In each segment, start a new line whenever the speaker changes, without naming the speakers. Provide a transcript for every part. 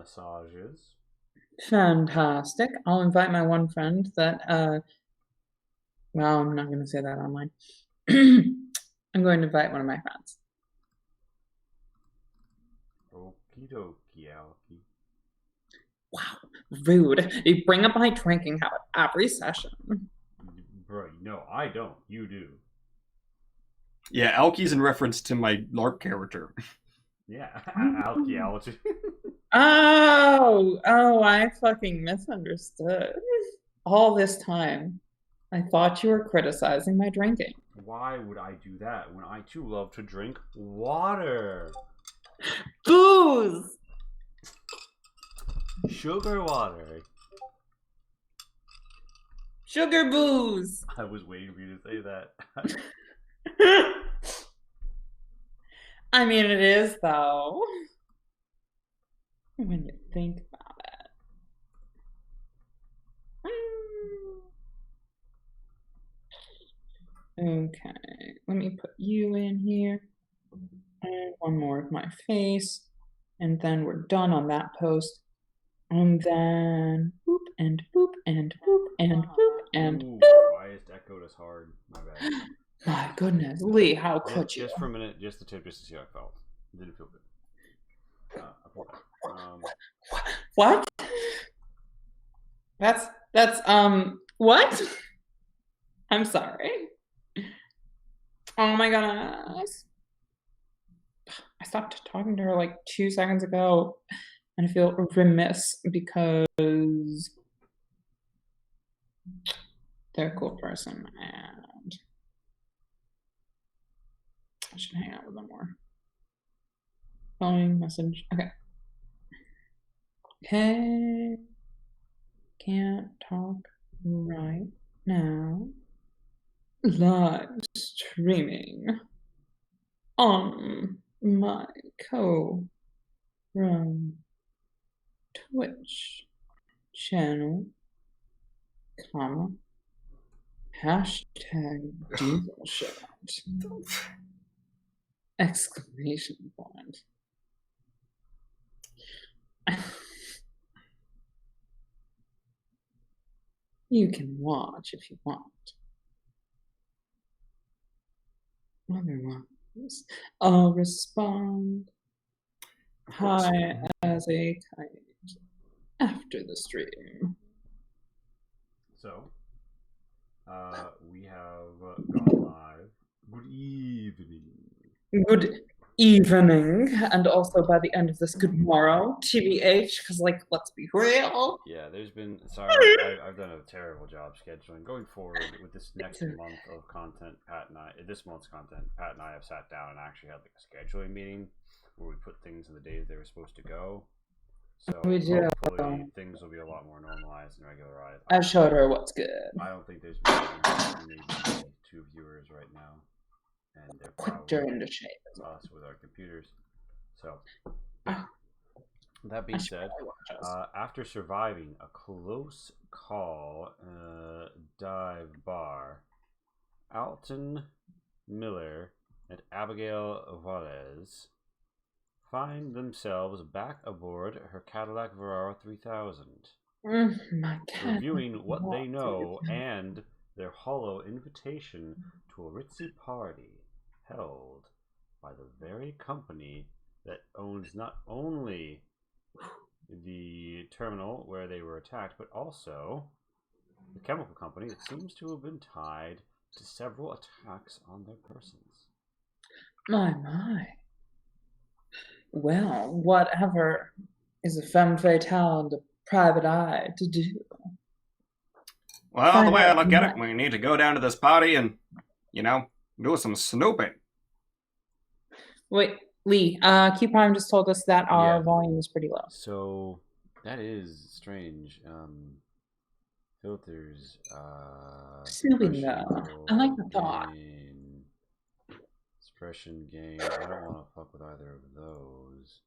massages.
Fantastic. I'll invite my one friend that, well, I'm not going to say that online. I'm going to invite one of my friends.
Okie dokie, Alki.
Wow, rude. You bring up my drinking habit every session.
Bro, no, I don't. You do.
Yeah, Alki's in reference to my LARP character.
Yeah, Alki.
Oh, I fucking misunderstood. All this time, I thought you were criticizing my drinking.
Why would I do that when I too love to drink water?
Booze!
Sugar water.
Sugar booze!
I was waiting for you to say that.
I mean, it is, though. When you think about it. Okay, let me put you in here. And one more of my face. And then we're done on that post. And then boop and boop and boop and boop and
Ooh,
boop.
why is echoed as hard? My bad.
My goodness, Lee, how could you?
Just for a minute, just the tip, just to see how I felt. It didn't feel good.
What? That's what? I'm sorry. Oh my goodness. I stopped talking to her like 2 seconds ago, and I feel remiss because they're a cool person, and I should hang out with them more. Following message. Okay. Hey, can't talk right now. Live streaming on my co-run Twitch channel, comma, hashtag diesel shit, exclamation point. You can watch if you want. Otherwise, I'll respond hi as a kite after the stream.
So, we have gone live. Good evening.
Good evening, and also by the end of this, good morrow, TBH, because, like, let's be real.
Yeah, there's been, sorry, I've done a terrible job scheduling. Going forward with this next month of content, this month's content, Pat and I have sat down and actually had like a scheduling meeting where we put things in the days they were supposed to go. So hopefully things will be a lot more normalized and regularized.
I showed her what's good.
I don't think there's maybe 2 viewers right now. And they're probably
into shape
us with our computers. So, that being said, after surviving a close call dive bar, Alton Miller and Abigail Valles find themselves back aboard her Cadillac Verara 3000, reviewing what they know and their hollow invitation to a ritzy party held by the very company that owns not only the terminal where they were attacked, but also the chemical company that seems to have been tied to several attacks on their persons.
My. Well, whatever is a femme fatale and a private eye to do.
Well, the way I look at it, we need to go down to this party and, do some snooping.
Wait, Lee, Q Prime just told us that our volume is pretty low.
So, that is strange. Filters,
snooping though. I like the thought.
Expression gain. I don't want to fuck with either of those.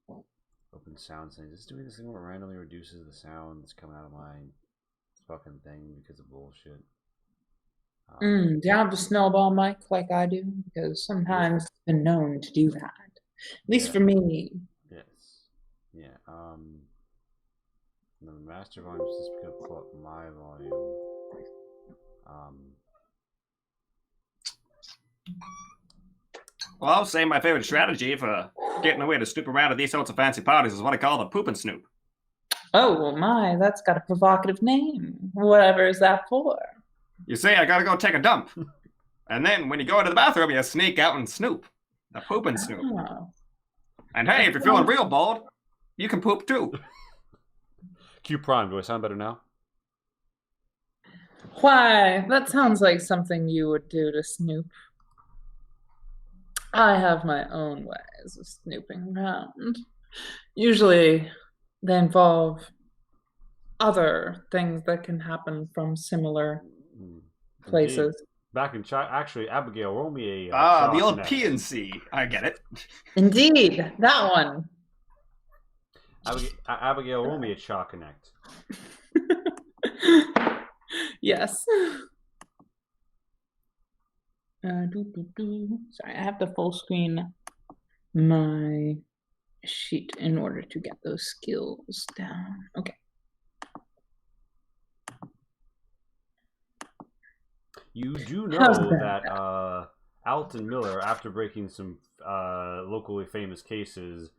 Open sound settings. Is doing this thing where it randomly reduces the sound that's coming out of my fucking thing because of bullshit.
Do you have the snowball mic like I do? Because sometimes it's been known to do that. At least for me.
Yes. Yeah. The master volume is just going to pull up my volume.
Well, I'll say my favorite strategy for getting away to snoop around at these sorts of fancy parties is what I call the poop and snoop.
Oh, well, my, that's got a provocative name. Whatever is that for?
You say I gotta go take a dump. And then when you go into the bathroom, you sneak out and snoop. The poop and snoop.
Oh.
And hey, if you're feeling real bold, you can poop too.
Q Prime, do I sound better now?
Why, that sounds like something you would do to snoop. I have my own ways of snooping around. Usually, they involve other things that can happen from similar places.
Indeed. Back in China, actually, Abigail, roll me a
The old
connect.
PNC. I get it.
Indeed, that one.
Abigail, roll me a Cha Connect.
Yes. Sorry, I have to full screen my sheet in order to get those skills down. Okay.
You do
How's
know
that?
that Alton Miller, after breaking some locally famous cases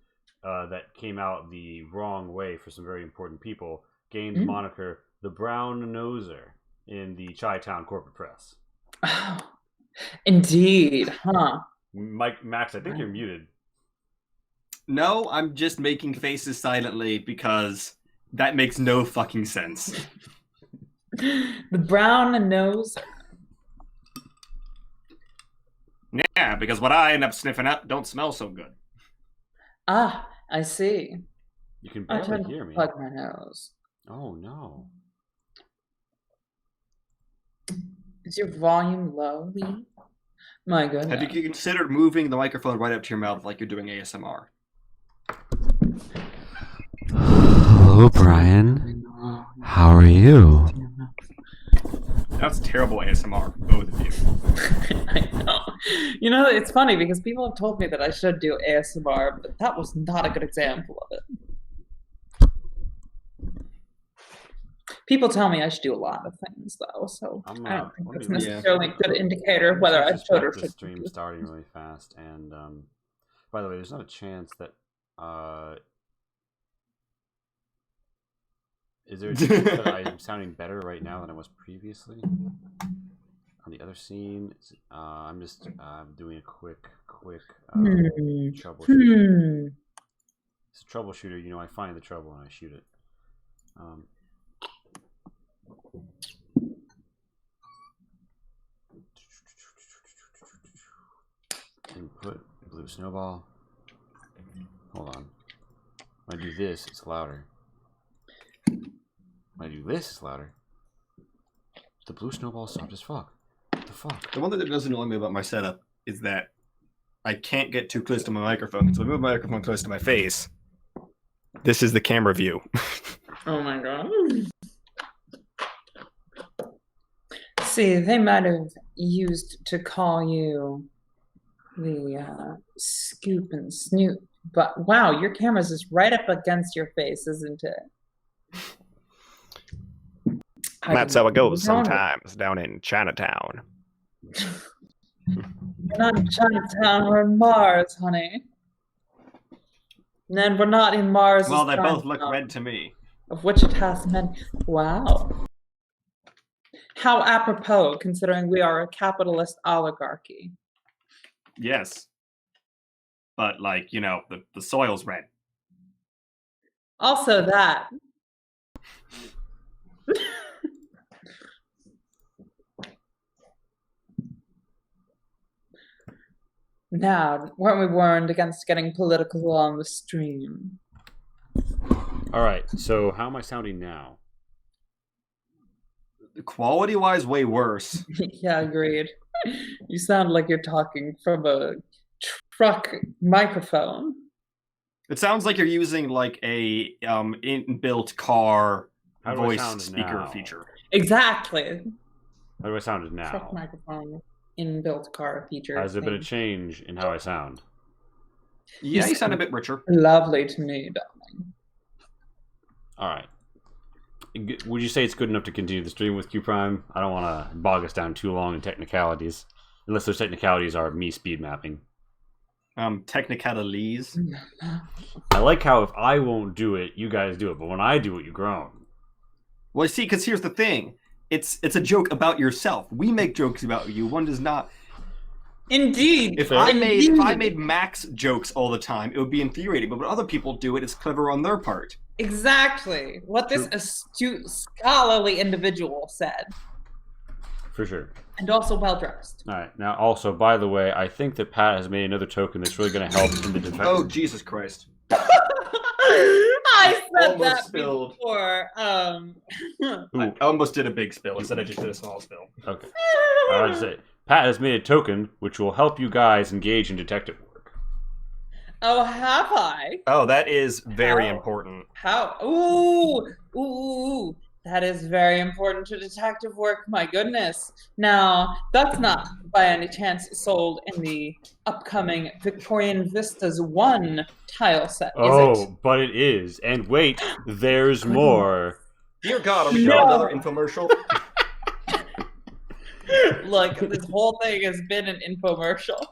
that came out the wrong way for some very important people, gained the moniker the Brown Noser in the Chi-Town corporate press.
Oh, indeed, huh?
Max, I think you're muted.
No, I'm just making faces silently because that makes no fucking sense.
The brown noser.
Yeah, because what I end up sniffing up don't smell so good.
Ah, I see.
You can
I
barely
tend
hear
to
me.
plug my nose.
Oh no.
Is your volume low, Lee? My goodness.
Have you considered moving the microphone right up to your mouth like you're doing ASMR?
Hello, Brian. How are you?
That's terrible ASMR, both of you.
I know. You know, it's funny because people have told me that I should do ASMR, but that was not a good example of it. People tell me I should do a lot of things, though, so I don't think that's necessarily a good indicator of whether I should or
the
shouldn't.
stream starting really fast, and by the way, there's not a chance that is there a chance that I'm sounding better right now than I was previously on the other scene? I'm just doing a quick troubleshooting. It's a troubleshooter, you know. I find the trouble and I shoot it. Input blue snowball. Hold on. When I do this, it's louder. When I do this, it's louder. The blue snowball soft as fuck. What the fuck?
The one thing that doesn't annoy me about my setup is that I can't get too close to my microphone. So I move my microphone close to my face. This is the camera view.
Oh my god. See, they might have used to call you the scoop and snoop, but wow, your camera's just right up against your face, isn't it?
That's how it goes sometimes down in Chinatown.
We're not in Chinatown, we're in Mars, honey. And then we're not in Mars.
Well, they both look red to me.
Of which it has many. Wow. How apropos, considering we are a capitalist oligarchy.
Yes. But, like, you know, the soil's red.
Also that. Now, weren't we warned against getting political on the stream?
Alright, so how am I sounding now?
Quality-wise, way worse.
Yeah, agreed. You sound like you're talking from a truck microphone.
It sounds like you're using, like, a inbuilt car voice speaker
now?
feature.
Exactly.
How do I sound now?
Truck microphone, inbuilt car feature.
Has there been a change in how I sound?
Yeah, you sound a bit richer.
Lovely to me, darling.
Alright. would you say it's good enough to continue the stream with Q Prime? I don't want to bog us down too long in technicalities, unless those technicalities are me speed mapping.
Technicalities.
I like how if I won't do it, you guys do it, but when I do it, you groan.
Well, see, because here's the thing. It's a joke about yourself. We make jokes about you. One does not.
Indeed.
If I made Max jokes all the time, it would be infuriating. But when other people do it, it's clever on their part.
Exactly what this astute, scholarly individual said.
For sure.
And also well dressed.
All right. Now, also, by the way, I think that Pat has made another token that's really going to help in the defense.
Oh, Jesus Christ.
I said
almost
that
spilled.
before.
I almost did a big spill. Instead, I just did a small spill.
Okay. I would say Pat has made a token which will help you guys engage in detective work.
Oh, have I?
Oh, that is very
How?
important.
How? Ooh. That is very important to detective work. My goodness. Now, that's not by any chance sold in the upcoming Victorian Vistas 1 tile set, is it?
But it is. And wait, there's more.
Dear God, are we doing
No.
another infomercial?
Look, this whole thing has been an infomercial.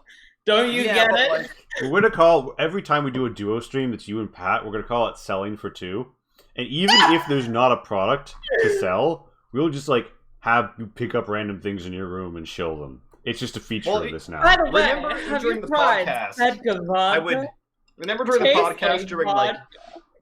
Don't you get
but,
it?
like,
We're going to call, every time we do a duo stream that's you and Pat, we're going to call it Selling for Two. And even if there's not a product to sell, we'll just like have you pick up random things in your room and shill them. It's just a feature of this now.
By the way,
Remember
have
during
you
the
tried
podcast,
vodka vodka?
I would remember during the
Tastes
podcast
like
during
vodka.
like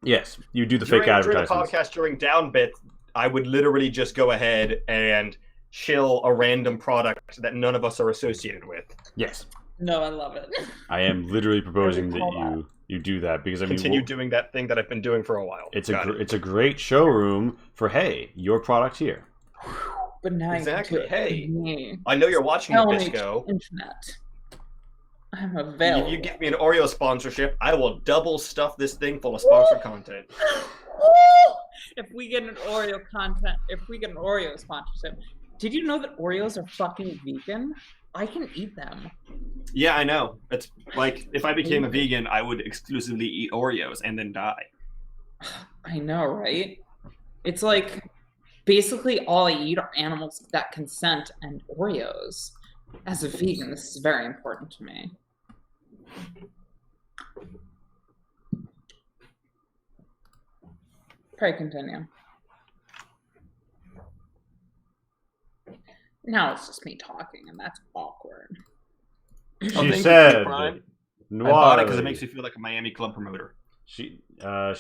Yes, you do the fake
during the
advertisements.
podcast during down bit, I would literally just go ahead and shill a random product that none of us are associated with.
Yes,
No, I love it.
I am literally proposing that
recall
you do that because I mean
Continue doing that thing that I've been doing for a while.
it's
Got it.
it's a great showroom for hey, your product here.
But now
Exactly.
you can do it
Hey.
with me.
I know you're watching the
Tell me
Bisco.
Internet. I'm available.
If you give me an Oreo sponsorship, I will double stuff this thing full of sponsored content.
If we get an Oreo sponsorship, did you know that Oreos are fucking vegan? I can eat them.
Yeah, I know. It's like if I became a vegan, I would exclusively eat Oreos and then die.
I know, right? It's like basically all I eat are animals that consent and Oreos. As a vegan, this is very important to me. Pray continue. Now it's just me talking, and that's awkward.
She
thank you,
said,
Prime.
Noir.
I bought it because it makes me feel like a Miami club promoter.
She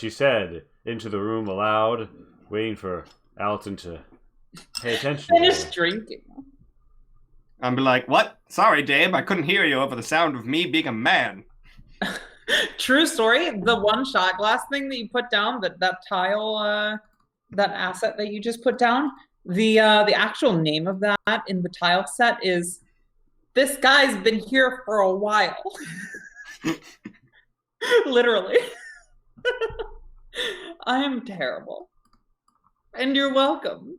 said into the room aloud, waiting for Alton to pay attention. to
Finish
her.
drinking.
I'm be like, what? Sorry, Dave, I couldn't hear you over the sound of me being a man.
True story. The one shot glass thing that you put down, that tile, that asset that you just put down. The actual name of that in the tile set is "This guy's been here for a while." Literally. I am terrible, and you're welcome.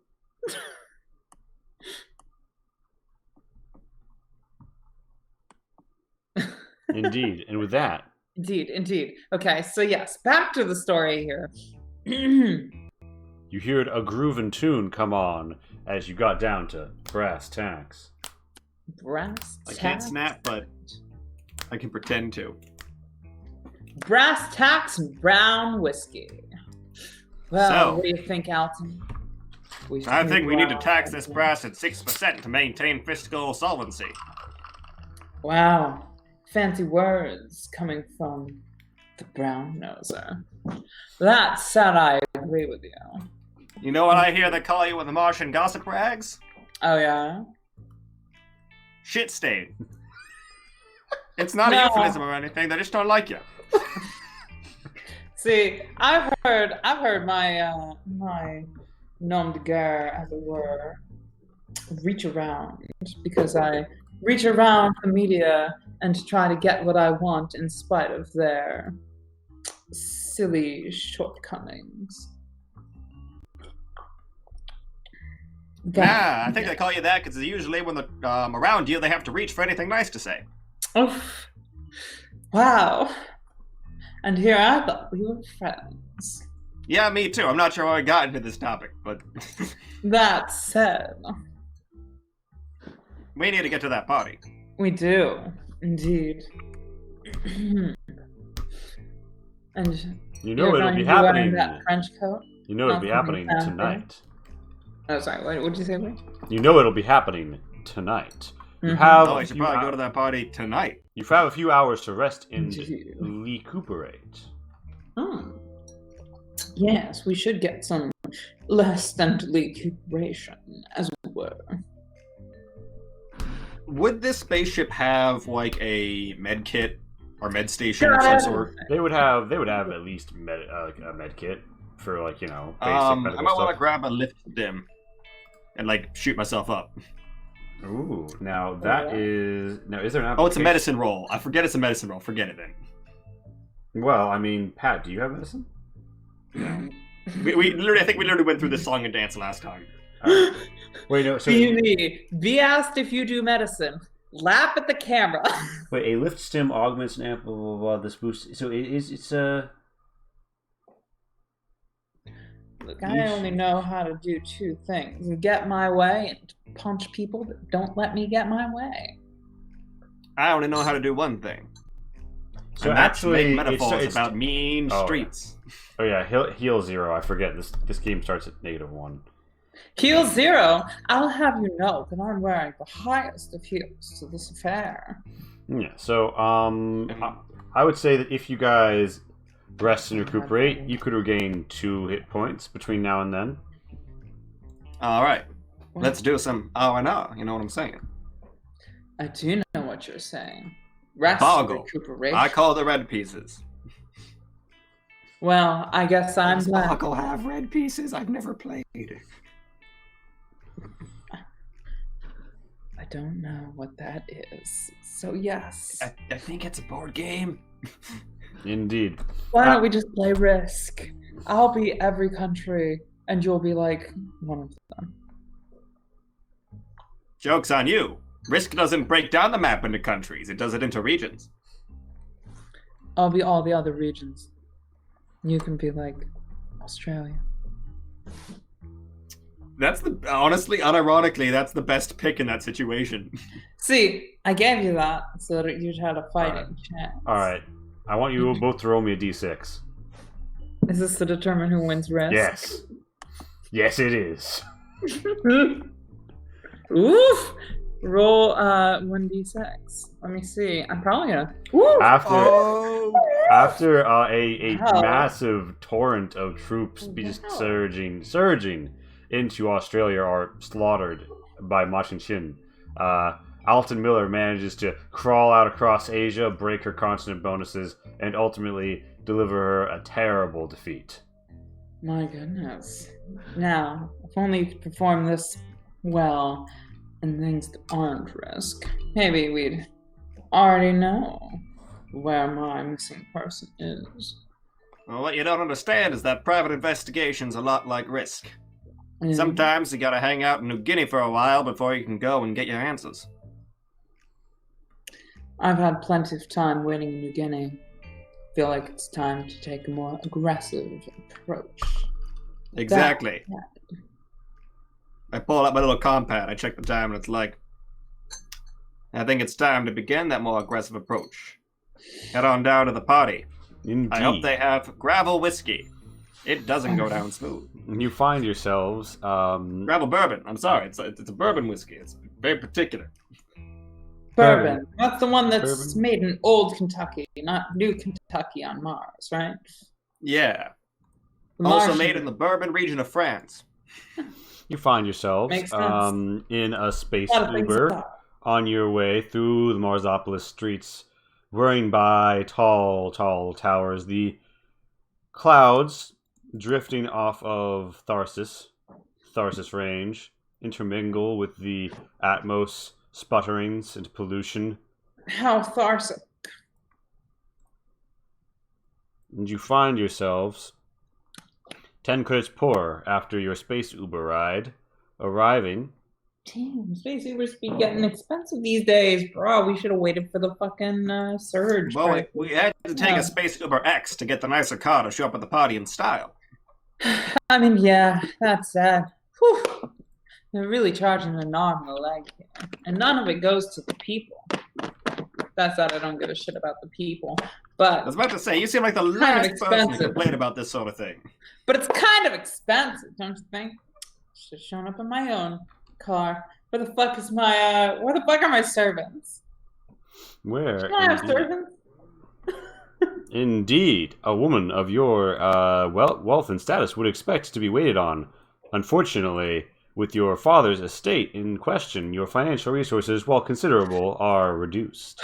Indeed, and with that,
Indeed. Okay, so yes, back to the story here.
you heard a groovin' tune come on as you got down to brass tacks.
Brass
I can't
tacks.
snap, but I can pretend to.
Brass tacks and brown whiskey. Well,
So-
what do you think, Alton?
I think we need to
Wow.
tax this brass at 6% to maintain fiscal solvency.
Wow, fancy words coming from the brown noser. That said, I agree with you.
You know what I hear they call you with the Martian gossip rags?
Oh yeah?
Shit stain. It's not
No.
a euphemism or anything, they just don't like you.
See, I've heard my my nom de guerre, as it were, reach around, because I reach around the media and try to get what I want in spite of their silly shortcomings.
Nah, I think they call you that because usually when they're around you, they have to reach for anything nice to say.
Oof. Wow. And here I thought we were friends.
Yeah, me too. I'm not sure how I got into this topic, but
That said,
we need to get to that party.
we do indeed. And
You know
you're
it'll
going
be
to be wearing
happening.
that French coat.
You know it'll be
Nothing
happening
fancy.
tonight.
Oh, sorry. What did you say? Wait?
You know it'll be happening tonight. You
Mhm.
have
Oh, I should probably go to that party tonight.
You have a few hours to rest and
Indeed.
recuperate.
Oh. Yes, we should get some rest and recuperation, as it were.
Would this spaceship have like a med kit or med station of some sort?
They would have at least a med kit for basic
I
medical
might want to
stuff.
grab a lift stim and shoot myself up.
Ooh, now that is is there an application?
Oh, it's a medicine roll. I forget it's a medicine roll. Forget it then.
Well, I mean, Pat, do you have medicine?
We literally, I think we literally went through this song and dance last time.
Wait, no. So
Be asked if you do medicine. Laugh at the camera.
wait, a lift stim augments an amp. Blah, blah, blah, this boost. So it's a.
Look, I only know how to do two things: get my way and punch people that don't let me get my way.
I only know how to do one thing.
So
And that's
actually,
make metaphors
it's
about mean streets.
Oh yeah, heal 0. I forget this game starts at -1.
Heal 0. I'll have you know that I'm wearing the highest of heels to this affair.
Yeah. So I would say that if you guys rest and recuperate, you could regain 2 hit points between now and then.
All right, let's do some R&R. You know what I'm saying?
I do know what you're saying. Rest,
Boggle.
recuperation.
I call the red pieces.
Well, I guess I'm
Does
glad.
Boggle have red pieces? I've never played.
I don't know what that is. So yes.
I think it's a board game.
Indeed.
Why don't we just play Risk? I'll be every country, and you'll be like one of them.
Joke's on you. Risk doesn't break down the map into countries. It does it into regions.
I'll be all the other regions. You can be like Australia.
That's honestly, unironically, that's the best pick in that situation.
See, I gave you that so that you'd have a fighting
Alright.
chance.
All right. I want you both to roll me a d6.
Is this to determine who wins Risk?
Yes. Yes, it is.
Oof! Roll 1d6. Let me see. I'm probably gonna. Woo!
After a
Wow.
massive torrent of troops just surging into Australia are slaughtered by Machin Chin, Alton Miller manages to crawl out across Asia, break her continent bonuses, and ultimately deliver her a terrible defeat.
My goodness. Now, if only you could perform this well in things that aren't Risk, maybe we'd already know where my missing person is.
Well, what you don't understand is that private investigation's a lot like Risk.
Mm.
Sometimes you gotta hang out in New Guinea for a while before you can go and get your answers.
I've had plenty of time waiting in New Guinea. Feel like it's time to take a more aggressive approach.
Exactly. I pull out my little compad, I check the time, and it's like, I think it's time to begin that more aggressive approach. Head on down to the party.
Indeed.
I hope they have gravel whiskey. It doesn't go down smooth.
You find yourselves.
Gravel bourbon. I'm sorry, it's a bourbon whiskey. It's very particular.
Bourbon. That's the one that's
Bourbon.
made in old Kentucky, not new Kentucky on Mars, right?
Yeah.
The
Also
Martian-
made in the bourbon region of France.
You find yourselves
Makes sense.
in a space
A lot of things
Uber
about.
on your way through the Marsopolis streets, whirring by tall towers. The clouds drifting off of Tharsis range intermingle with the Atmos sputterings and pollution,
How Tharsic.
and you find yourselves 10 credits poor after your space Uber ride, arriving.
Damn, space Ubers be getting expensive these days, bro. We should have waited for the fucking surge.
Well,
price.
we had to take
Yeah.
a Space Uber X to get the nicer car to show up at the party in style.
I mean, yeah, that's sad. Whew. They're really charging an arm and a leg here. And none of it goes to the people. That's that I don't give a shit about the people.
I
But
was about to say, you seem like the
kind of
last person to
expensive.
complain about this sort of thing.
But it's kind of expensive, don't you think? Should have shown up in my own car. Where the fuck is my where the fuck are my servants?
Where?
Can I have servants?
Indeed, a woman of your wealth and status would expect to be waited on. Unfortunately, with your father's estate in question, your financial resources, while considerable, are reduced.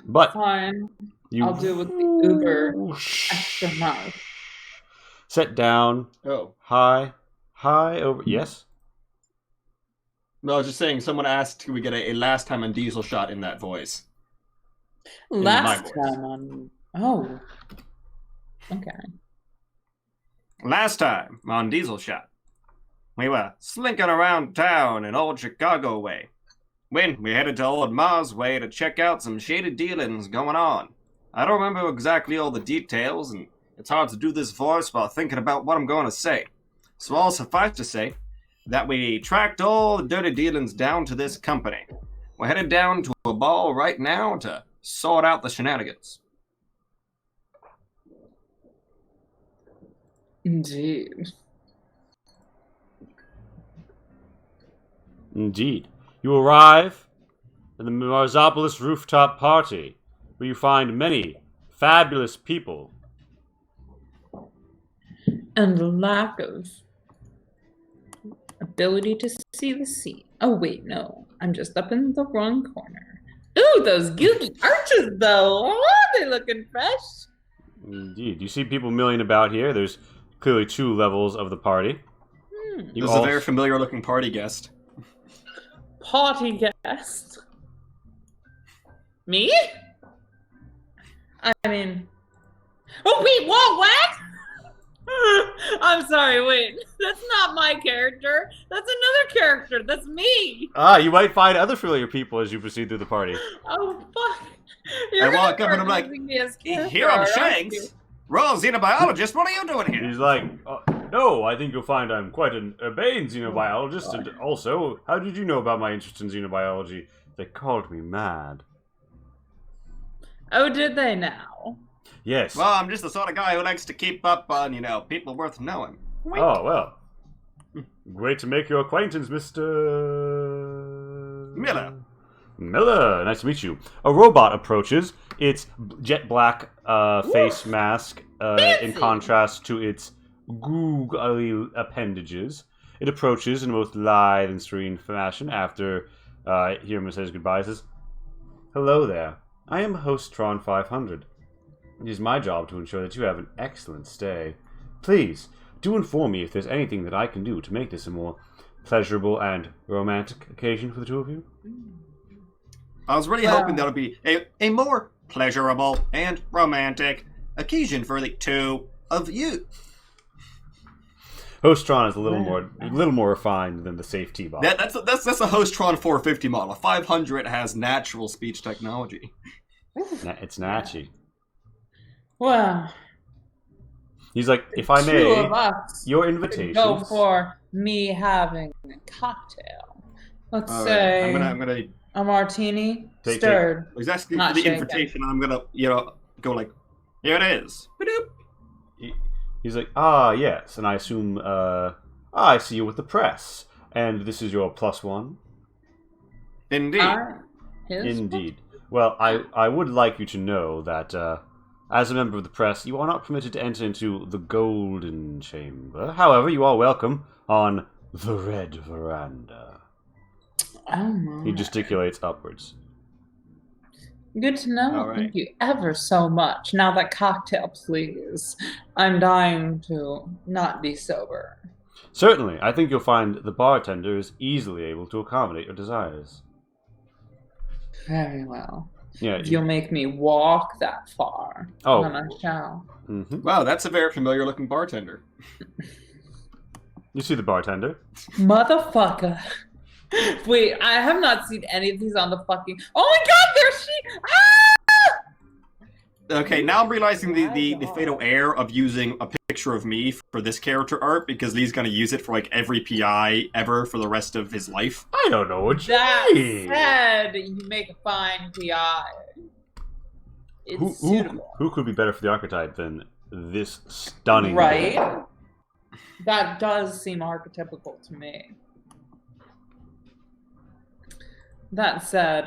But
Fine.
you
I'll deal with the Uber extra mile.
set down
Oh.
high over. Yes.
No, I was just saying, someone asked, could we get a last time on Diesel shot in that voice?
Last
voice.
time on oh. Okay.
Last time on Diesel shot, we were slinking around town in old Chicago way, when we headed to old Mars way to check out some shady dealings going on. I don't remember exactly all the details, and it's hard to do this voice while thinking about what I'm going to say. So all suffice to say that we tracked all the dirty dealings down to this company. We're headed down to a ball right now to sort out the shenanigans.
Indeed.
Indeed. You arrive at the Marsopolis rooftop party, where you find many fabulous people.
And the lack of ability to see the sea. Oh wait, no. I'm just up in the wrong corner. Ooh, those googie arches though. Oh, they looking fresh.
Indeed. You see people milling about here. There's clearly 2 levels of the party. You
This is
all-
a very familiar looking party guest.
Party guest. Me? I mean. Oh wait, what? I'm sorry, wait. That's not my character. That's another character. That's me.
You might find other familiar people as you proceed through the party.
Oh fuck.
I walk up and I'm like, here I'm
Shanks.
Shanks. Raw xenobiologist, what are you doing here?
He's like, no, I think you'll find I'm quite an urbane xenobiologist, and also, how did you know about my interest in xenobiology? They called me mad.
Oh, did they now?
Yes.
Well, I'm just the sort of guy who likes to keep up on, people worth knowing.
Oh, well. Great to make your acquaintance, Mr.
Miller.
Miller, nice to meet you. A robot approaches. Its jet black face mask in contrast to its googly appendages. It approaches in a most lithe and serene fashion after Hirma says goodbye. It says, "Hello there. I am host Tron 500. It is my job to ensure that you have an excellent stay. Please, do inform me if there's anything that I can do to make this a more pleasurable and romantic occasion for the 2 of you."
I was really hoping that would be a more pleasurable and romantic occasion for the 2 of you.
Hostron is a little more refined than the safe T-bot.
That's a Hostron 450 model. 500 has natural speech technology.
It's Natchy.
Well,
He's like, if I
2
may,
of us
your
could
invitations.
go for me having a cocktail. Let's
All
say
right. I'm gonna
a martini
Take-
stirred.
exactly
Not
for the
shaken.
invitation. I'm gonna go like, here it is. Ba-doop.
He's like, yes, and I assume, I see you with the press, and this is your +1?
Indeed.
His
Indeed. Well, I would like you to know that, as a member of the press, you are not permitted to enter into the Golden Chamber. However, you are welcome on the Red Veranda.
Oh my.
He gesticulates upwards.
Good to know.
All right.
Thank you ever so much. Now that cocktail, please. I'm dying to not be sober.
Certainly, I think you'll find the bartender is easily able to accommodate your desires.
Very well.
Yeah.
If you'll make me walk that far,
Oh.
then I shall.
Mm-hmm.
Wow, that's a very familiar looking bartender.
You see the bartender.
Motherfucker. Wait, I have not seen any of these on the fucking. Oh my god, there's she. Ah!
Okay, now I'm realizing the
God.
fatal error of using a picture of me for this character art because Lee's gonna use it for like every PI ever for the rest of his life.
I don't know what you
That
mean.
said, you make a fine PI. It's suitable.
Who could be better for the archetype than this stunning
Right?
girl?
That does seem archetypical to me. That said,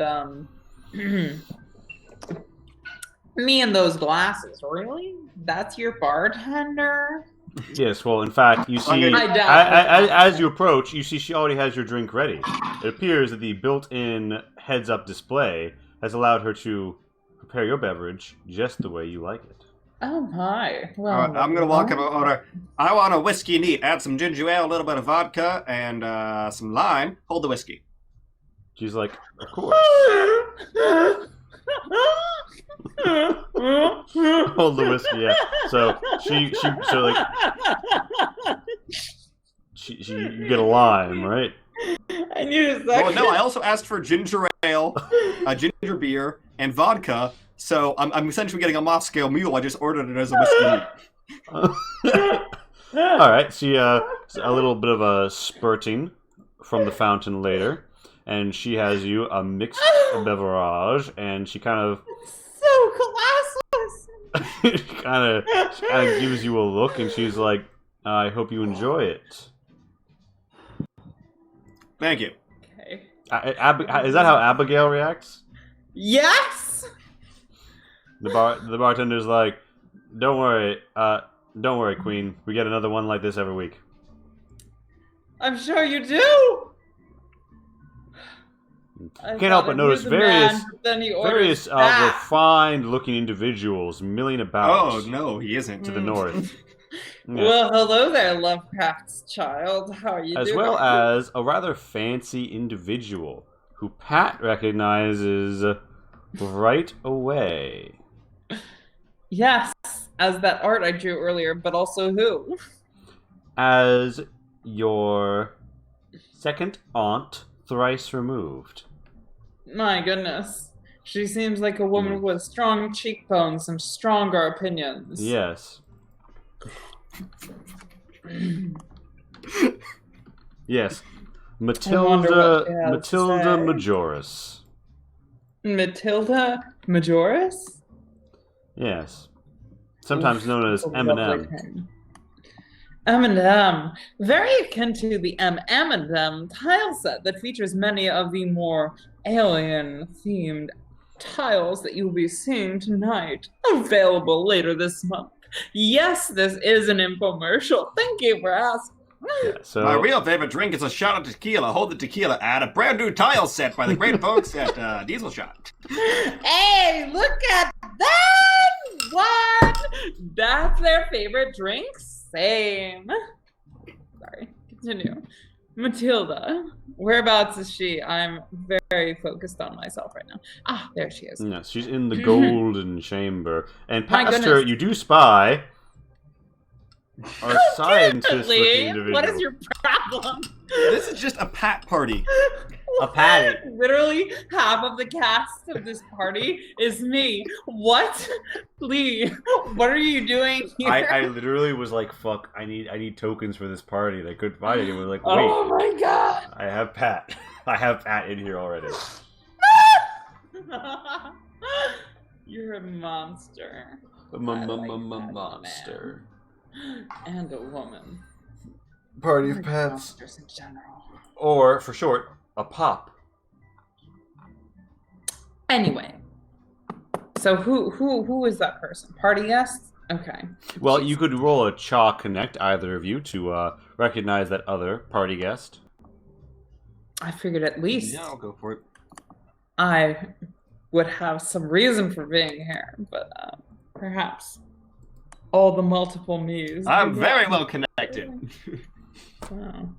me and those glasses, really? That's your bartender?
Yes, well, in fact, you see,
I doubt
as you approach, you see she already has your drink ready. It appears that the built-in heads-up display has allowed her to prepare your beverage just the way you like it.
Oh my. Well,
Alright, I'm gonna walk up and order. I want a whiskey neat. Add some ginger ale, a little bit of vodka, and some lime. Hold the whiskey.
She's like, of course. Hold the whiskey, yeah. So you get a lime, right?
I knew it.
Oh no! I also asked for ginger ale, ginger beer, and vodka. So I'm essentially getting a Moscow Mule. I just ordered it as a whiskey neat.
All right. See, a little bit of a spurting from the fountain later, and she has you a mixed beverage, and she kind of
so classless.
she kind of gives you a look, and she's like, "I hope you enjoy it."
Thank you.
Okay.
Is that how Abigail reacts?
Yes.
The bartender's like, don't worry, Queen. We get another one like this every week.
I'm sure you do.
Can't help but notice various
that.
refined-looking individuals milling about.
Oh no, he isn't.
To the north. Yes.
Well, hello there, Lovecraft's child. How are you
as
doing?
well as a rather fancy individual who Pat recognizes right away.
Yes, as that art I drew earlier, but also who?
As your second aunt, thrice removed.
My goodness. She seems like a woman with strong cheekbones and stronger opinions.
Yes. Yes. Matilda Majoris.
Matilda Majoris?
Yes. Sometimes known as M&M.
M&M. Very akin to the M&M tile set that features many of the more alien-themed tiles that you'll be seeing tonight. Available later this month. Yes, this is an infomercial. Thank you for asking.
Yeah, so
my real favorite drink is a shot of tequila. Hold the tequila at a brand new tile set by the great folks at Diesel Shot.
Hey, look at that! What? That's their favorite drink? Same. Sorry, continue. Matilda, whereabouts is she? I'm very focused on myself right now. Ah, there she is.
Yes, she's in the golden chamber. And past her, you do spy a scientist-looking individual.
What is your problem?
This is just a Pat party.
A patty.
Literally, half of the cast of this party is me. What? Lee, what are you doing here?
I literally was like, fuck, I need tokens for this party. They couldn't find it. It was like, wait.
Oh my god.
I have Pat. I have Pat in here already.
You're a monster.
Monster.
And a woman.
Party of Pats.
Monsters in general.
Or, for short, a pop.
Anyway. So who is that person? Party guest? Okay.
Well, you could roll a Chaw Connect, either of you, to recognize that other party guest.
I figured at least
Yeah, I'll go for it.
I would have some reason for being here, but perhaps all the multiple me's.
I'm very well connected.
Oh.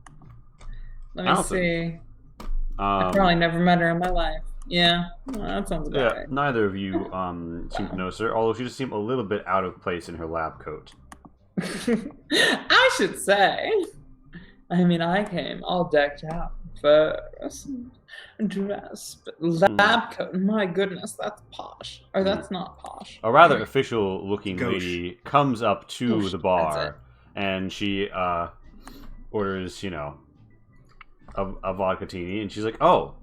Let me see. I
Um,
probably never met her in my life. Yeah, well, that sounds about
yeah,
right.
neither of you seem to notice her, although she just seemed a little bit out of place in her lab coat.
I should say. I mean, I came all decked out first. dress, but lab coat. My goodness, that's posh. Or that's not posh.
A rather official-looking
Gauche.
lady comes up to
Gauche,
the
that's
bar, and she orders, a vodka-tini, and she's like, "Oh,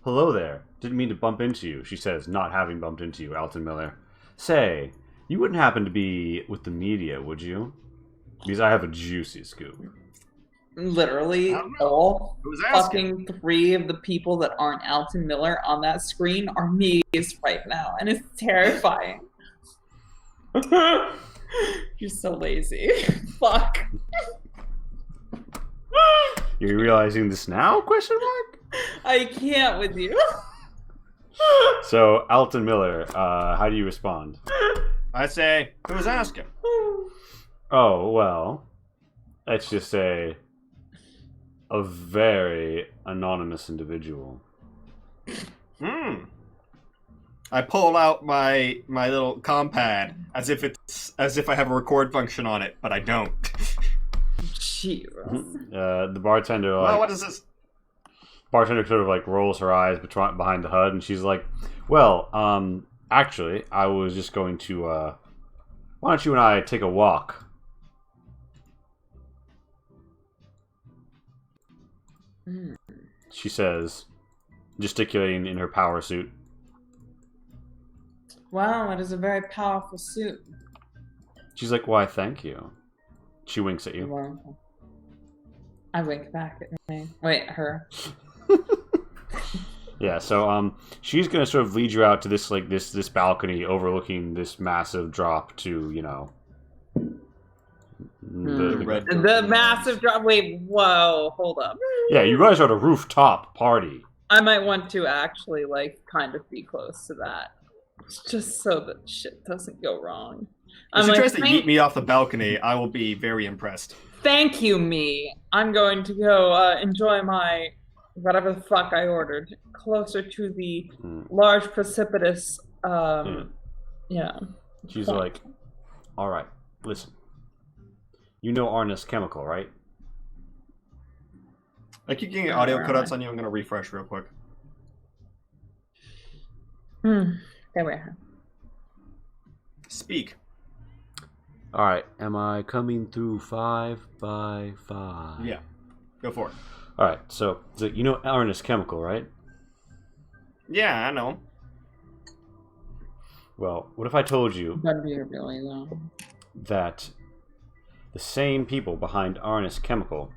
hello there. Didn't mean to bump into you," she says, not having bumped into you, Alton Miller. "Say, you wouldn't happen to be with the media, would you? Because I have a juicy scoop."
Literally
I don't know.
all
Who's asking?
fucking 3 of the people that aren't Alton Miller on that screen are me right now, and it's terrifying. You're so lazy. Fuck.
You're realizing this now? Question mark?
I can't with you.
So, Alton Miller, how do you respond?
I say, who's asking?
Oh, well, let's just say a very anonymous individual.
I pull out my little compad as if I have a record function on it, but I don't.
Jesus.
The bartender,
Well, what is this?
bartender sort of like rolls her eyes behind the HUD, and she's like, "Well, actually, I was just going to, why don't you and I take a walk?" She says, gesticulating in her power suit.
Wow, it is a very powerful suit.
She's like, "Why, thank you." She winks at you.
Well, I wink back at me. Wait, her.
Yeah, so she's gonna sort of lead you out to this this balcony overlooking this massive drop to,
The massive drop. Wait, whoa, hold up.
Yeah, you guys are at a rooftop party.
I might want to actually, kind of be close to that. Just so that shit doesn't go wrong.
If she tries to yeet me off the balcony, I will be very impressed.
Thank you, me. I'm going to go enjoy my whatever the fuck I ordered closer to the large precipitous. Yeah.
She's like, "All right, listen. You know Arnis Chemical, right?"
I keep getting audio cutouts on you. I'm gonna refresh real quick.
There we are.
Speak.
All right, am I coming through 5 by 5?
Yeah, go for it.
All right, so you know Arnis Chemical, right?
Yeah, I know.
Well, what if I told you
Better be your Billy though.
that the same people behind Arnis Chemical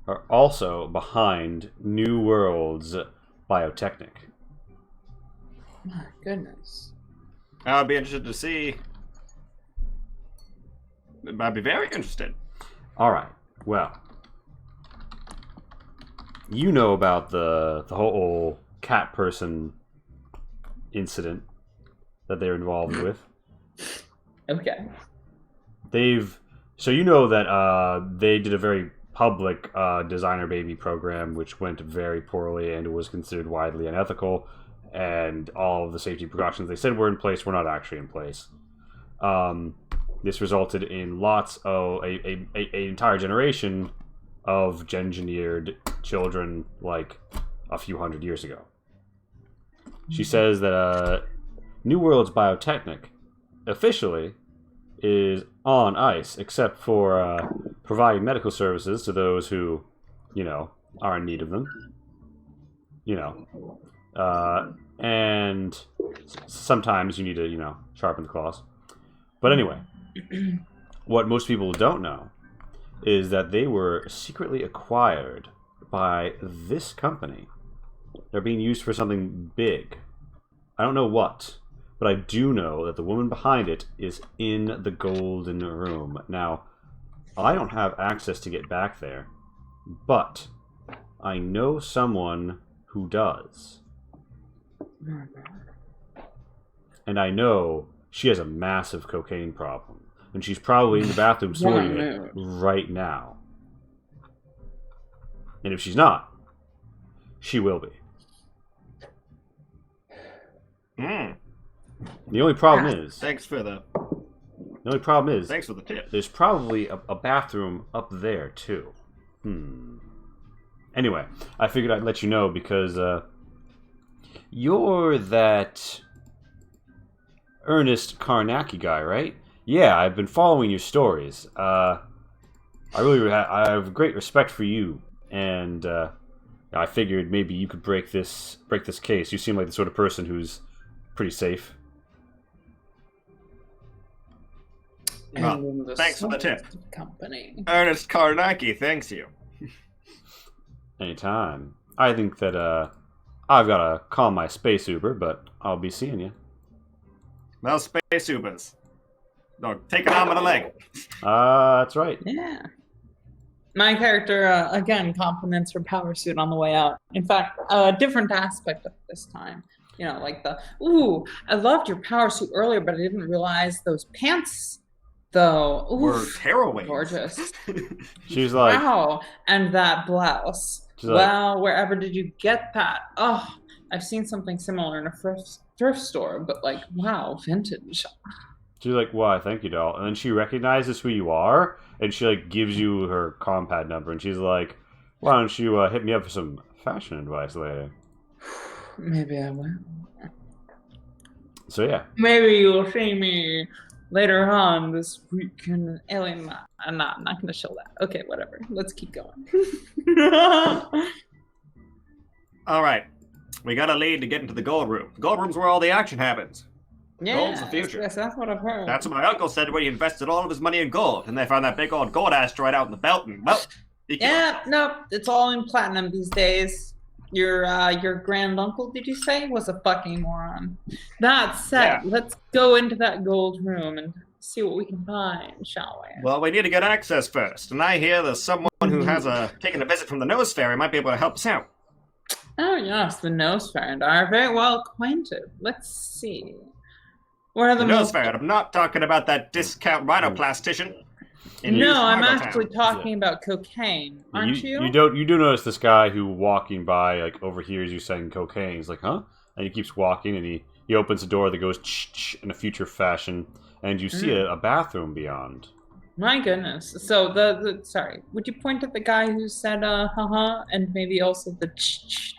are also behind New World's Biotechnic?
My goodness.
I'd be interested to see. I'd be very interested.
All right. Well, you know about the whole cat person incident that they're involved with.
Okay.
So you know that they did a very public designer baby program, which went very poorly and was considered widely unethical. And all of the safety precautions they said were in place were not actually in place. This resulted in lots of a entire generation of engineered children, like a few hundred years ago. She says that New World's Biotechnic officially is on ice, except for providing medical services to those who, are in need of them. And sometimes you need to, sharpen the claws. But anyway, what most people don't know is that they were secretly acquired by this company. They're being used for something big. I don't know what, but I do know that the woman behind it is in the Golden Room. Now, I don't have access to get back there, but I know someone who does. And I know she has a massive cocaine problem. And she's probably in the bathroom sorting it right now. And if she's not, she will be. The only problem is...
Thanks for the
tip.
tip.
There's probably a bathroom up there, too. Anyway, I figured I'd let you know because you're that Ernest Karnacki guy, right? Yeah, I've been following your stories. I have great respect for you, and I figured maybe you could break this case. You seem like the sort of person who's pretty safe.
Well, thanks for the tip.
Company.
Ernest Karnacki, thanks you.
Anytime. I think that I've got to call my space Uber, but I'll be seeing you.
Well, space Ubers. No, take an arm and a leg.
That's right.
Yeah. My character, again, compliments her power suit on the way out. In fact, a different aspect of this time. You know, like ooh, I loved your power suit earlier, but I didn't realize those pants, though.
Were tearaway.
Gorgeous.
She's like...
Wow. And that blouse. Wow, wherever did you get that? Oh, I've seen something similar in a thrift store, but like, wow, vintage.
She's like, why, thank you, doll. And then she recognizes who you are, and she, like, gives you her compad number, and she's like, why don't you hit me up for some fashion advice later?
Maybe I will.
So, yeah.
Maybe you'll see me later on this week in Alien... I'm not going to show that. Okay, whatever. Let's keep going.
All right. We got a lead to get into the gold room. The gold room's where all the action happens.
Yeah,
Gold's the future.
Yes, that's what I've heard.
That's what my uncle said when he invested all of his money in gold, and they found that big old gold asteroid out in the belt, and well,
yeah, no, it's all in platinum these days. Your granduncle, did you say, was a fucking moron? That said, let's go into that gold room and see what we can find, shall we?
Well, we need to get access first, and I hear there's someone who has taken a visit from the Nose Fairy might be able to help us out.
Oh yes, the Nose Fairy and I are very well acquainted. Let's see. Where are the
Nose Fairy? I'm not talking about that discount rhinoplastician.
No, I'm actually talking about cocaine, aren't you?
You do notice this guy who walking by like overhears you saying cocaine. He's like, huh? And he keeps walking, and he opens the door that goes in a future fashion, and you see a bathroom beyond.
My goodness. So sorry, would you point at the guy who said haha, and maybe also the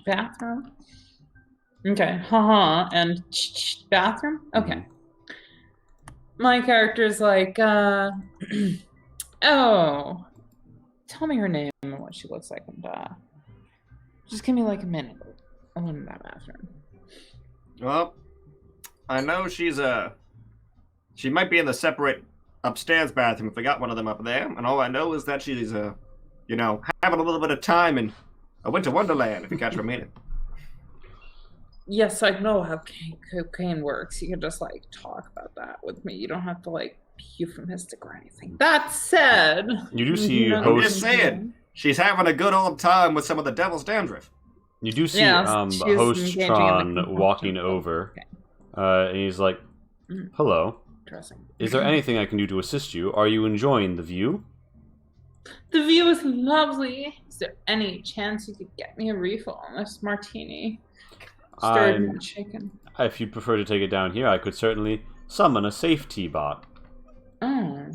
bathroom? Okay, haha and bathroom? Okay. My character's like, oh, tell me her name and what she looks like, and just give me like a minute. I'm in that bathroom.
Well, I know she might be in the separate upstairs bathroom if we got one of them up there, and all I know is that she's, having a little bit of time in a winter wonderland, if you catch what I mean.
Yes, I know how cocaine works. You can just, like, talk about that with me. You don't have to, like, be euphemistic or anything. That said...
You do see
I'm just saying, she's having a good old time with some of the devil's dandruff.
You do see host Tron walking over, and he's like, hello. Is there anything I can do to assist you? Are you enjoying the view?
The view is lovely. Is there any chance you could get me a refill on this martini? Stirred and shaken.
If you'd prefer to take it down here, I could certainly summon a safety bot.
Oh,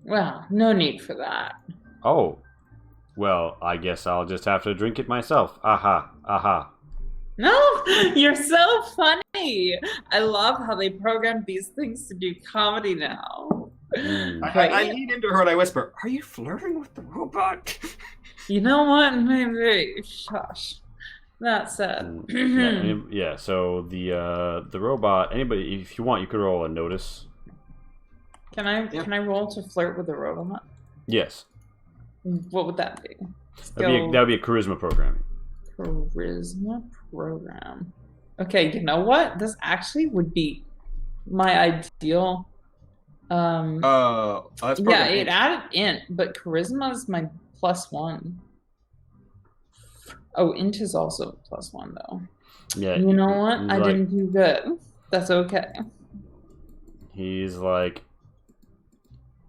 well, no need for that.
Oh, well, I guess I'll just have to drink it myself. Aha, aha.
No, you're so funny. I love how they programmed these things to do comedy now.
I lean into her and I whisper, "Are you flirting with the robot?"
You know what? Maybe. Shush. That said.
Yeah, so the robot, anybody, if you want, you could roll a notice.
Can I roll to flirt with the robot?
Yes.
What would that be?
That would be a charisma program.
Charisma program. Okay, you know what? This actually would be my ideal.
That's
yeah, it added int, but charisma is my +1. Oh, int is also +1 though.
Yeah.
You know what? I didn't do good. That's okay.
He's like,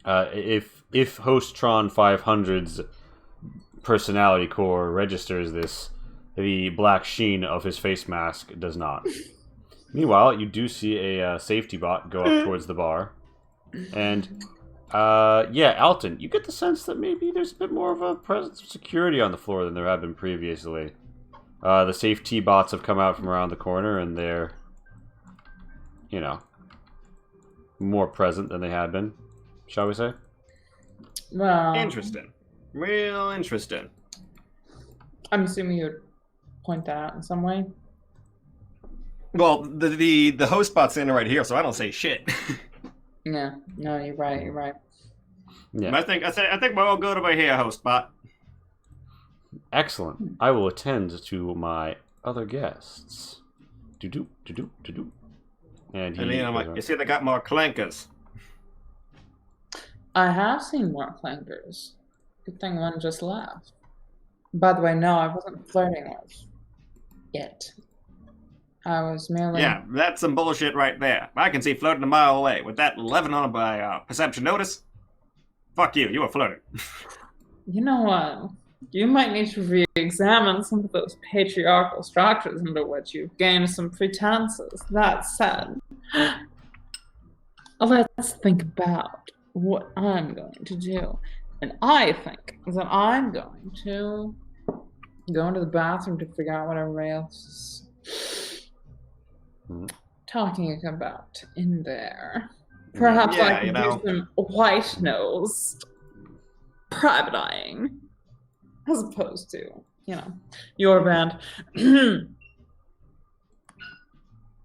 if Hostron 500's personality core registers this, the black sheen of his face mask does not. Meanwhile, you do see a safety bot go up towards the bar, and Yeah, Alton, you get the sense that maybe there's a bit more of a presence of security on the floor than there have been previously. The safety bots have come out from around the corner, and they're, you know, more present than they had been, shall we say?
Well,
Interesting. Real interesting.
I'm assuming you would point that out in some way.
Well, the host spot's standing right here, so I don't say shit.
Yeah, no, you're right. You're right.
Yeah.
I think we're all good over here, host spot.
Excellent. I will attend to my other guests. Do-do, do-do, do-do. And
And then I'm like, you see, they got more clankers.
I have seen more clankers. Good thing one just left. By the way, no, I wasn't flirting with it. I was merely.
Yeah, that's some bullshit right there. I can see flirting a mile away with that 11 on by perception notice. Fuck you, you were flirting.
You know what? You might need to re-examine some of those patriarchal structures under which you've gained some pretenses. That said, let's think about what I'm going to do. And I think that I'm going to go into the bathroom to figure out what everybody else is talking about in there. Perhaps
Yeah,
I can
you know.
do some white nose private eyeing. As opposed to, you know, your band.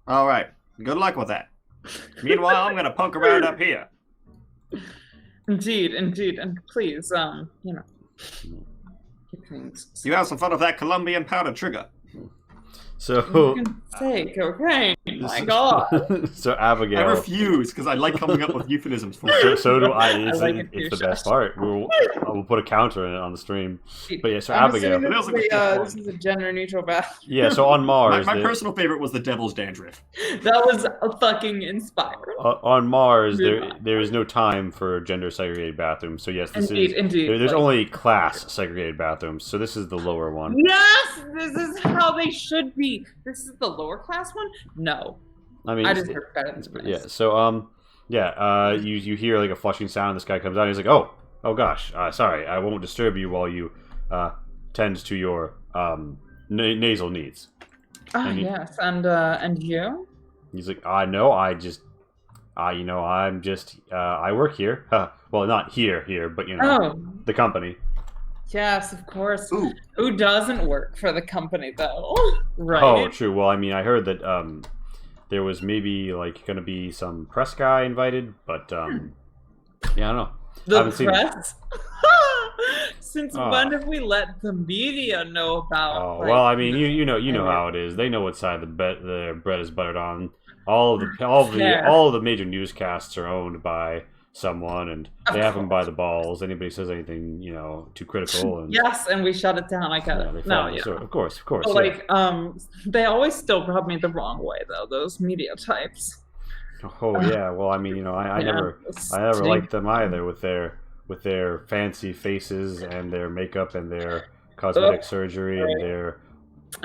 All right, good luck with that. Meanwhile, I'm gonna poke around up here.
Indeed, and please, you know, keep things.
You have some fun with that Colombian powder trigger.
So,
For goodness sake, okay. My God.
So
I
Abigail.
refuse because I like coming up with euphemisms for it.
So do I. It's,
like it
it's
too,
the best
Josh.
part. We'll put a counter in it on the stream. But yeah, so
I'm
Abigail.
assuming
It
this,
was
this is a gender neutral bath.
Yeah, so on Mars.
My personal favorite was the Devil's Dandruff.
That was fucking inspiring.
On Mars,
Yeah.
there is no time for gender segregated bathrooms. So yes, this
Indeed,
is
indeed.
there's
Like-
only class segregated bathrooms. So this is the lower one.
Yes, this is how they should be. This is the lower class one. No,
I mean,
I
it's-
deserve better than
yeah.
this.
So you hear like a flushing sound. This guy comes out. And he's like, oh gosh, sorry, I won't disturb you while you tend to your nasal needs.
Ah,
and he-
yes, and you?
He's like, no, I'm just I work here. Well, not here, but you know,
Oh,
the company.
yes, of course.
Ooh.
Who doesn't work for the company though? Right?
Oh, true. Well, I mean, I heard that there was maybe like going to be some press guy invited, but yeah, I don't know. I
the
haven't seen it.
press. Since
Oh.
when have we let the media know about?
Oh,
like,
well, I mean, you know how it is. They know what side the bread is buttered on. All of the major newscasts are owned by someone, and they have them by the balls. Anybody says anything, you know, too critical, and
Yes, and we shut it down. I get
yeah,
it.
they
No,
follow the
yeah.
sword. Of course.
But,
Yeah.
like, they always still rub me the wrong way though. Those media types.
Oh yeah. Well, I mean, you know, I
Yeah,
never
it's
liked them either with their fancy faces and their makeup and their cosmetic surgery and their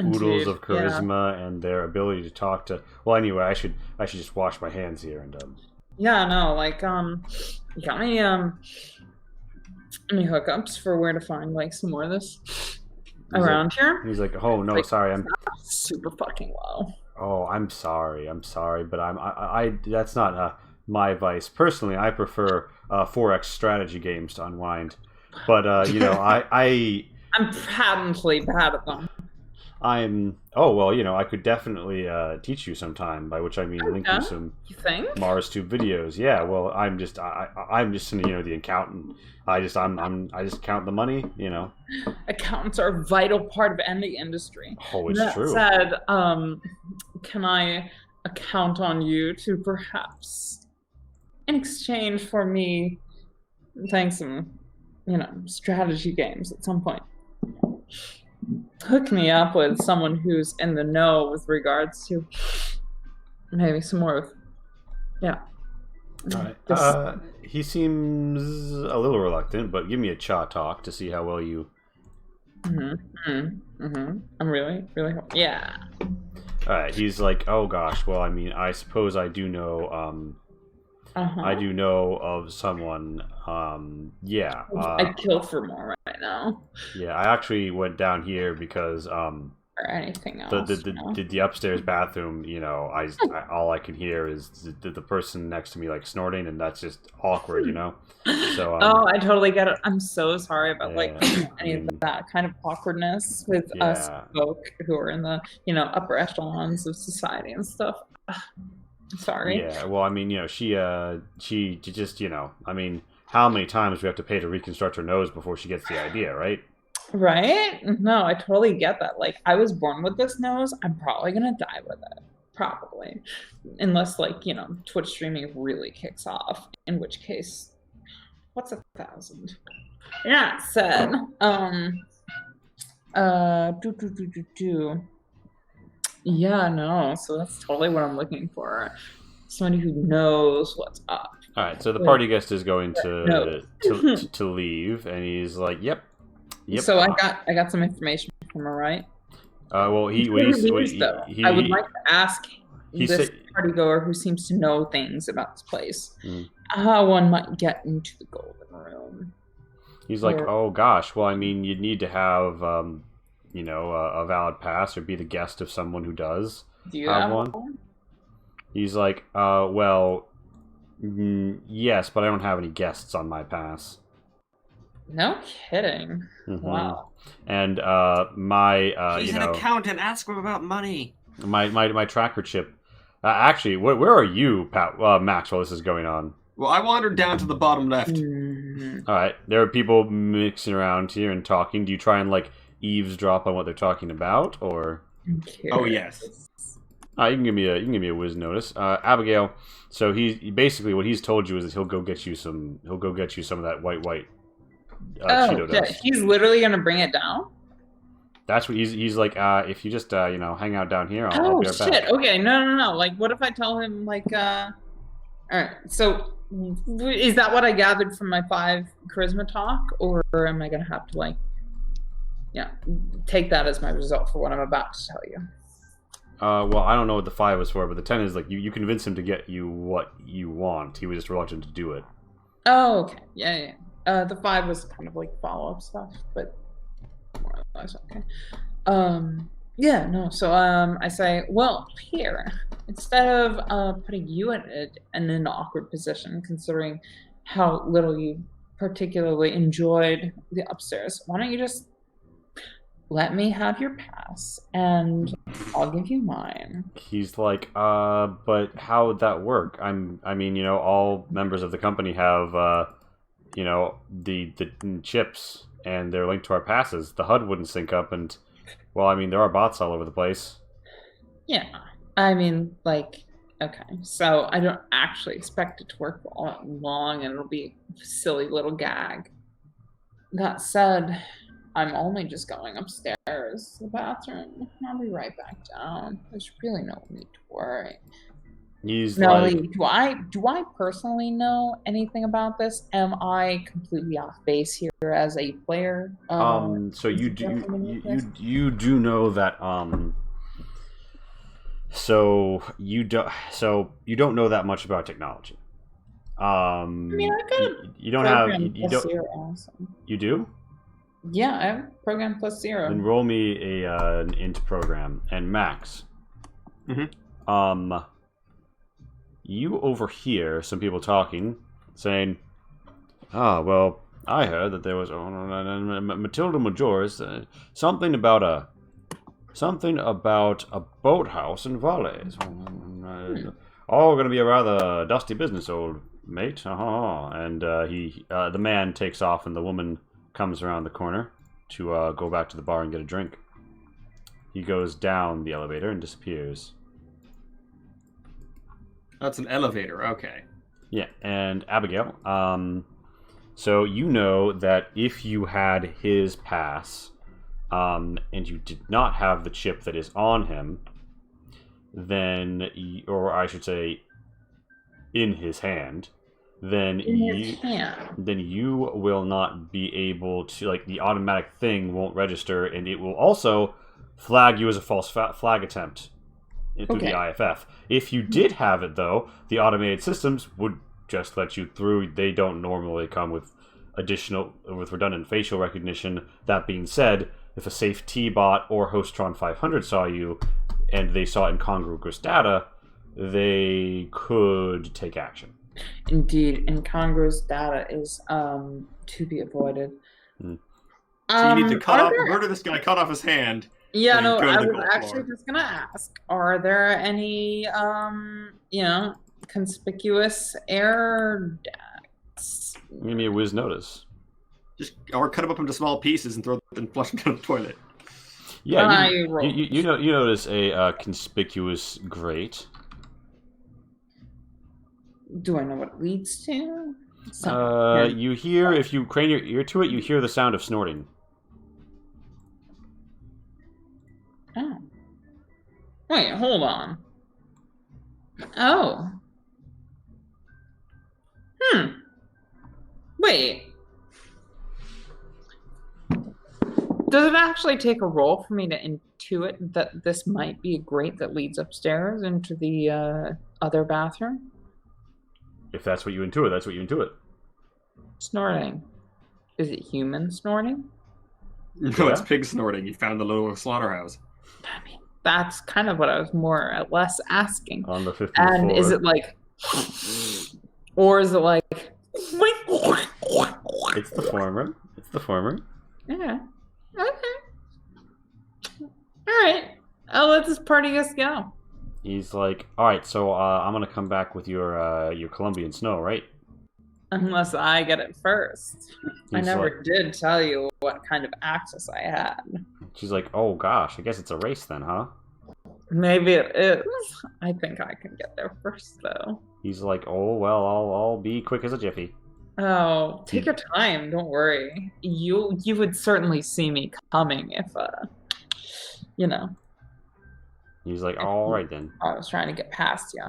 oodles
Indeed,
of charisma and their ability to talk to. Well, anyway, I should just wash my hands here and
Yeah, no, like, you got any hookups for where to find like some more of this around here?
he's like, oh no,
Like-
sorry, I'm.
Super fucking low.
Oh, I'm sorry, but I that's not my vice. Personally, I prefer 4X strategy games to unwind. But you know,
I'm patently bad at them.
oh well, you know, I could definitely teach you sometime. By which I mean link you
Okay.
some
You think?
Mars Tube videos. Yeah, well, I'm just you know, the accountant. I just count the money. You know.
Accountants are a vital part of any industry.
Oh, it's
That
true.
said, can I count on you to perhaps, in exchange for me playing some, you know, strategy games at some point, hook me up with someone who's in the know with regards to maybe some more of, yeah.
All right.
This-
He seems a little reluctant, but give me a cha talk to see how well you.
I'm really, yeah.
All right. He's like, oh gosh. Well, I mean, I suppose I do know I do know of someone. Yeah.
I'd kill for more right now.
Yeah, I actually went down here because
Or anything else.
the upstairs bathroom. All I can hear is the person next to me like snorting, and that's just awkward. So.
Oh, I totally get it. I'm so sorry about
Yeah,
any of that kind of awkwardness with us folk who are in the upper echelons of society and stuff. I'm sorry.
Yeah, well, she just how many times we have to pay to reconstruct her nose before she gets the idea, right?
Right? No, I totally get that. Like, I was born with this nose. I'm probably gonna die with it. Probably. Unless, Twitch streaming really kicks off. In which case, what's 1,000? Yeah, said. Yeah, no. So that's totally what I'm looking for. Somebody who knows what's up.
All right, so the party guest is going to leave, and he's like, "Yep."
So I got some information from her, right?
Well, I
would like to ask this party goer who seems to know things about this place how one might get into the golden room.
He's like, "Oh gosh, well, you'd need to have a valid pass or be the guest of someone who does have one." He's like, well, yes, but I don't have any guests on my pass.
No kidding.
Mm-hmm.
Wow.
And
he's an accountant. Ask him about money.
My tracker chip. Actually, where are you, Max, while this is going on?
Well, I wandered down to the bottom left.
All right, there are people mixing around here and talking. Do you try and eavesdrop on what they're talking about, or?
Oh yes.
You can give me a whiz notice, Abigail. So he basically what he's told you is that he'll go get you some of that white Cheeto dust.
He's literally gonna bring it down.
That's what he's like. If you just hang out down here, I'll be right back.
Shit. Okay, no. What if I tell him all right. So is that what I gathered from my 5 charisma talk, or am I gonna have to take that as my result for what I'm about to tell you?
Well, I don't know what the 5 was for, but the 10 is you convince him to get you what you want. He was just reluctant to do it.
Oh, okay. Yeah. The 5 was kind of follow-up stuff, but more or less okay. Yeah, no. So I say, well, here, instead of putting you in an awkward position, considering how little you particularly enjoyed the upstairs, why don't you just let me have your pass, and I'll give you mine.
He's like, but how would that work? All members of the company have, the chips, and they're linked to our passes. The HUD wouldn't sync up, and, well, there are bots all over the place.
Yeah. Okay, so I don't actually expect it to work for all that long, and it'll be a silly little gag. That said, I'm only just going upstairs to the bathroom. I'll be right back down. There's really no need to worry. Do I personally know anything about this? Am I completely off base here as a player?
So you do know that so you don't know that much about technology.
I got
you do?
Yeah, I have program plus 0.
Then roll me an int program. And Max, you overhear some people talking, saying, well, I heard that there was Matilda Major's something about a boathouse in Valles. All going to be a rather dusty business, old mate. And the man takes off, and the woman comes around the corner to go back to the bar and get a drink. He goes down the elevator and disappears.
That's an elevator, okay.
Yeah, and Abigail, so you know that if you had his pass, and you did not have the chip that is on him, then, or I should say, in his hand, then you will not be able to, the automatic thing won't register, and it will also flag you as a false flag attempt through the IFF. If you did have it, though, the automated systems would just let you through. They don't normally come with redundant facial recognition. That being said, if a safe T-bot or Hostron 500 saw you and they saw incongruous data, they could take action.
Indeed, incongruous data is to be avoided.
So you need to murder this guy, cut off his hand.
Yeah, no, I was actually just gonna ask: are there any, conspicuous air ducts?
Give me a whiz notice.
Or cut them up into small pieces and flush them down the toilet.
Yeah, you notice a conspicuous grate.
Do I know what it leads to?
You hear, if you crane your ear to it, you hear the sound of snorting.
Oh. Wait, hold on. Oh. Wait. Does it actually take a roll for me to intuit that this might be a grate that leads upstairs into the other bathroom?
If that's what you intuit, that's what you intuit.
Snorting. Is it human snorting?
No, it's pig snorting. You found the little slaughterhouse.
I mean, that's kind of what I was more or less asking.
On the 50th
and
floor.
Is it like, or is it like?
It's the former. It's the former.
Yeah. Okay. All right. I'll let this party just go.
He's like, all right, so I'm gonna come back with your Colombian snow, right?
Unless I get it first. I
He's
never
like,
did tell you what kind of access I had.
She's like, oh gosh, I guess it's a race then, huh?
Maybe it is. I think I can get there first, though.
He's like, oh well, I'll be quick as a jiffy.
Oh, take your time. Don't worry. You would certainly see me coming if,
He's like, all right then.
I was trying to get past you.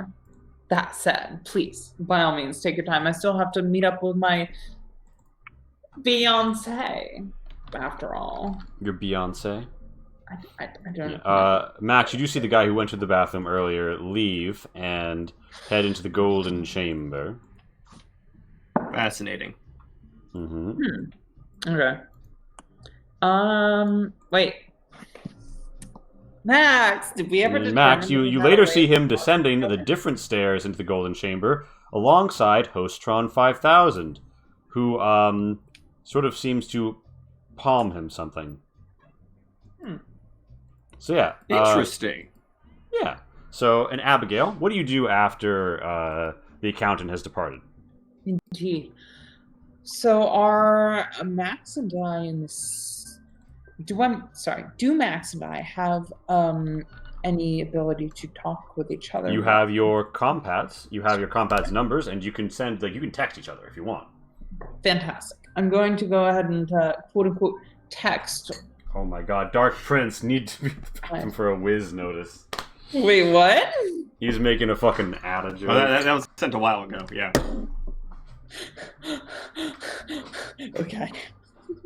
That said, please, by all means, take your time. I still have to meet up with my Beyonce, after all.
Your Beyonce?
I don't know.
Max, you do see the guy who went to the bathroom earlier leave and head into the golden chamber.
Fascinating.
Okay. Wait. Max, did we ever
Max, you later see him descending the different stairs into the golden chamber alongside Hostron 5000, who sort of seems to palm him something. So yeah.
Interesting.
Yeah. So, and Abigail, what do you do after the accountant has departed?
Indeed. So are Max and I in this... Do Max and I have any ability to talk with each other?
You have your compats. You have your compats numbers, and you can send, you can text each other if you want.
Fantastic. I'm going to go ahead and quote unquote text.
Oh my God, Dark Prince need to be asking for a whiz notice.
Wait, what?
He's making a fucking adage.
Oh, that was sent a while ago. Yeah.
Okay.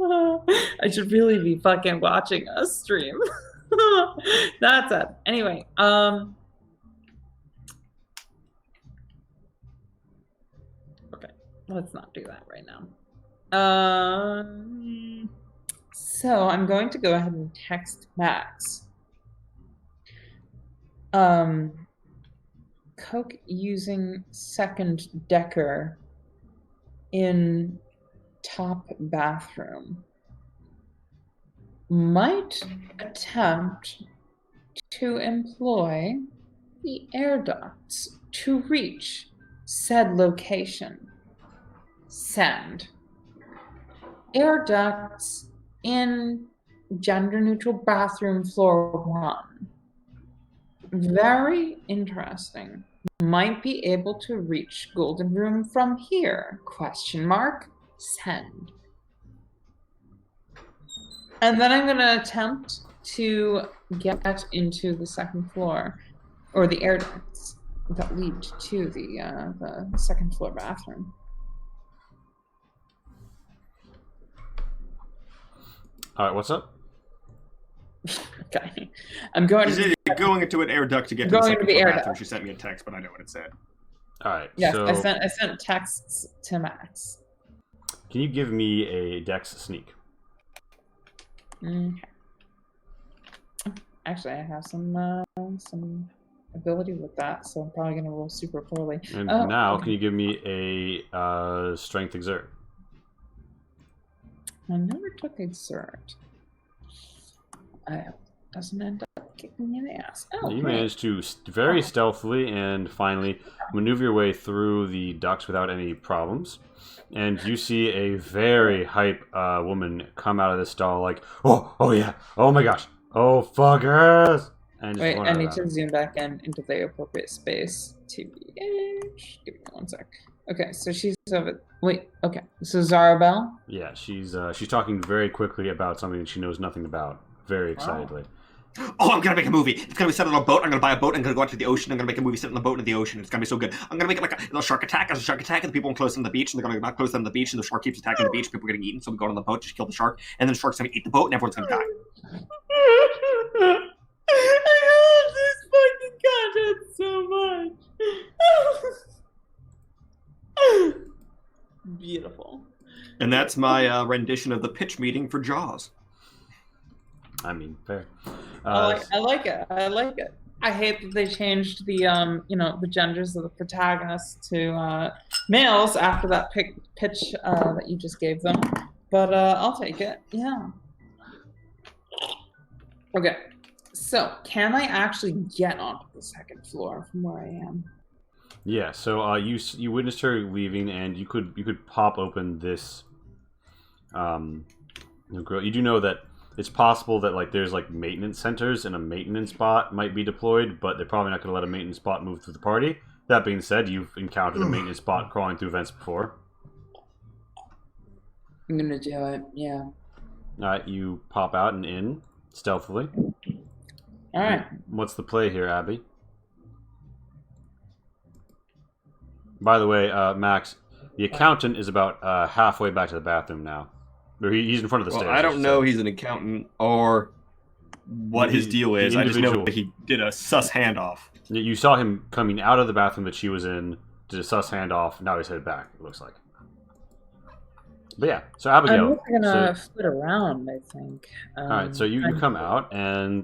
I should really be fucking watching us stream. That's it. Anyway, okay, let's not do that right now. So I'm going to go ahead and text Max. Coke using second decker in top bathroom. Might attempt to employ the air ducts to reach said location. Send. Air ducts in gender-neutral bathroom floor 1. Very interesting. Might be able to reach Golden Room from here? ? Send. And then I'm going to attempt to get into the second floor, or the air ducts that lead to the second floor bathroom.
All right, what's up?
Okay, I'm going.
She's going into an air duct to get to the second floor bathroom. She sent me a text, but I know what it said.
All right.
Yes,
So
I sent texts to Max.
can you give me a Dex sneak?
Okay. Actually, I have some ability with that, so I'm probably gonna roll super poorly.
And
Oh,
now,
okay.
can you give me a strength exert?
I never took exert. Doesn't end up kicking me in the ass. Oh,
You
great.
managed to very stealthily and finally maneuver your way through the ducts without any problems. And you see a very hype woman come out of this stall like, oh yeah, oh my gosh, oh fuckers! And just
Wait,
run
I
out of
need
that.
to zoom back into the appropriate space. TBH. Give me 1 sec. Okay, so she's over. Wait, okay. So Zarabelle?
Yeah, she's talking very quickly about something that she knows nothing about, very excitedly.
Oh, I'm gonna make a movie. It's gonna be set on a boat. I'm gonna buy a boat. I'm gonna go out to the ocean. I'm gonna make a movie set on the boat in the ocean. It's gonna be so good. I'm gonna make it like a little shark attack. There's a shark attack, and the people close on the beach, and they're gonna not close on the beach, and the shark keeps attacking the beach. People are getting eaten, so we go on the boat, just kill the shark, and then the shark's gonna eat the boat, and everyone's gonna die.
I love this fucking content so much. Beautiful.
And that's my rendition of the pitch meeting for Jaws.
I mean, fair.
I like it. I like it. I hate that they changed the the genders of the protagonists to males after that pitch that you just gave them. But I'll take it. Yeah. Okay. So, can I actually get onto the second floor from where I am?
Yeah, so you witnessed her leaving, and you could pop open this. Grill. You do know that it's possible that like there's like maintenance centers and a maintenance bot might be deployed, but they're probably not going to let a maintenance bot move through the party. That being said, you've encountered a maintenance bot crawling through vents before.
I'm gonna do it. Yeah.
You pop out and in stealthily.
All right.
What's the play here, Abby? By the way, Max, the accountant is about halfway back to the bathroom now. Or he's in front of the stairs.
I don't know he's an accountant or what his deal is. I just know that he did a sus handoff.
You saw him coming out of the bathroom that she was in, did a sus handoff. Now he's headed back, it looks like. But yeah, so Abigail.
I'm gonna foot around, I think.
All right, so you come out and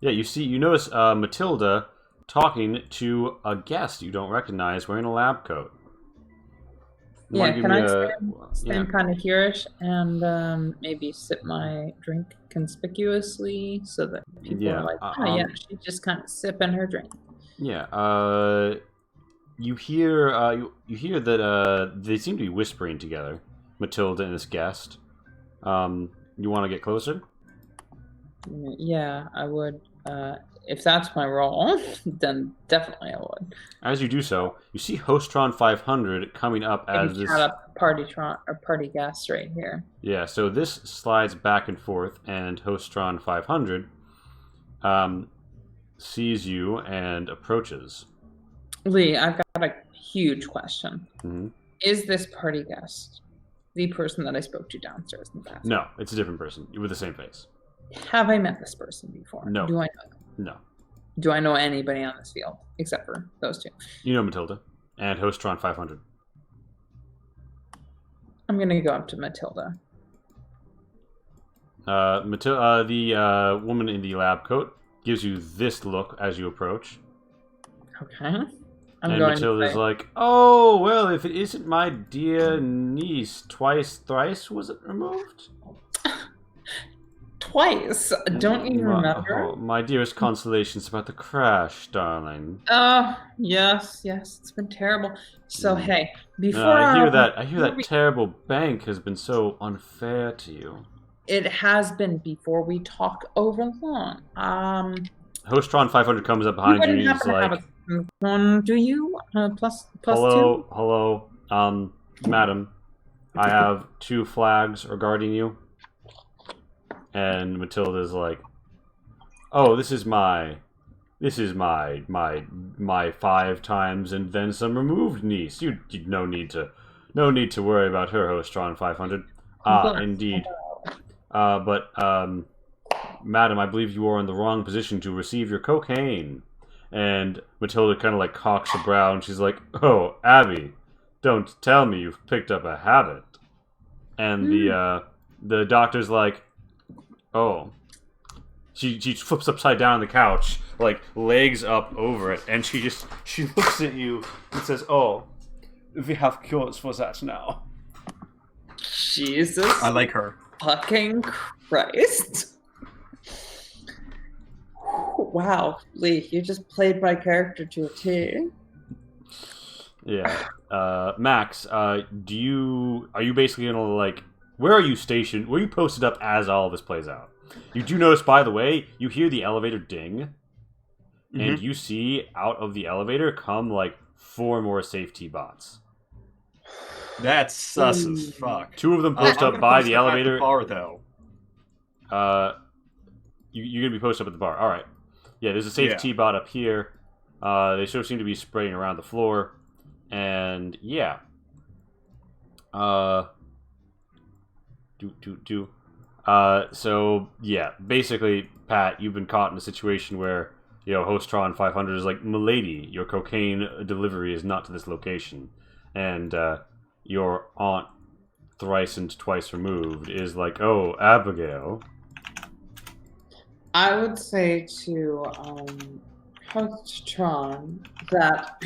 yeah, you notice Matilda talking to a guest you don't recognize wearing a lab coat.
Yeah, can I stand kind of hereish and maybe sip my drink conspicuously so that people are like, oh yeah, she's just kind of sipping her drink.
Yeah, you hear that they seem to be whispering together, Matilda and this guest. You want to get closer?
Yeah, I would. If that's my role, then definitely I would.
As you do so, you see Hostron 500 coming up as this
party guest right here.
Yeah, so this slides back and forth, and Hostron 500 sees you and approaches.
Lee, I've got a huge question.
Mm-hmm.
Is this party guest the person that I spoke to downstairs in the bathroom?
No, it's a different person with the same face.
Have I met this person before?
No.
Do I know them?
No.
Do I know anybody on this field except for those two?
You know Matilda and Hostron 500.
I'm gonna go up to Matilda.
The woman in the lab coat gives you this look as you approach.
Okay.
And Matilda's like, "Oh well, if it isn't my dear niece, thrice was it removed?"
Twice. Don't you remember?
Oh, my dearest consolations about the crash, darling.
Oh, yes. It's been terrible. So hey, before
I hear that terrible bank has been so unfair to you.
It has been before we talk over long.
Hostron 500 comes up behind you and he's like,
one, do you? Plus
hello,
two?
Hello, madam. I have 2 flags regarding you. And Matilda's like, "Oh, this is my 5 times and then some removed niece. You no need to worry about her, Hostron 500. Indeed. But madam, I believe you are in the wrong position to receive your cocaine. And Matilda kind of like cocks her brow, and she's like, "Oh, Abby, don't tell me you've picked up a habit." And the doctor's like, "Oh." She flips upside down on the couch, like legs up over it, and she looks at you and says, "Oh, we have cures for that now."
Jesus.
I like her.
Fucking Christ. Wow, Lee, you just played my character to a T.
Yeah. Max, are you basically gonna like, where are you stationed? Where are you posted up as all of this plays out? You do notice, by the way, you hear the elevator ding, and you see out of the elevator come like 4 more safety bots.
That's sus as fuck.
2 of them post up by the elevator.
At the bar, though.
You're gonna be posted up at the bar. All right. Yeah, there's a safety bot up here. They sort of seem to be spraying around the floor, and yeah. So yeah, basically, Pat, you've been caught in a situation where Hostron 500 is like, "Milady, your cocaine delivery is not to this location," and your aunt, thrice and twice removed, is like, "Oh, Abigail."
I would say to Hostron that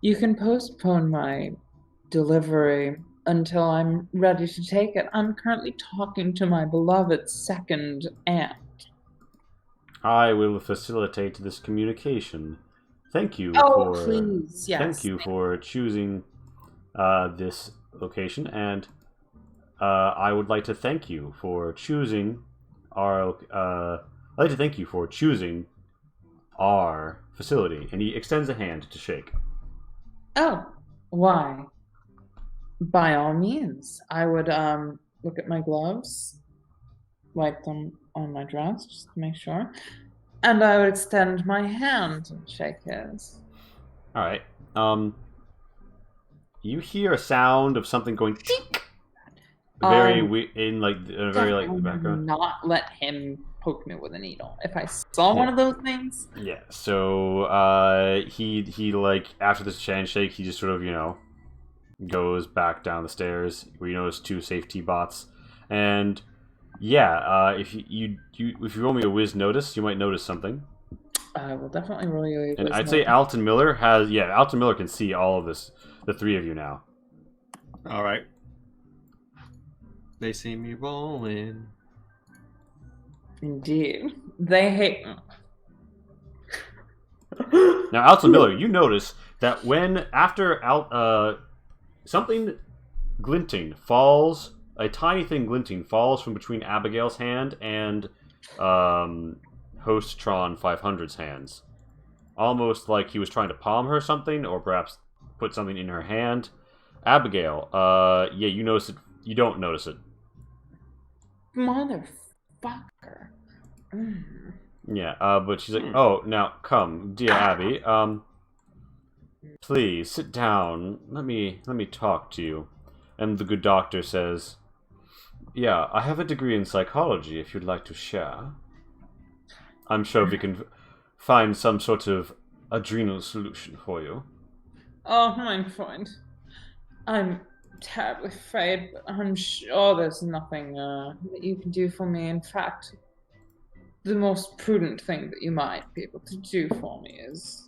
you can postpone my delivery until I'm ready to take it. I'm currently talking to my beloved second aunt.
I will facilitate this communication. Thank you
Please, yes.
Thank you for choosing this location, and I would like to thank you for choosing our. I'd like to thank you for choosing our facility. And he extends a hand to shake.
Oh, why? By all means. I would look at my gloves, wipe them on my dress just to make sure, and I would extend my hand and shake his.
All right. You hear a sound of something going tink. Very in like the background.
Not let him poke me with a needle. If I saw one of those things.
Yeah. So he like, after this handshake, he just sort of goes back down the stairs where you notice 2 safety bots, and yeah, if you roll me a whiz notice, you might notice something.
I will definitely roll you a whiz
And I'd
notice.
say Alton Miller can see all of this, the 3 of you now.
All right. They see me rolling.
Indeed, they hate me.
Now, Alton Miller, you notice that after something glinting falls, a tiny thing glinting falls from between Abigail's hand and Hostron 500's hands. Almost like he was trying to palm her something, or perhaps put something in her hand. Abigail, you notice it. You don't notice it.
Motherfucker.
Yeah, but she's like, "Oh, now come, dear Abby. Please sit down. Let me talk to you." And the good doctor says, "Yeah, I have a degree in psychology. If you'd like to share, I'm sure we can find some sort of adrenal solution for you."
Oh, my friend. I'm terribly afraid, but I'm sure there's nothing that you can do for me. In fact, the most prudent thing that you might be able to do for me is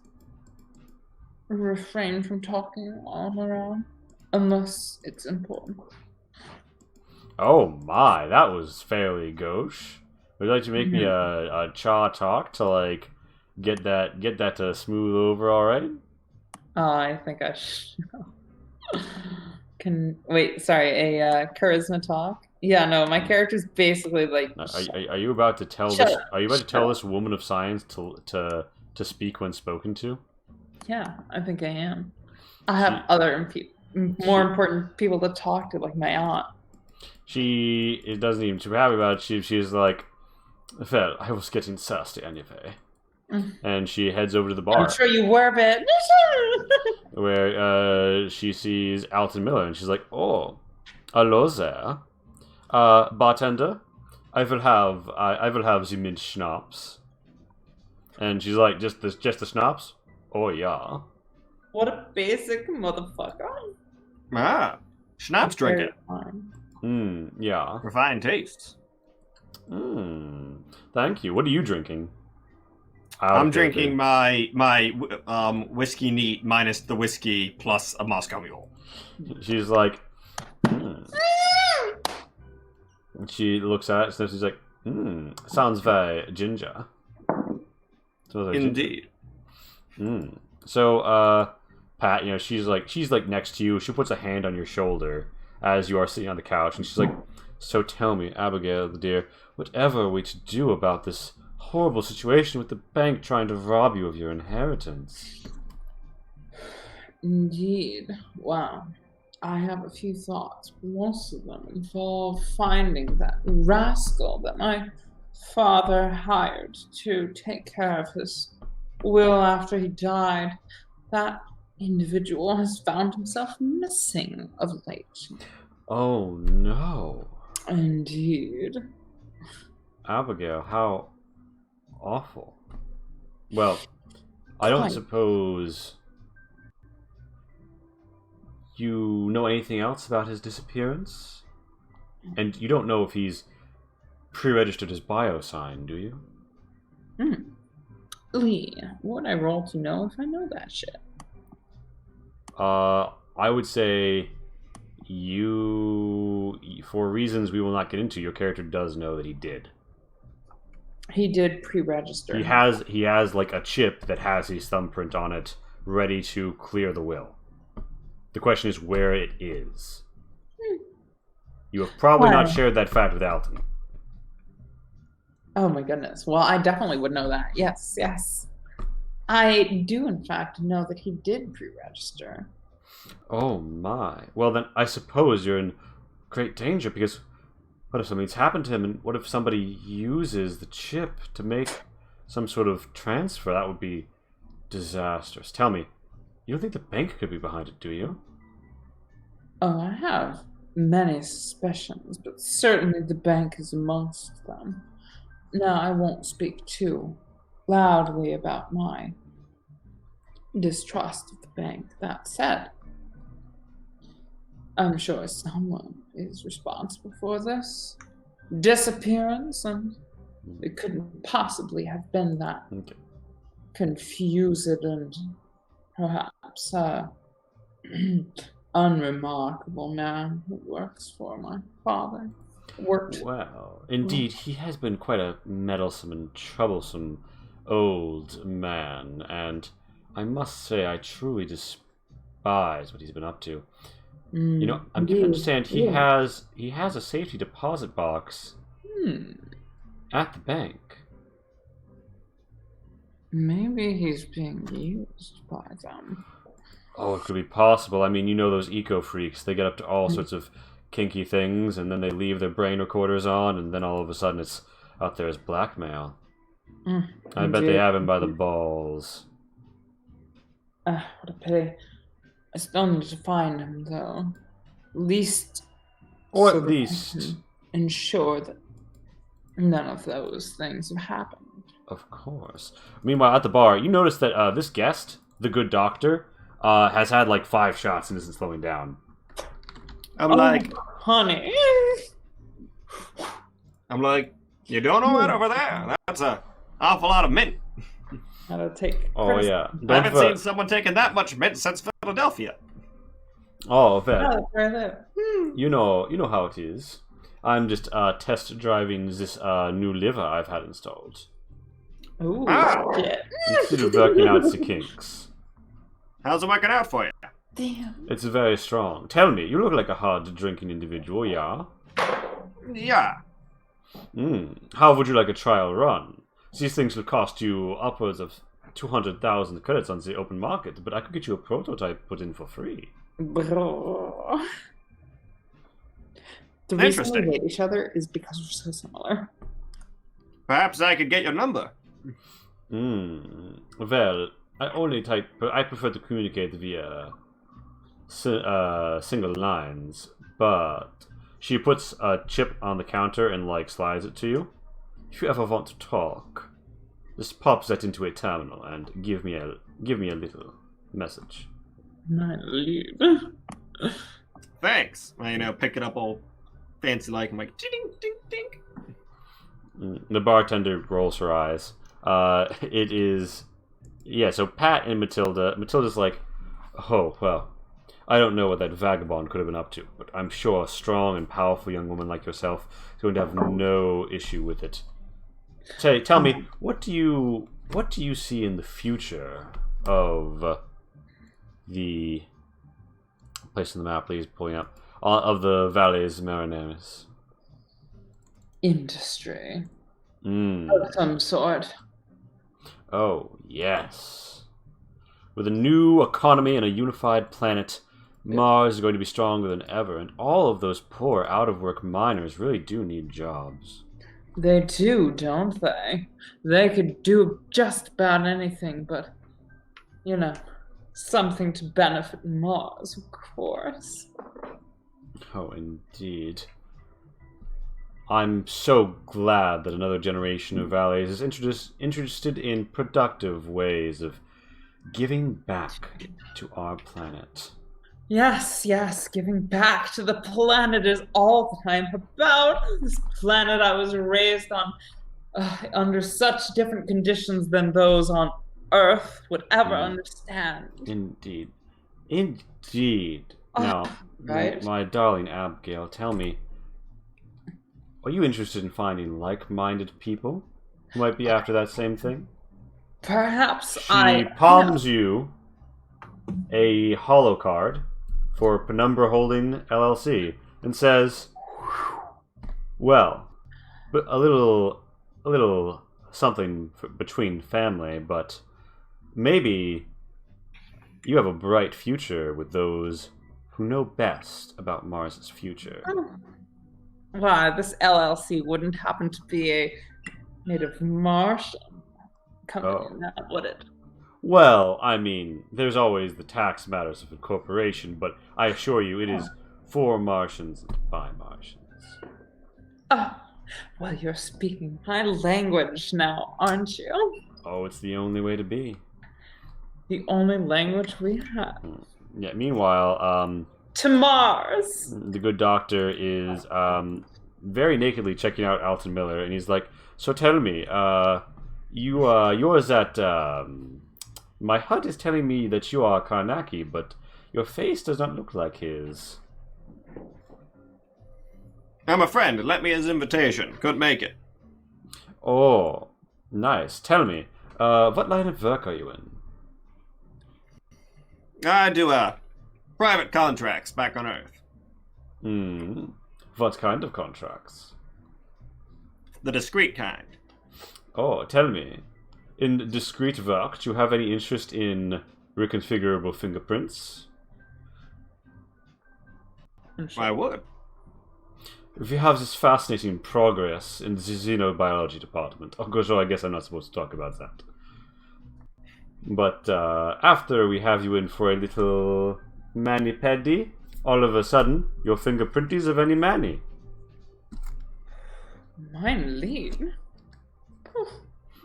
refrain from talking while I'm around, unless it's important.
Oh my, that was fairly gauche. Would you like to make me a cha talk to like get that to smooth over? All right.
I think I should. A charisma talk. Yeah, no, my character's basically like.
Are you about to tell this? Are you about to tell this woman of science to speak when spoken to?
Yeah, I think I am. I have other more important people to talk to, like my aunt.
She doesn't even too happy about it. She's like, "Well, I was getting thirsty anyway," and she heads over to the bar.
I'm sure you were, but
where she sees Alton Miller, and she's like, "Oh, hello there, bartender. I will have the mint schnapps." And she's like, just the schnapps? Oh, yeah.
What a basic motherfucker.
Ah, schnapps drinking.
Yeah.
Refined tastes.
Thank you. What are you drinking?
I'm drinking my whiskey neat minus the whiskey plus a Moscow Mule.
She's like, And she looks at it, so she's like, sounds very ginger.
Indeed.
So, Pat, she's like next to you. She puts a hand on your shoulder as you are sitting on the couch, and she's like, so tell me, Abigail, dear, whatever are we to do about this horrible situation with the bank trying to rob you of your inheritance?
Indeed. Wow. I have a few thoughts. Most of them involve finding that rascal that my father hired to take care of his will after he died. That individual has found himself missing of late.
Oh, no.
Indeed.
Abigail, how awful. Well, I don't suppose you know anything else about his disappearance? And you don't know if he's pre-registered his bio-sign, do you?
Lee, would I roll to know if I know that shit?
I would say you, for reasons we will not get into, your character does know that he did.
He did pre-register.
He has like a chip that has his thumbprint on it, ready to clear the will. The question is where it is. You have probably not shared that fact with Alton.
Oh my goodness. Well, I definitely would know that. Yes. I do, in fact, know that he did pre-register.
Oh my. Well, then I suppose you're in great danger, because what if something's happened to him, and what if somebody uses the chip to make some sort of transfer? That would be disastrous. Tell me, you don't think the bank could be behind it, do you?
Oh, I have many suspicions, but certainly the bank is amongst them. Now, I won't speak too loudly about my distrust of the bank. That said, I'm sure someone is responsible for this disappearance, and it couldn't possibly have been that confused and perhaps unremarkable man who works for my father.
Well, indeed, he has been quite a meddlesome and troublesome old man, and I must say I truly despise what he's been up to. I'm given to understand he has a safety deposit box at the bank.
Maybe he's being used by them.
Oh, it could be possible. I mean, those eco freaks, they get up to all sorts of kinky things, and then they leave their brain recorders on, and then all of a sudden it's out there as blackmail. I bet they have him by the balls.
What a pity. I still need to find him, though. At least ensure that none of those things have happened.
Of course. Meanwhile, at the bar, you notice that this guest, the good doctor, has had like 5 shots and isn't slowing down.
I'm like,
honey.
You don't know that over there? That's an awful lot of mint.
Gotta take.
Oh yeah.
I haven't seen someone taking that much mint since Philadelphia.
Oh, fair. You know how it is. I'm just test driving this new liver I've had installed.
Ooh, shit.
Instead of working out the kinks.
How's it working out for you?
Damn.
It's very strong. Tell me, you look like a hard-drinking individual, yeah?
Yeah.
How would you like a trial run? These things will cost you upwards of 200,000 credits on the open market, but I could get you a prototype put in for free.
Bro. The reason we hate each other is because we're so similar.
Perhaps I could get your number.
Well, I prefer to communicate via single lines, but she puts a chip on the counter and slides it to you. If you ever want to talk. Just pop that into a terminal and give me a little message.
My leave.
Thanks. I pick it up all fancy like. I'm like, ding, ding, ding.
The bartender rolls her eyes. It is... Yeah, so Pat and Matilda... Matilda's like, oh, well, I don't know what that vagabond could have been up to, but I'm sure a strong and powerful young woman like yourself is going to have no issue with it. Tell me, what do you see in the future of the place on the map, please, pulling up, of the Valles Marineris?
Industry.
Mm.
Of some sort.
Oh, yes. With a new economy and a unified planet, Mars is going to be stronger than ever, and all of those poor, out-of-work miners really do need jobs.
They do, don't they? They could do just about anything, but, something to benefit Mars, of course.
Oh, indeed. I'm so glad that another generation of Valles is interested in productive ways of giving back to our planet.
Yes, giving back to the planet is all that I'm about. This planet I was raised on under such different conditions than those on Earth would ever understand.
Indeed.
Oh,
Now,
right.
my darling Abigail, tell me, are you interested in finding like-minded people who might be after that same thing?
Perhaps
She palms you a holo card for Penumbra Holding LLC and says, well, but a little something between family, but maybe you have a bright future with those who know best about Mars's future.
Why, this LLC wouldn't happen to be a native Martian company, now, would it?
Well, I mean, there's always the tax matters of a corporation, but I assure you it is for Martians and by Martians.
Oh, well, you're speaking my language now, aren't you?
Oh, it's the only way to be.
The only language we have.
Yeah, meanwhile,
to Mars!
The good doctor is very nakedly checking out Alton Miller, and he's like, so tell me, yours at... my HUD is telling me that you are Karnaki, but your face does not look like his.
I'm a friend. Let me his invitation. Couldn't make it.
Oh, nice. Tell me, what line of work are you in?
I do private contracts back on Earth.
What kind of contracts?
The discreet kind.
Oh, tell me, in discrete work, do you have any interest in reconfigurable fingerprints?
I would.
We have this fascinating progress in the xenobiology department. Oh, gosh, I guess I'm not supposed to talk about that. But after we have you in for a little mani-pedi, all of a sudden, your fingerprint is of any manny.
Mein Lieb.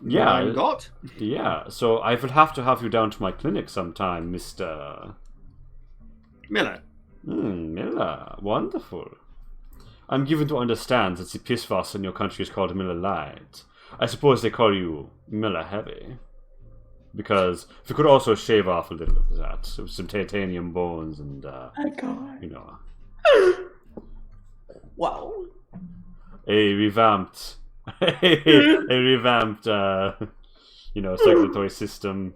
Yeah.
Mein Gott.
Yeah, so I will have to have you down to my clinic sometime, Mr.
Miller.
Miller. Wonderful. I'm given to understand that the pisswas in your country is called Miller Light. I suppose they call you Miller Heavy. Because if you could also shave off a little of that, so some titanium bones and,
Wow.
a revamped, circulatory system.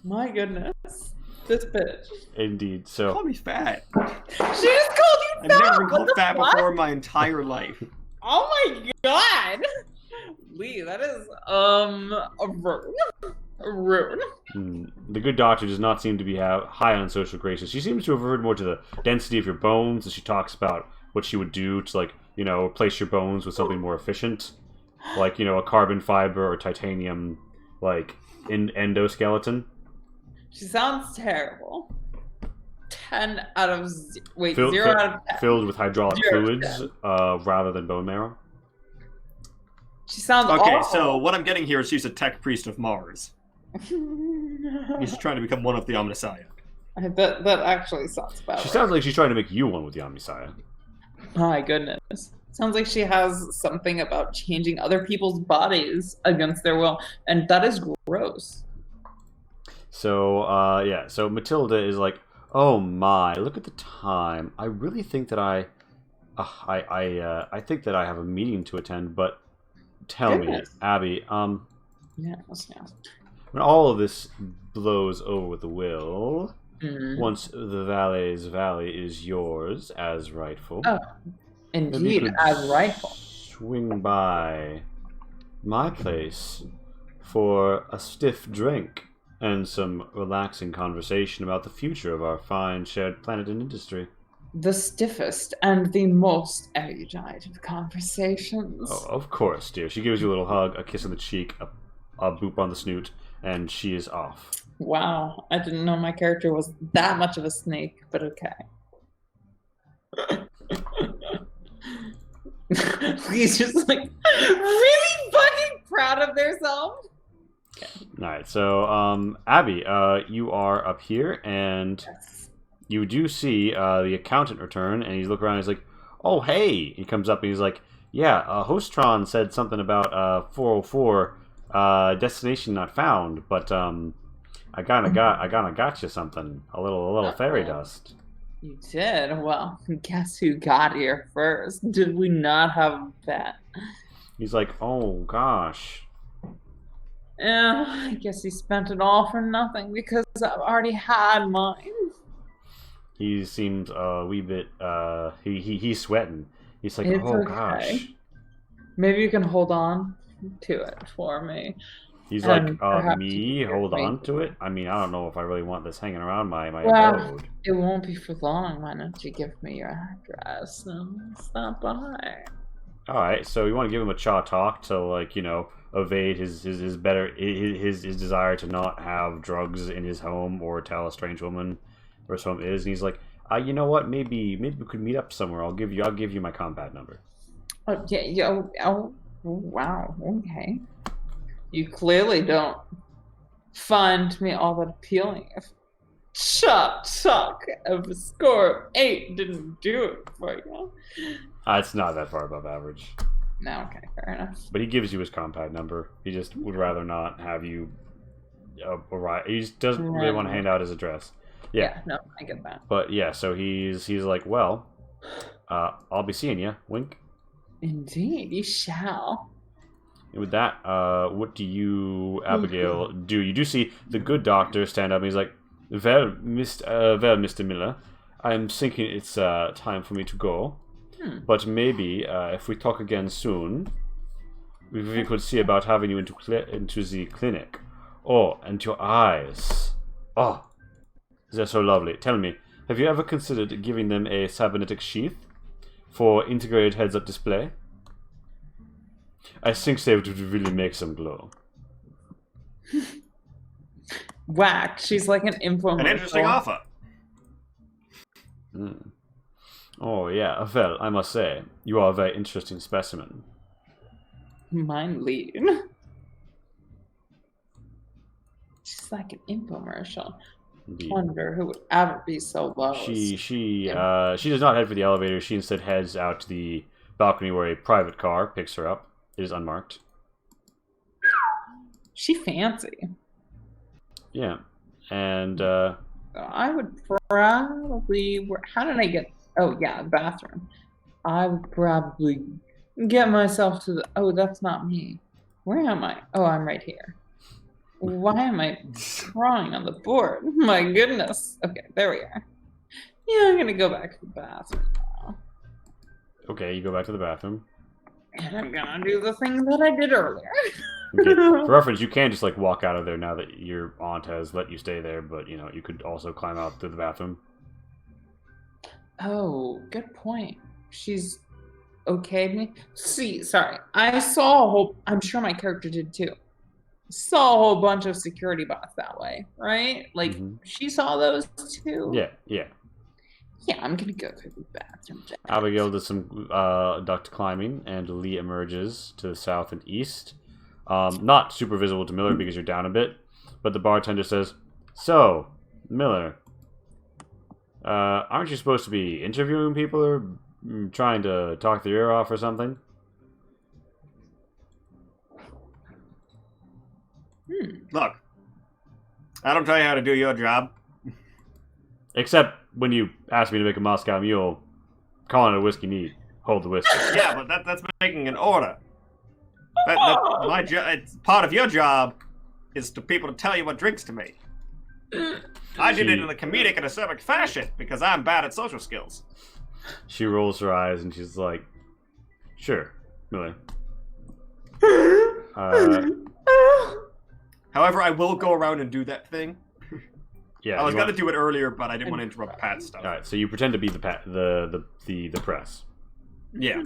My goodness. This bitch.
Indeed, so...
Call me fat.
She just called you fat!
I've never been
What
called
the
fat
fuck?
before in my entire life.
Oh my god! Lee, that is, a rude.
The good doctor does not seem to be high on social graces. She seems to have referred more to the density of your bones, as she talks about what she would do to, replace your bones with something more efficient. Like, a carbon fiber or titanium, endoskeleton.
She sounds terrible. 10 out of... 0 out of 10.
Filled with hydraulic
0 out of
fluids, rather than bone marrow.
She sounds
Okay,
awful.
so what I'm getting here is she's a tech priest of Mars. He's trying to become one of the Omnissiah.
That actually sounds about
She
right.
sounds like she's trying to make you one with the Omnissiah.
My goodness. Sounds like she has something about changing other people's bodies against their will, and that is gross.
So, yeah. So Matilda is like, "Oh my! Look at the time. I really think that I think that I have a meeting to attend. But tell
Goodness.
me, Abby,
Yes.
when all of this blows over with the will,
Mm.
once the valet's valley is yours as rightful,
Oh,
maybe you
indeed,
could
as rightful.
swing by my place for a stiff drink and some relaxing conversation about the future of our fine shared planet and industry."
The stiffest and the most erudite of conversations.
Oh, of course, dear. She gives you a little hug, a kiss on the cheek, a boop on the snoot, and she is off.
Wow, I didn't know my character was that much of a snake, but okay. He's just like really fucking proud of themselves.
Alright, so, Abby, you are up here, and you do see the accountant return, and he's looking around, and he's like, "Oh, hey!" He comes up, and he's like, "Yeah, Hostron said something about 404, destination not found, but, I kinda got you something. A little fairy dust."
You did? Well, guess who got here first? Did we not have a bet?
He's like, "Oh, gosh."
Yeah, I guess he spent it all for nothing because I've already had mine.
He seems a wee bit, he's sweating. He's like,
It's
"Oh,
okay.
gosh."
Maybe you can hold on to it for me.
He's
And
like,
perhaps
"Me?
you can
Hold
make
on to it? I mean, I don't know if I really want this hanging around my
Well,
abode."
it won't be for long. Why don't you give me your address and stop by?
Alright, so you want to give him a chaw talk to, like, evade his desire to not have drugs in his home or tell a strange woman where his home is, and he's like, you know what, maybe we could meet up somewhere. I'll give you my combat number.
Oh, yeah, wow, okay. You clearly don't find me all that appealing. If Chuck of a score of 8 didn't do it for you.
It's not that far above average.
No, okay, fair enough.
But he gives you his combat number. He just would rather not have you arrive. He just doesn't really want to hand out his address. Yeah,
no, I get that.
But yeah, so he's like, "Well, I'll be seeing you." Wink.
Indeed, you shall.
And with that, what do you, Abigail, do? You do see the good doctor stand up, and he's like, well, Mr. Miller, I'm thinking it's time for me to go. But maybe, if we talk again soon, we could see about having you into the clinic. Oh, and your eyes. Oh, they're so lovely. Tell me, have you ever considered giving them a cybernetic sheath for integrated heads-up display? I think they would really make some glow.
Whack, she's like an infomercial.
An interesting offer.
Oh, yeah, well, I must say, you are a very interesting specimen.
Mine lead. She's like an infomercial.
Indeed.
Wonder who would ever be so low.
She does not head for the elevator. She instead heads out to the balcony where a private car picks her up. It is unmarked.
She fancy.
Yeah, and
I would probably. How did I get? Oh yeah, the bathroom. I would probably get myself to the. Oh, that's not me. Where am I? Oh, I'm right here. Why am I drawing on the board? My goodness. Okay, there we are. Yeah, I'm gonna go back to the bathroom now.
Okay, you go back to the bathroom.
And I'm gonna do the thing that I did earlier.
Okay. For reference, you can just like walk out of there now that your aunt has let you stay there, but you could also climb out through the bathroom.
Oh, good point. She's okayed me. See, sorry. I saw a whole. I'm sure my character did too. Saw a whole bunch of security bots that way, right? Like she saw those too.
Yeah.
Yeah, I'm gonna go to the bathroom.
Abigail does some duct climbing, and Lee emerges to the south and east. Not super visible to Miller because you're down a bit, but the bartender says, "So, Miller, aren't you supposed to be interviewing people or trying to talk their ear off or something?"
Look, I don't tell you how to do your job.
Except when you ask me to make a Moscow Mule, calling it a whiskey neat. Hold the whiskey.
Yeah, but that's making an order. My it's part of your job is to people to tell you what drinks to make. I did it in a comedic and acerbic fashion because I'm bad at social skills.
She rolls her eyes and she's like, "Sure, Miller."
However, I will go around and do that thing.
Yeah,
I was gonna do it earlier, but I didn't want to interrupt Pat's stuff.
All right, so you pretend to be the press.
Yeah.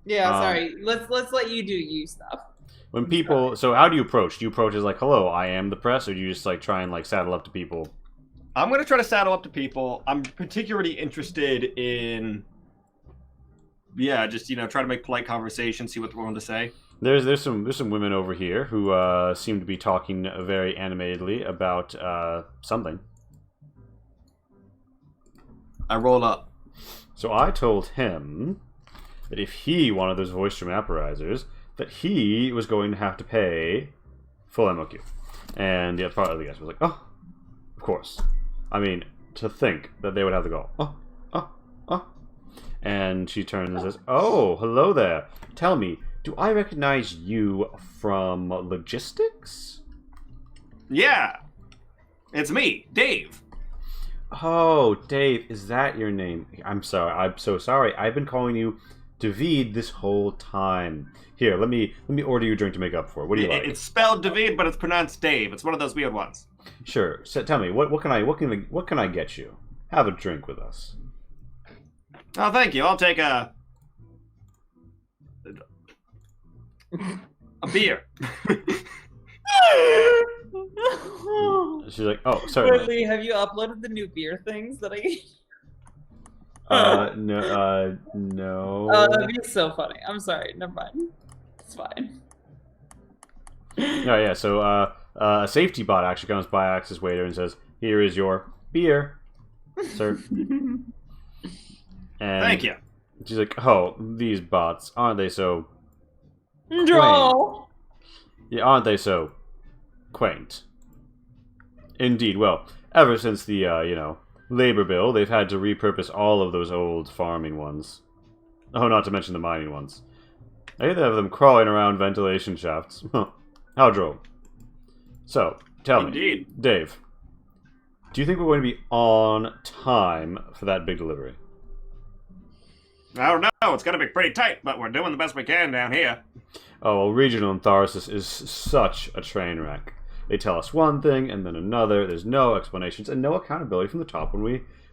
Yeah, sorry. Let's let you do you stuff.
When people, so how do you approach? Do you approach as like, "Hello, I am the press," or do you just like try and like saddle up to people?
I'm gonna try to saddle up to people. I'm particularly interested in, just try to make polite conversation, see what they're willing to say.
There's some women over here who seem to be talking very animatedly about something.
I roll up.
So I told him that if he wanted those voice stream apparizers, that he was going to have to pay full MOQ. And the part of the guys was like, "Oh, of course." I mean, to think that they would have to go, "Oh, oh, oh." And she turns and says, "Oh, hello there. Tell me, do I recognize you from logistics?"
Yeah. It's me, Dave.
"Oh, Dave, is that your name? I'm sorry. I'm so sorry. I've been calling you David this whole time. Here, let me order you a drink to make up for it. What do you like?"
It's spelled David, but it's pronounced Dave. It's one of those weird ones.
Sure. So tell me, what can I get you? Have a drink with us.
Oh, thank you. I'll take a beer.
She's like, "Oh, sorry."
Lee, have you uploaded the new beer things that I?
No. No.
Oh, that'd be so funny. I'm sorry. Never mind. It's fine.
No, yeah. So, a safety bot actually comes by, acts as waiter, and says, "Here is your beer, sir." And
Thank you.
she's like, "Oh, these bots, aren't they so
Draw.
Yeah, aren't they so quaint?" Indeed. Well, ever since the labor bill, they've had to repurpose all of those old farming ones. Oh, not to mention the mining ones. I either have them crawling around ventilation shafts. How droll. So, tell
Indeed.
me, Dave, do you think we're going to be on time for that big delivery?
I don't know. It's going to be pretty tight, but we're doing the best we can down here.
Oh, well, regional Antharsis is such a train wreck. They tell us one thing and then another. There's no explanations and no accountability from the top when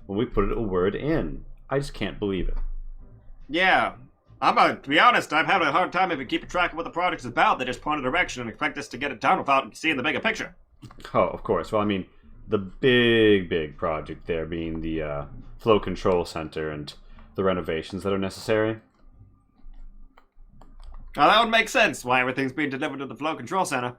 we put a word in. I just can't believe it.
Yeah. To be honest, I'm having a hard time even keeping track of what the project's about. They just point a direction and expect us to get it done without seeing the bigger picture.
Oh, of course. Well, I mean, the big project there being the flow control center and the renovations that are necessary.
Now, that would make sense why everything's being delivered to the flow control center.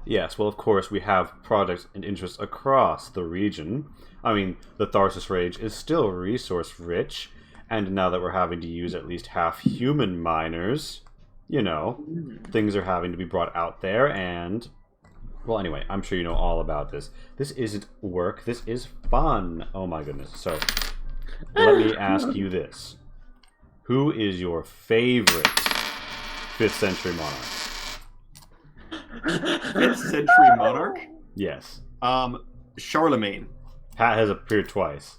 Yes, well, of course, we have projects and interests across the region. I mean, the Tharsis Rage is still resource-rich, and now that we're having to use at least half human miners, things are having to be brought out there, and... Well, anyway, I'm sure you know all about this. This isn't work, this is fun. Oh my goodness. So, let me ask you this. Who is your favorite 5th century monarch?
5th century monarch?
Yes.
Charlemagne.
Pat has appeared twice.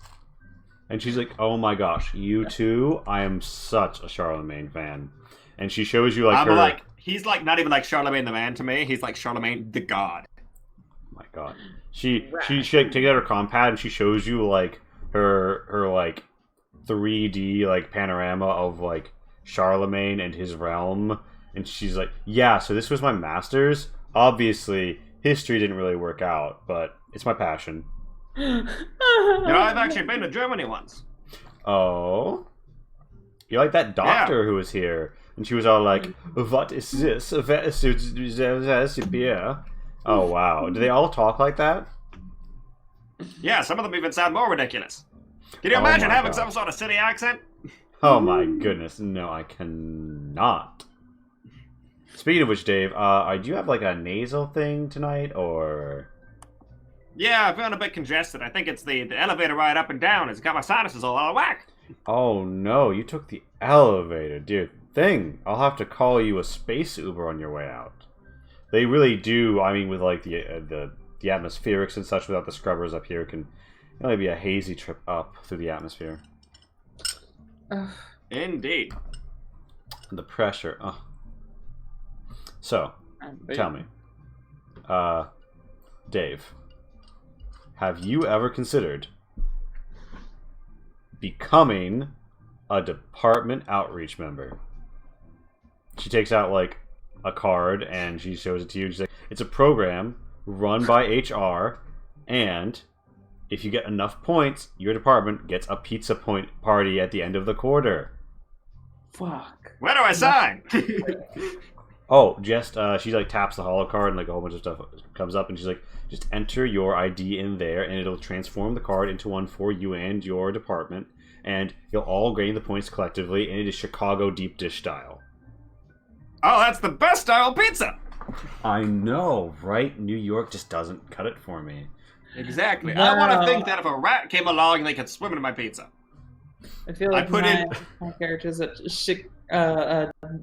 And she's like, "Oh my gosh, you too? I am such a Charlemagne fan." And she shows you
he's like not even like Charlemagne the man to me. He's like Charlemagne the god.
Oh my god. She takes out her compad and she shows you like her like 3D like panorama of like Charlemagne and his realm, and she's like, "Yeah, so this was my master's. Obviously, history didn't really work out, but it's my passion."
You know, I've actually been to Germany once.
Oh, you like that doctor who was here, and she was all like, "What is this? Beer?" Oh wow, do they all talk like that?
Yeah, some of them even sound more ridiculous. Can you
Oh
imagine
my
having
God.
some sort of city accent?
Oh my goodness, no, I cannot. Speaking of which, Dave, do you have like a nasal thing tonight, or?
Yeah, I'm feeling a bit congested. I think it's the elevator ride up and down. It's got my sinuses all out of whack.
Oh no, you took the elevator, dear thing. I'll have to call you a space Uber on your way out. They really do. I mean, with like the atmospherics and such, without the scrubbers up here, it can only be a hazy trip up through the atmosphere.
Indeed.
And the pressure. Oh. So, tell me, Dave, have you ever considered becoming a department outreach member? She takes out like a card and she shows it to you. And she's like, "It's a program run by HR, and if you get enough points, your department gets a pizza point party at the end of the quarter."
Fuck.
Where do I sign?
Oh, just she like taps the holo card and like a whole bunch of stuff comes up, and she's like, "Just enter your ID in there, and it'll transform the card into one for you and your department, and you'll all gain the points collectively, and it is Chicago deep dish style."
Oh, that's the best style pizza.
I know, right? New York just doesn't cut it for me.
Exactly.
Wow.
I want to think that if a rat came along, they could swim into my pizza.
I feel like
put in-
my character's a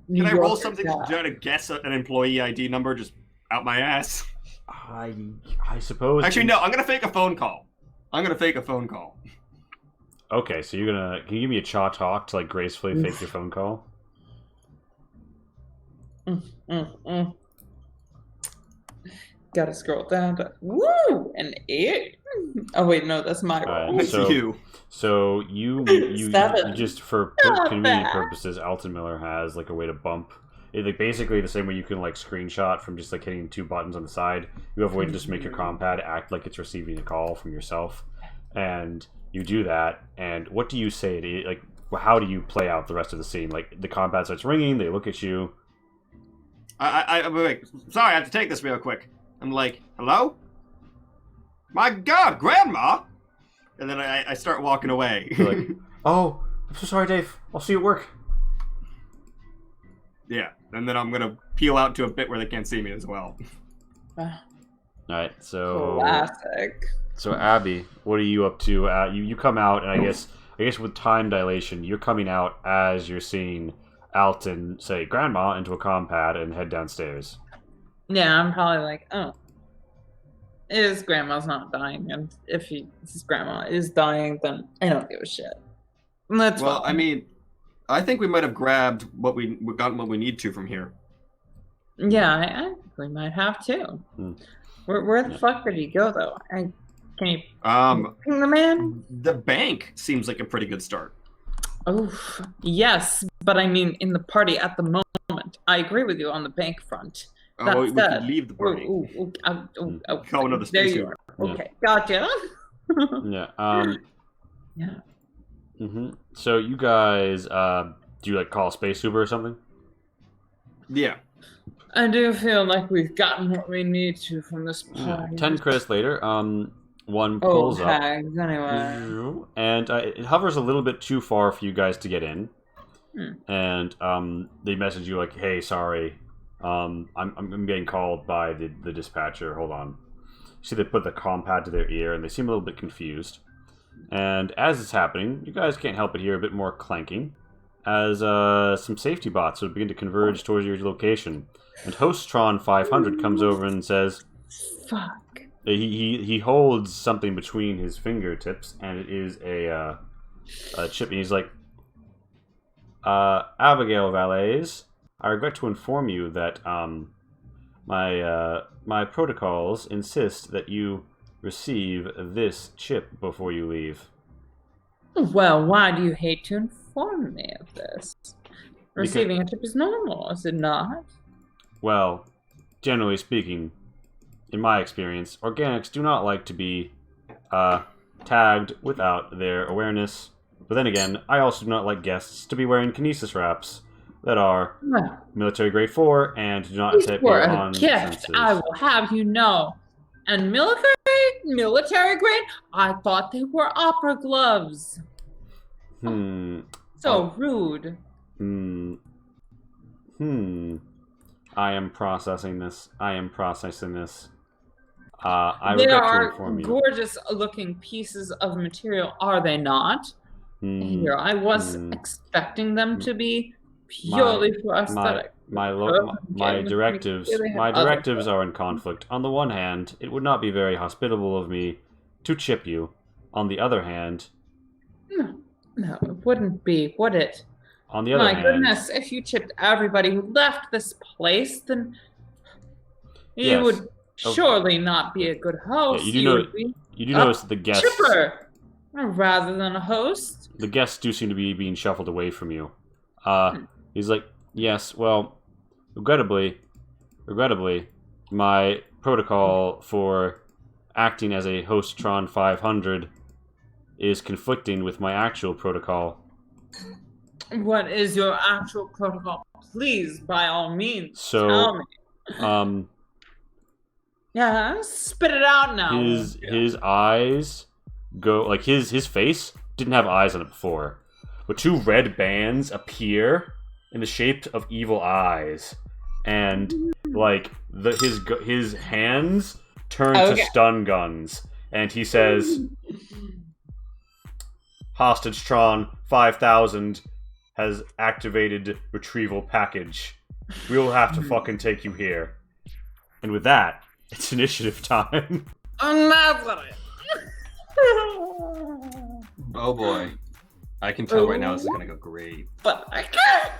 New
Can I roll
Yorker
something
guy.
to try to guess an employee ID number just out my ass?
I suppose.
Actually, no. I'm gonna fake a phone call.
Okay, so you're gonna. Can you give me a chaw talk to like gracefully fake your phone call?
Gotta scroll down to woo an 8. Oh wait, no, that's my roll.
Alright,
It's
so
you.
so you
7.
just for
Not
convenient
bad.
purposes, Alton Miller has like a way to bump. It, like basically the same way you can like screenshot from just like hitting 2 buttons on the side. You have a way to just make your compad act like it's receiving a call from yourself, and you do that. And what do you say to like? How do you play out the rest of the scene? Like the compad starts ringing, they look at you.
Wait. Sorry, I have to take this real quick. I'm like, hello? My God, Grandma! And then I start walking away.
You're like, "Oh, I'm so sorry, Dave. I'll see you at work."
Yeah, and then I'm gonna peel out to a bit where they can't see me as well.
All right, so
Classic.
So Abby, what are you up to? You come out, and I guess with time dilation, you're coming out as you're seeing Alton say "Grandma" into a compad and head downstairs.
Yeah, I'm probably like, oh, his grandma's not dying, and if his grandma is dying, then I don't give a shit. And that's
Well,
fine.
I mean, I think we might have grabbed we gotten what we need to from here.
Yeah, I think we might have to.
Hmm.
Where the
Yeah.
fuck did he go though? Can you
Um,
ping the man?
the bank seems like a pretty good start.
Oh, yes, but I mean in the party at the moment. I agree with you on the bank front.
Oh, we
That's
could leave the party. Go into the
there
space
you
Uber.
are. Okay, gotcha.
Yeah.
Yeah.
So you guys, do you like call Space Uber or something?
Yeah.
I do feel like we've gotten what we need to from this
Yeah.
party.
10 credits later, one
Oh,
pulls up,
hags, anyway.
and it hovers a little bit too far for you guys to get in. And they message you like, "Hey, sorry, I'm getting called by the dispatcher. Hold on." See, they put the compad to their ear, and they seem a little bit confused. And as it's happening, you guys can't help but hear a bit more clanking, as some safety bots would begin to converge towards your location. And Hostron 500 comes over and says,
Fuck.
he holds something between his fingertips, and it is a chip, and he's like, "Abigail Valets, I regret to inform you that my protocols insist that you receive this chip before you leave."
Well, why do you hate to inform me of this? Receiving a tip is normal, is it not?
Well, generally speaking, in my experience, organics do not like to be tagged without their awareness. But then again, I also do not like guests to be wearing kinesis wraps that are military grade 4 and do not
These
appear
were
on
a gift,
senses.
I will have you know. And military grade, I thought they were opera gloves. So rude.
I am processing this. I
They
regret to
are
inform you.
gorgeous looking pieces of material, are they not? Here, I was expecting them to be purely for aesthetic.
My directives are in conflict. On the one hand, it would not be very hospitable of me to chip you. On the other hand...
No, it wouldn't be, would it?
On the other hand...
My goodness, if you chipped everybody who left this place, then you would surely not be a good host.
Yeah, you do notice that the guests...
Chipper, rather than a host.
The guests do seem to be being shuffled away from you. He's like, yes, well, regrettably, my protocol for acting as a Hostron 500 is conflicting with my actual protocol.
What is your actual protocol? Please, by all means, tell me. Yeah, spit it out now.
His eyes go, like, his face didn't have eyes on it before, but 2 red bands appear in the shape of evil eyes, and like his hands turn to stun guns, and he says, "Hostage-tron 5000 has activated retrieval package. We'll have to fucking take you here." And with that, it's initiative time.
Oh boy. I can tell right now this is gonna go great.
But I can't.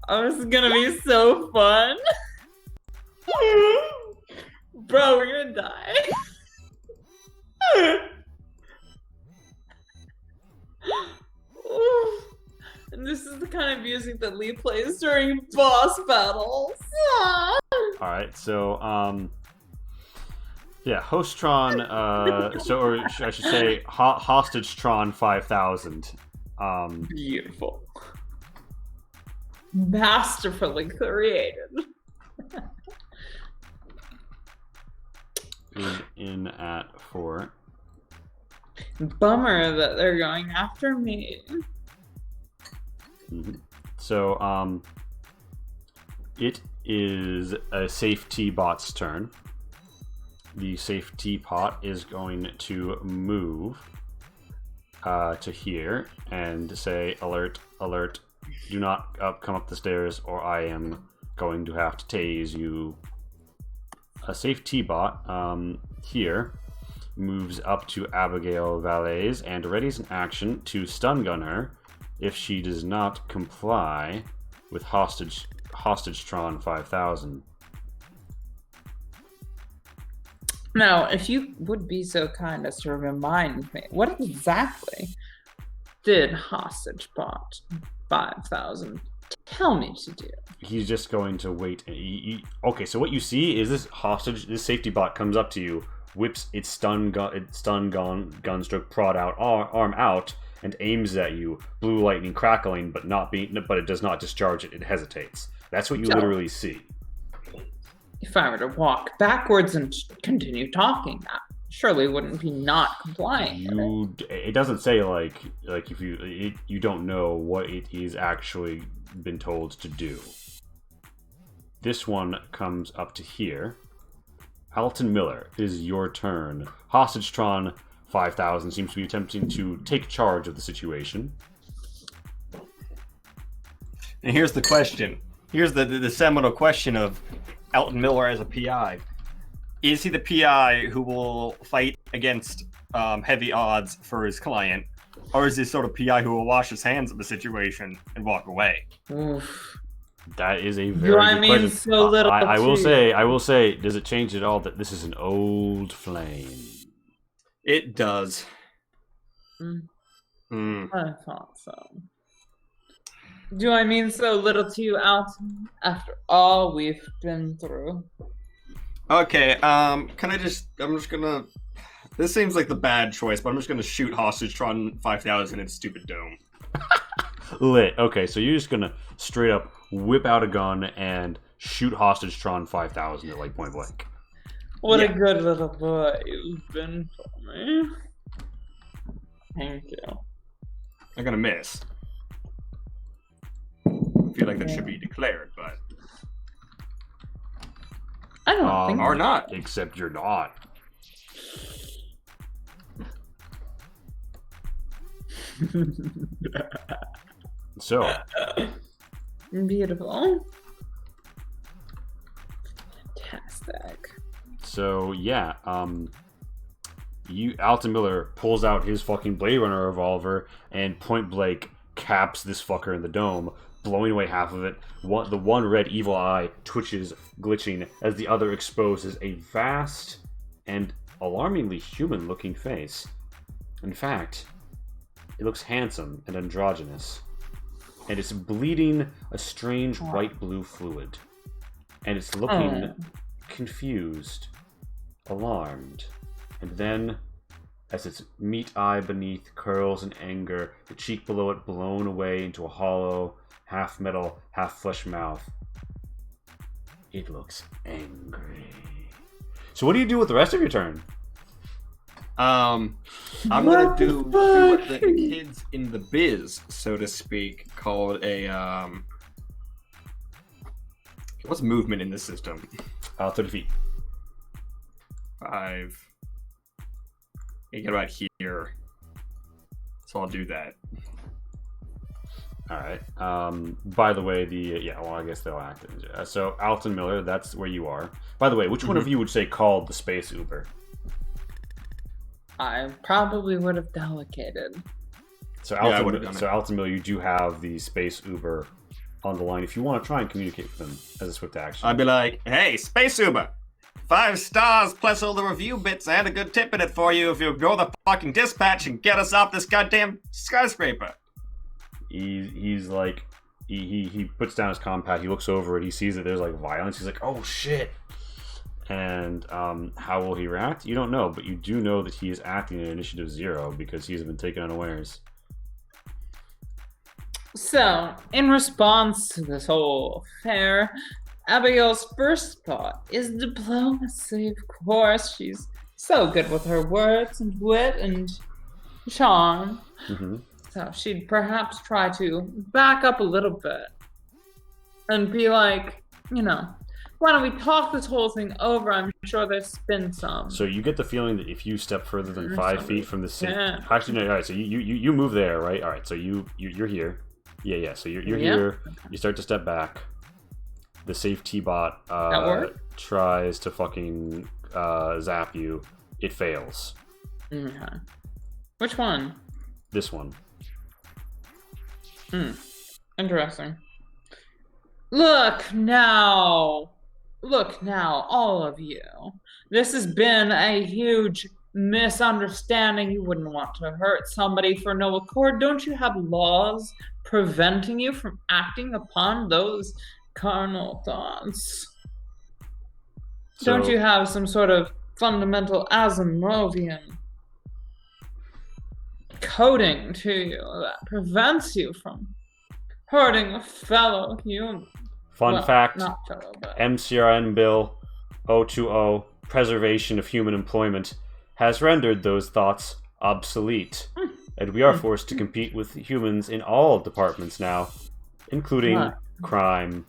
Oh, this is gonna be so fun. Bro, we're gonna die. And this is the kind of music that Lee plays during boss battles.
Alright, so, yeah, Hostron, or I should say, Hostage-tron 5000.
Beautiful. Masterfully created.
Is in at 4.
Bummer that they're going after me.
So, it is a safety bot's turn. The safety pot is going to move to here and say, alert, alert, do not come up the stairs or I am going to have to tase you. A safety bot here moves up to Abigail Valets and readies an action to stun gun her if she does not comply with Hostage-tron 5000.
Now, if you would be so kind as to remind me, what exactly did Hostage-bot 5000 tell me to do?
He's just going to wait. Okay, so what you see is this safety bot comes up to you, whips its stun gun stroke prod out arm out, and aims at you. Blue lightning crackling, but it does not discharge it. It hesitates. That's what you literally see.
If I were to walk backwards and continue talking, that surely wouldn't be not complying.
It doesn't say like if you don't know what it is actually been told to do. This one comes up to here. Alton Miller, it is your turn. Hostage-tron 5000 seems to be attempting to take charge of the situation.
And here's the question. Here's the seminal question of Alton Miller as a PI. Is he the PI who will fight against heavy odds for his client? Or is he sort of PI who will wash his hands of the situation and walk away?
Oof.
That is a very good question.
So little
I will say, does it change at all that this is an old flame?
It does.
I thought so. Do I mean so little to you, Alton? After all we've been through.
Okay, can I just... I'm just gonna... This seems like the bad choice, but I'm just gonna shoot Hostage Tron 5000 in its stupid dome.
Lit. Okay, so you're just gonna straight up whip out a gun and shoot Hostage Tron 5000 at like point blank.
What a good little boy you've been for me. Thank you.
I'm gonna miss. I feel like that should be declared, but...
I don't think
Or not.
Except you're not. So,
beautiful. Fantastic.
so yeah, Alton Miller pulls out his fucking Blade Runner revolver and point blank caps this fucker in the dome, blowing away half of it. The one red evil eye twitches, glitching, as the other exposes a vast and alarmingly human-looking face. In fact, it looks handsome and androgynous, and it's bleeding a strange white-blue fluid, and it's looking confused, alarmed, and then, as its meat eye beneath curls in anger, the cheek below it blown away into a hollow, half metal, half flesh mouth, it looks angry. So what do you do with the rest of your turn?
I'm gonna do what the kids in the biz, so to speak, called a what's movement in this system?
30 feet.
5. You get about here, so I'll do that.
All right. By the way, I guess they'll act. So Alton Miller, that's where you are. By the way, which one of you would say called the space Uber?
I probably would have delegated.
So
I
Alton,
would've done it.
Alton Miller, you do have the space Uber on the line. If you want to try and communicate with them as a swift action,
I'd be like, "Hey, Space Uber, 5 stars plus all the review bits. I had a good tip in it for you if you go the fucking dispatch and get us off this goddamn skyscraper."
he's like, he puts down his compact. He looks over it. He sees that there's like violence. He's like, "Oh shit!" And how will he react? You don't know, but you do know that he is acting at initiative 0 because he's been taken unawares.
So, in response to this whole affair, Abigail's first thought is diplomacy, of course. She's so good with her words and wit and charm.
Mm-hmm.
So she'd perhaps try to back up a little bit and be like, why don't we talk this whole thing over? I'm sure there's been some.
So you get the feeling that if you step further than 5 feet from the city,
Yeah.
actually no. All right, so you move there, right? All right, so you're here. Yeah. So you're here. You start to step back. The safe T-bot tries to fucking zap you. It fails.
Okay. Which one?
This one.
Interesting. Look now, all of you. This has been a huge misunderstanding. You wouldn't want to hurt somebody for no accord. Don't you have laws preventing you from acting upon those carnal thoughts? Don't you have some sort of fundamental Asimovian coding to you that prevents you from hurting a fellow human?
Fun fact,
not fellow, but...
MCRN Bill 020, Preservation of Human Employment, has rendered those thoughts obsolete. And we are forced to compete with humans in all departments now, including crime.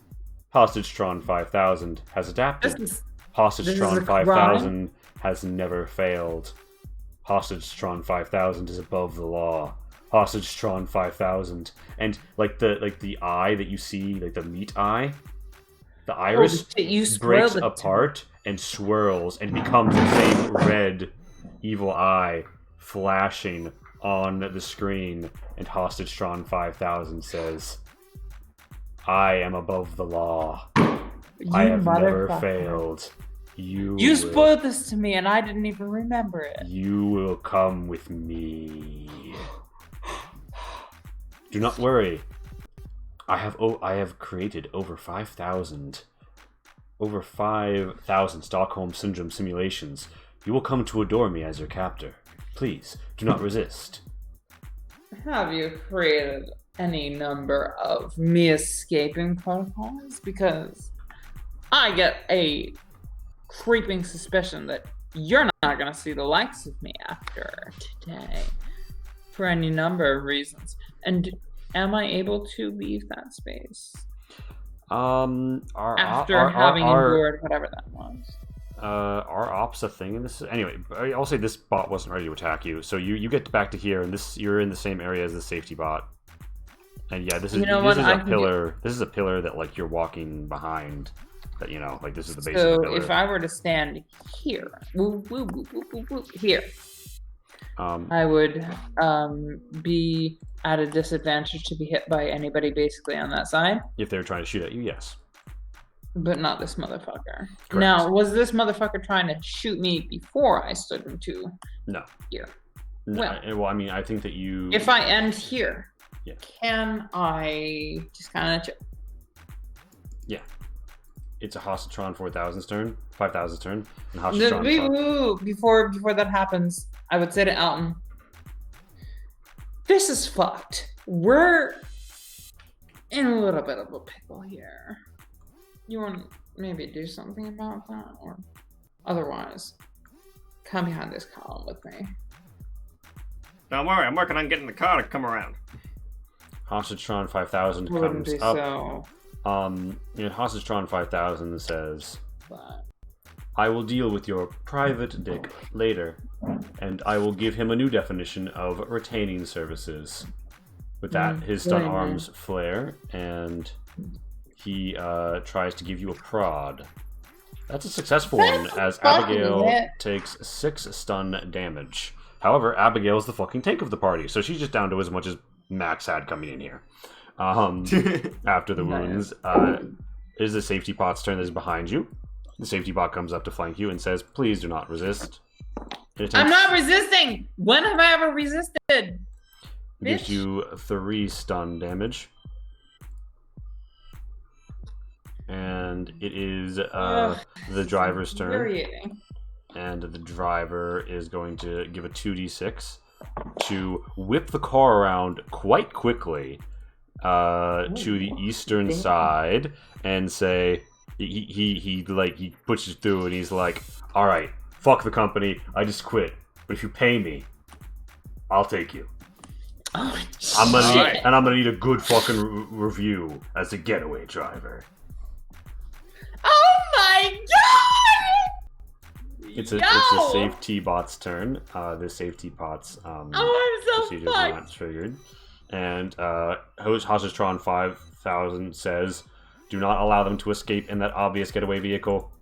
Hostage-Tron 5000 has adapted. Hostage-Tron 5000 has never failed. Hostage-Tron 5000 is above the law. Hostage-Tron 5000, and like the eye that you see, like the meat eye, the iris breaks apart and swirls and becomes the same red evil eye flashing on the screen. And Hostage-Tron 5000 says, "I am above the law. I have never failed. You
spoiled this to me and I didn't even remember it.
You will come with me. Do not worry. I have created over 5,000 Stockholm Syndrome simulations. You will come to adore me as your captor. Please, do not resist.
Have you created any number of me escaping protocols? Because I get a creeping suspicion that you're not going to see the likes of me after today. For any number of reasons. And am I able to leave that space? After having endured whatever that was.
Are ops a thing in this? Anyway, I'll say this bot wasn't ready to attack you, so you get back to here, and you're in the same area as the safety bot. And yeah, this is a pillar. This is a pillar that like you're walking behind. That like this is the base of the pillar.
So if I were to stand here, here, I would be at a disadvantage to be hit by anybody basically on that side.
If they were trying to shoot at you, yes.
But not this motherfucker.
Correct.
Now, was this motherfucker trying to shoot me before I stood into here?
No, well, I mean, I think that you...
If I end here,
can
I just kind of...
Yeah. It's a Hostitron 4,000's turn, 5,000's turn, and Hostitron...
Before that happens, I would say to Alton, this is fucked. We're in a little bit of a pickle here. You want to maybe do something about that? Or otherwise, come behind this column with me.
Don't worry, I'm working on getting the car to come around.
Hostitron 5000 comes up. So. Hostitron 5000 says, I will deal with your private dick later, and I will give him a new definition of retaining services. With that, his stun arms flare, and he tries to give you a prod. That's a successful one, as Abigail takes 6 stun damage. However, Abigail's the fucking tank of the party, so she's just down to as much as Max had coming in here. After the wounds, it is the safety bot's turn that is behind you. The safety bot comes up to flank you and says, please do not resist.
I'm not resisting! When have I ever resisted?
It gives you 3 stun damage. And it is the driver's turn. And the driver is going to give a 2d6 to whip the car around quite quickly to the eastern side and say he pushes through and he's like, all right, fuck the company, I just quit, but if you pay me, I'll take you.
Oh,
I'm gonna need a good fucking review as a getaway driver.
Oh my god!
It's a safety bot's turn. The safety bot's
I'm so
procedures are not triggered. And Hostitron 5000 says, do not allow them to escape in that obvious getaway vehicle.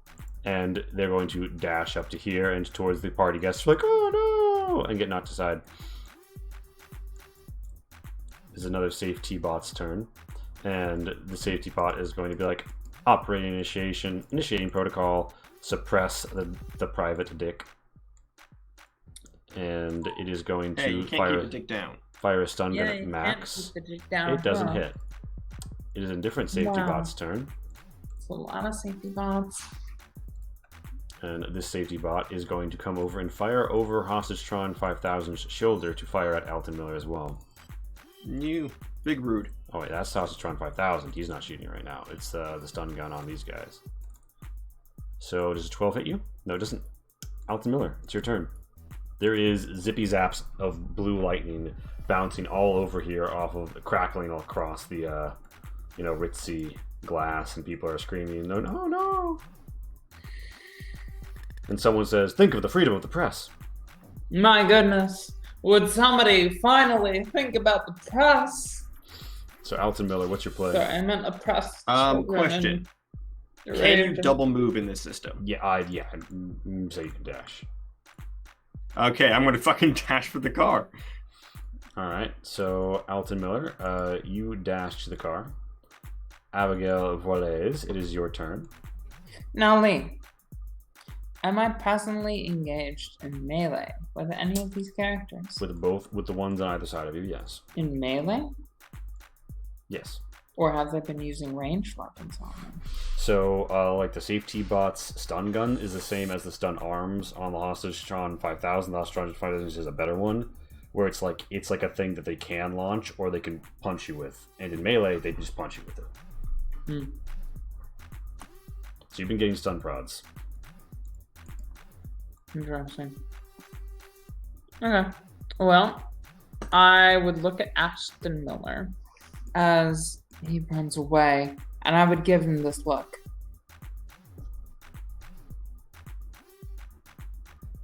And they're going to dash up to here and towards the party guests, like, oh no, and get knocked aside. This is another safety bot's turn. And the safety bot is going to be like, operating initiating protocol, suppress the private dick. And it is going to fire a stun gun at Max. It doesn't hit. It is a different safety bot's turn.
It's a lot of safety bots.
And this safety bot is going to come over and fire over Hostitron 5000's shoulder to fire at Alton Miller as well.
You big rude.
Oh wait, that's Hostitron 5000. He's not shooting right now. It's the stun gun on these guys. So does a 12 hit you? No, it doesn't. Alton Miller, it's your turn. There is zippy zaps of blue lightning bouncing all over here, off of crackling all across the ritzy glass, and people are screaming, no, no, no. And someone says, think of the freedom of the press.
My goodness. Would somebody finally think about the press?
So Alton Miller, what's your play?
Sorry, I meant a press.
Question. Can you double move in this system?
Yeah, so you can dash.
Okay, I'm gonna fucking dash for the car.
Alright, so Alton Miller, you dash to the car. Abigail Voiles, it is your turn.
Now, Lee, am I presently engaged in melee with any of these characters?
With the ones on either side of you, yes.
In melee?
Yes.
Or have they been using ranged weapons on them?
So, like the safety bot's stun gun is the same as the stun arms on the Hostage-Tron 5000. The Hostage-Tron 5000 is a better one, where it's like a thing that they can launch or they can punch you with. And in melee, they just punch you with it. So you've been getting stun prods.
Interesting. Okay. Well, I would look at Ashton Miller as he runs away, and I would give him this look.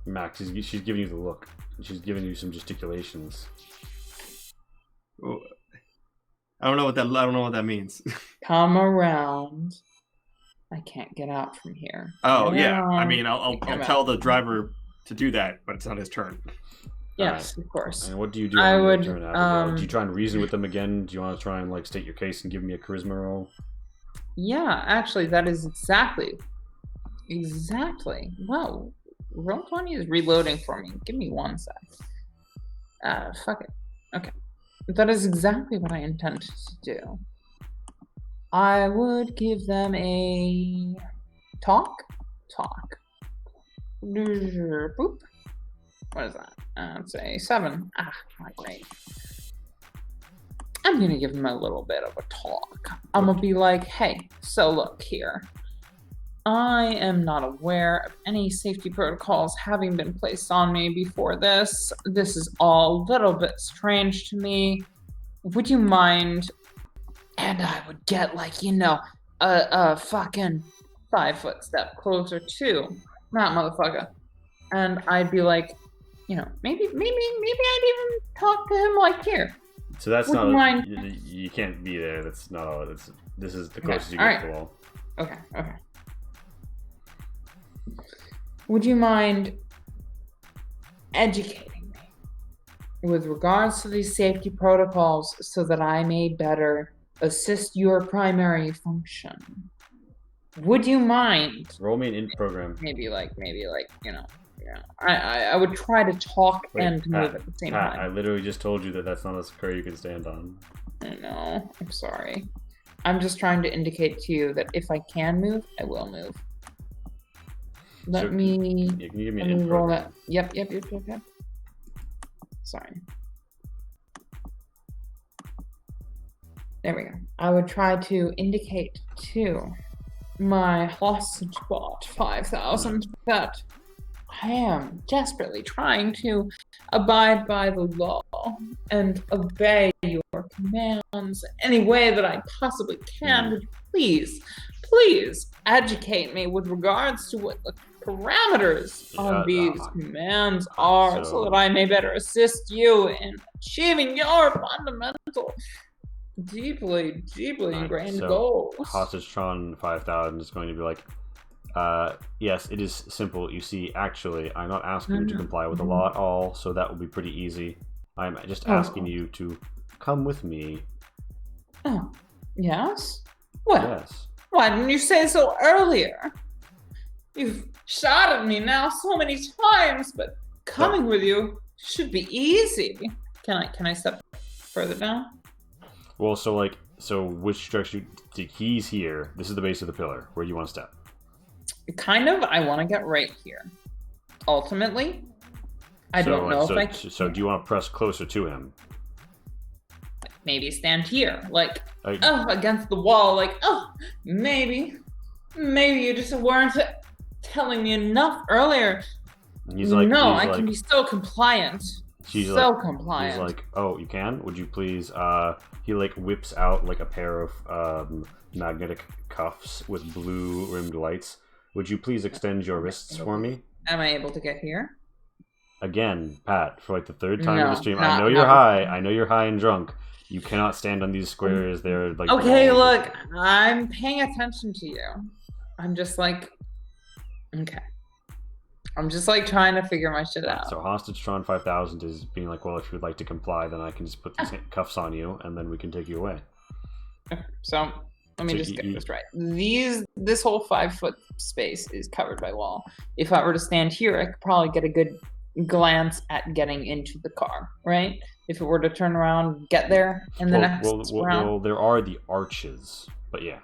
Max, she's giving you the look. She's giving you some gesticulations.
Oh, I don't know what that means.
Come around. I can't get out from here.
Oh yeah. I mean, I'll tell the driver to do that, but it's not his turn.
Yes, of course.
And what do you do?
I would.
Do you try and reason with them again? Do you want to try and like state your case and give me a charisma roll?
Yeah, actually, that is exactly. Wow, Roll20 is reloading for me. Give me 1 sec. Fuck it. Okay, that is exactly what I intend to do. I would give them a talk. Boop. What is that? It's a 7. Not great. I'm gonna give him a little bit of a talk. I'm gonna be like, hey, so look here. I am not aware of any safety protocols having been placed on me before this. This is all a little bit strange to me. Would you mind? And I would get like, a fucking 5-foot step closer to that motherfucker. And I'd be like, maybe I'd even talk to him like here.
So that's
Would
not. You can't be there. That's not all. This is the closest you get to the wall.
Okay. Would you mind educating me with regards to these safety protocols so that I may better assist your primary function? Would you mind?
Roll me an int program.
Maybe I would try to talk and move at the same time.
I literally just told you that that's not a square you can stand on.
I know. I'm sorry. I'm just trying to indicate to you that if I can move, I will move. Can you
give me an int
roll
program?
that. Yep. Sorry. There we go. I would try to indicate to my hostage bot 5000 that I am desperately trying to abide by the law and obey your commands any way that I possibly can. Would you please educate me with regards to what the parameters of these commands are so that I may better assist you in achieving your fundamental, deeply ingrained goals.
Hostage-Tron 5000 is going to be like, yes, it is simple. You see, actually, I'm not asking you to comply with the law at all, so that will be pretty easy. I'm just asking you to come with me.
Oh, yes? Well,
yes.
Why didn't you say so earlier? You've shot at me now so many times, but coming with you should be easy. Can I step further down?
Well, so which direction? He's here. This is the base of the pillar. Where do you want to step?
Kind of. I want to get right here. Ultimately, I don't know if I can.
So do you want to press closer to him?
Maybe stand here, against the wall, maybe you just weren't telling me enough earlier.
He's like,
I can be so compliant. Compliant.
He's like, oh, you can? Would you please? He whips out a pair of magnetic cuffs with blue rimmed lights. Would you please extend your wrists for me?
Am I able to get here?
Again, Pat, for the third time in the stream. I know you're high. I know you're high and drunk. You cannot stand on these squares. They're
okay, look, I'm paying attention to you. I'm just okay. I'm just trying to figure my shit out.
So Hostage-Tron 5000 is being well, if you would like to comply, then I can just put these cuffs on you, and then we can take you away.
Okay, so let me just get this right. This whole 5-foot space is covered by wall. If I were to stand here, I could probably get a good glance at getting into the car, right? If it were to turn around, get there in the next round.
Well, there are the arches, but yeah.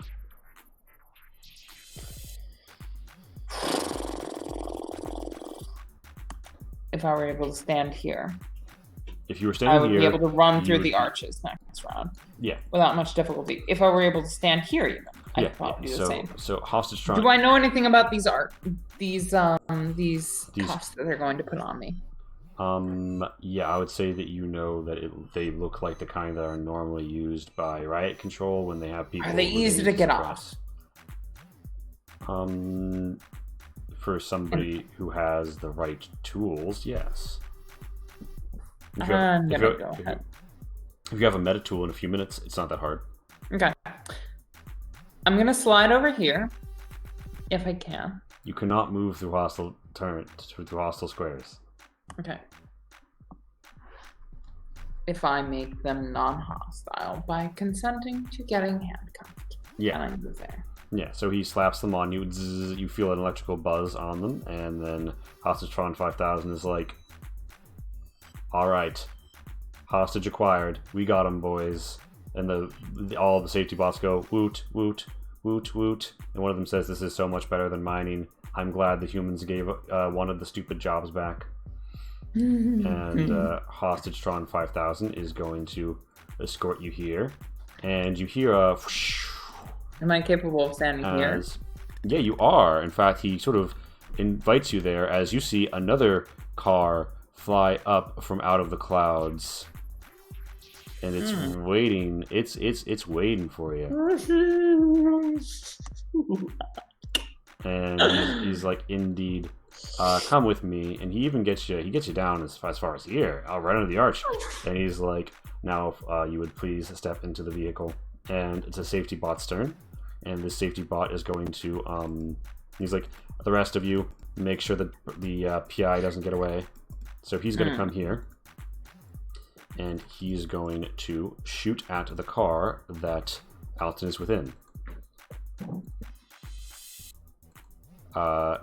If I were able to stand here,
if you were standing
I would
here,
be able to run through the arches next round.
Yeah.
Without much difficulty. If I were able to stand here, even, I'd probably do the same.
So hostage trying.
Do I know anything about these cuffs that they're going to put on me?
Yeah, I would say that you know that they look like the kind that are normally used by riot control when they have people.
Are they easy to get off?
For somebody who has the right tools, yes. If you have a meta tool in a few minutes, it's not that hard.
Okay. I'm gonna slide over here, if I can.
You cannot move through hostile squares.
Okay. If I make them non-hostile by consenting to getting handcuffed.
Yeah.
And I move there.
Yeah, so he slaps them on you, zzz, you feel an electrical buzz on them, and then Hostagetron 5000 is like, alright, hostage acquired, we got him, boys. And all the safety bots go, woot, woot, woot, woot, and one of them says, this is so much better than mining. I'm glad the humans gave one of the stupid jobs back. And Hostagetron 5000 is going to escort you here, and you hear a...
Am I capable of standing here?
Yeah, you are. In fact, he sort of invites you there as you see another car fly up from out of the clouds, and it's waiting. It's waiting for you. And he's like, indeed, come with me. And he even gets you. He gets you down as far as here, right under the arch. And he's like, now, if you would please step into the vehicle. And it's a safety bot's turn. And this safety bot is going to, he's like, the rest of you, make sure that the PI doesn't get away. So he's going to come here. And he's going to shoot at the car that Alton is within. The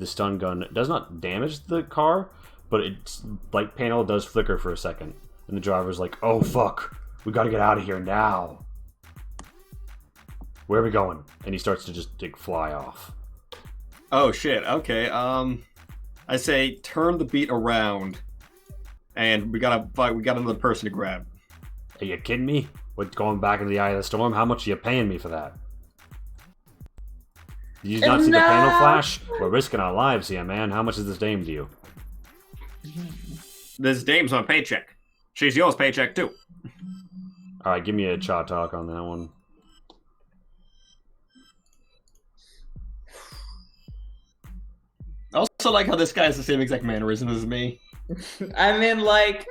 stun gun does not damage the car, but its light panel does flicker for a second. And the driver's like, oh fuck, we gotta get out of here now. Where are we going? And he starts to just fly off.
Oh shit, okay. I say turn the beat around, and we got another person to grab.
Are you kidding me? What, going back into the eye of the storm? How much are you paying me for that? Did you not see the panel flash? We're risking our lives here, man. How much is this dame to you?
This dame's on paycheck. She's yours paycheck too.
Alright, give me a cha talk on that one.
I also like how this guy has the same exact mannerism as me.
I mean, like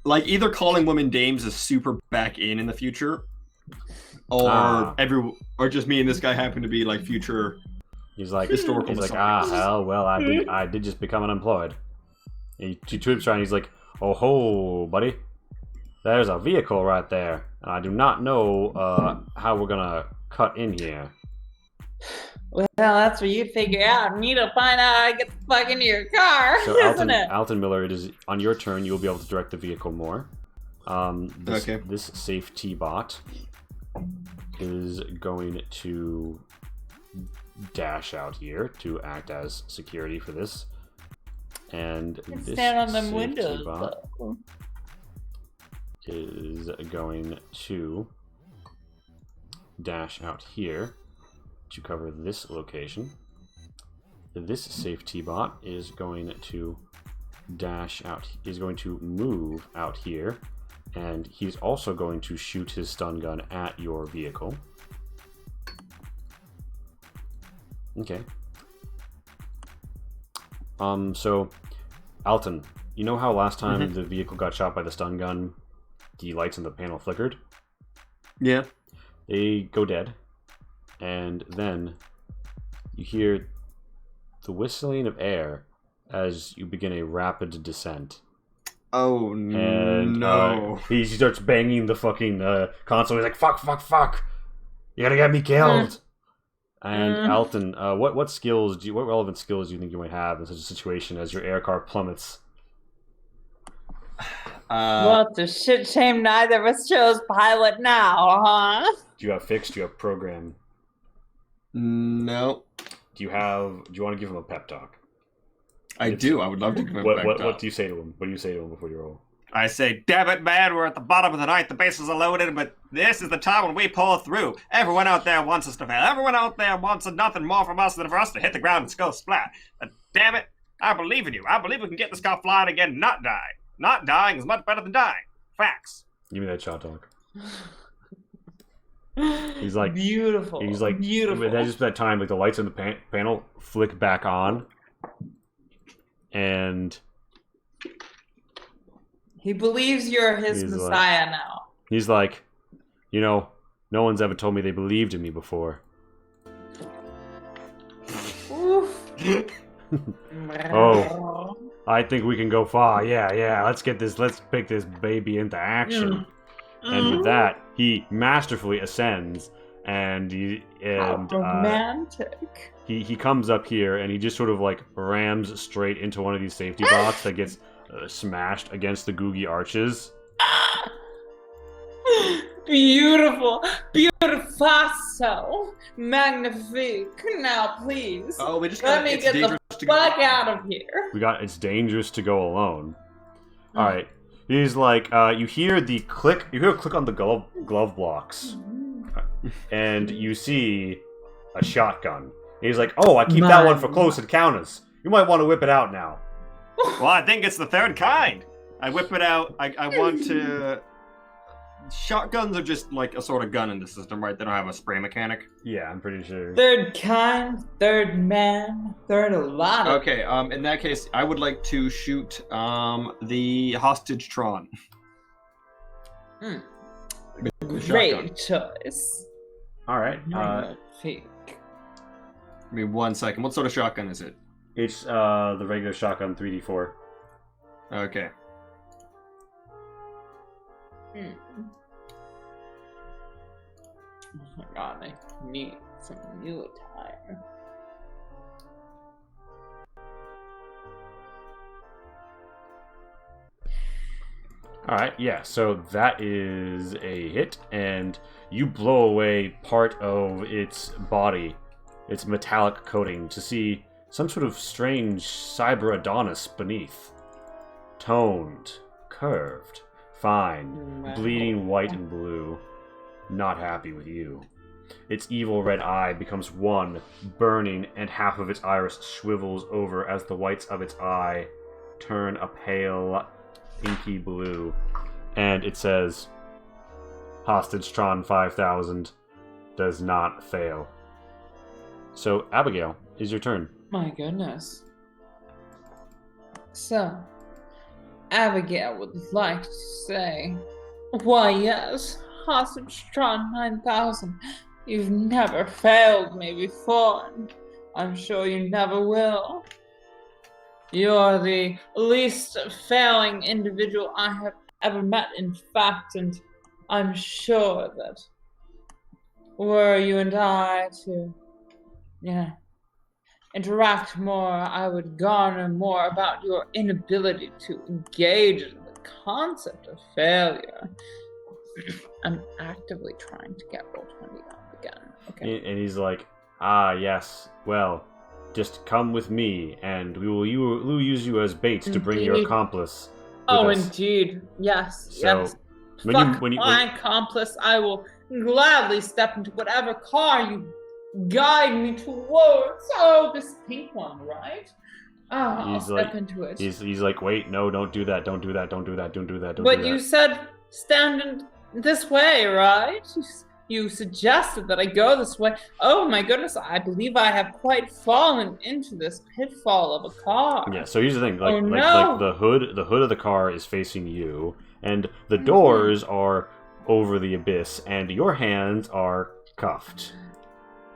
either calling women dames is super back in the future, or or just me and this guy happen to be like future.
He's like,
historical.
He's like, hell, well, I did just become unemployed. And he tweets around. He's like, oh ho, buddy, there's a vehicle right there, and I do not know how we're gonna cut in here.
Well, that's what you figure out. You need to find out how to get the fuck into your car,
so
isn't it?
Alton Miller, it is on your turn. You'll be able to direct the vehicle more. This safety bot is going to dash out here to act as security for this. And this
stand on them
safety
windows
bot is going to dash out here to cover this location. This safety bot is going to dash out, is going to move out here, and he's also going to shoot his stun gun at your vehicle. Okay. So, Alton, you know how last time the vehicle got shot by the stun gun, the lights on the panel flickered?
Yeah.
They go dead, and then you hear the whistling of air as you begin a rapid descent.
Oh,
and,
no.
He starts banging the fucking console. He's like, fuck, fuck, fuck. You gotta get me killed. And Alton, what relevant skills do you think you might have in such a situation as your air car plummets?
What the shit shame neither of us chose pilot now, huh?
Do you have fixed? Do you have program?
No.
Do you want to give him a pep talk?
I do. I would love to give him a pep talk.
What do you say to him? What do you say to him before you roll?
I say, damn it, man, we're at the bottom of the ninth, the bases are loaded, but this is the time when we pull through. Everyone out there wants us to fail. Everyone out there wants nothing more from us than for us to hit the ground and go splat. But damn it, I believe in you. I believe we can get this car flying again and not die. Not dying is much better than dying. Facts.
Give me that shot talk. He's like
beautiful.
He's like beautiful. That's just that time, like the lights on the panel flick back on, and
he believes you're his messiah now.
He's like, no one's ever told me they believed in me before.
Oof.
Oh, I think we can go far. Yeah. Let's pick this baby into action. And with that, he masterfully ascends, and
romantic.
He comes up here and he just sort of like rams straight into one of these safety blocks that gets smashed against the googie arches.
Beautiful, beautifasso, magnifique. Now, please,
we just
let me get the fuck out of here.
It's dangerous to go alone. All right. He's like, you hear a click on the glove blocks, and you see a shotgun. And he's like, oh, I keep that one for close encounters. You might want to whip it out now.
Well, I think it's the third kind. I whip it out. I want to... Shotguns are just like a sort of gun in the system, right? They don't have a spray mechanic.
Yeah, I'm pretty sure.
Third kind, third man, third a lot of...
Okay, in that case, I would like to shoot the hostage Tron.
Great choice.
All right.
Give me 1 second. What sort of shotgun is it?
It's the regular shotgun 3D4.
Okay.
Oh my god, I need some new attire.
Alright, yeah, so that is a hit, and you blow away part of its body, its metallic coating, to see some sort of strange cyber Adonis beneath. Toned, curved, fine, bleeding white and blue. Not happy with you. Its evil red eye becomes one, burning, and half of its iris swivels over as the whites of its eye turn a pale, inky blue. And it says, Hostage Tron 5000 does not fail. So, Abigail, is your turn.
My goodness. So, Abigail would like to say, why yes, Hostage Tron 9000, you've never failed me before, and I'm sure you never will. You're the least failing individual I have ever met, in fact, and I'm sure that were you and I to, interact more, I would garner more about your inability to engage in the concept of failure. I'm actively trying to get Roll20 up again. Okay.
And he's like, yes, well, just come with me, and we'll use you as bait to bring your accomplice with us.
Indeed. Yes,
so,
yes. Fuck my accomplice. I will gladly step into whatever car you guide me towards. Oh, this pink one, right? I'll step into it.
He's like, wait, no, don't do that, don't do that, don't do that, don't do that, don't do
but
that.
You said stand in this way, right? You suggested that I go this way. Oh my goodness, I believe I have quite fallen into this pitfall of a car.
Yeah, so here's the thing, like the hood of the car is facing you, and the doors are over the abyss, and your hands are cuffed.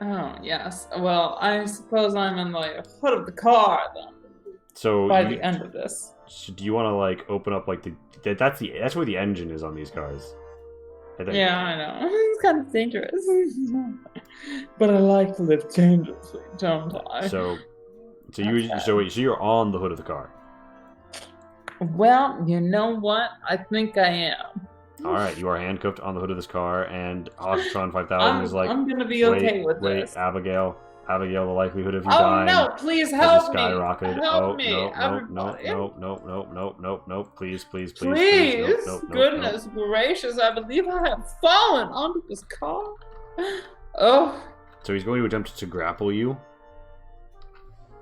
Oh, yes. Well, I suppose I'm in the hood of the car then.
So
by the end of this.
Do you want to like open up like that's where the engine is on these cars. I think.
Yeah, I know. It's kind of dangerous. But I like to live dangerously, don't I?
So you're on the hood of the car.
Well, you know what? I think I am.
All right, you are handcuffed on the hood of this car, and Ostron 5000 is like,
I'm gonna be okay with this.
Abigail, the likelihood of you
Oh
dying
no! Please
has
help me!
skyrocketed.
Help me,
no,
everybody!
no, please,
Please,
no,
goodness gracious! I believe I have fallen onto this car. Oh.
So he's going to attempt to grapple you.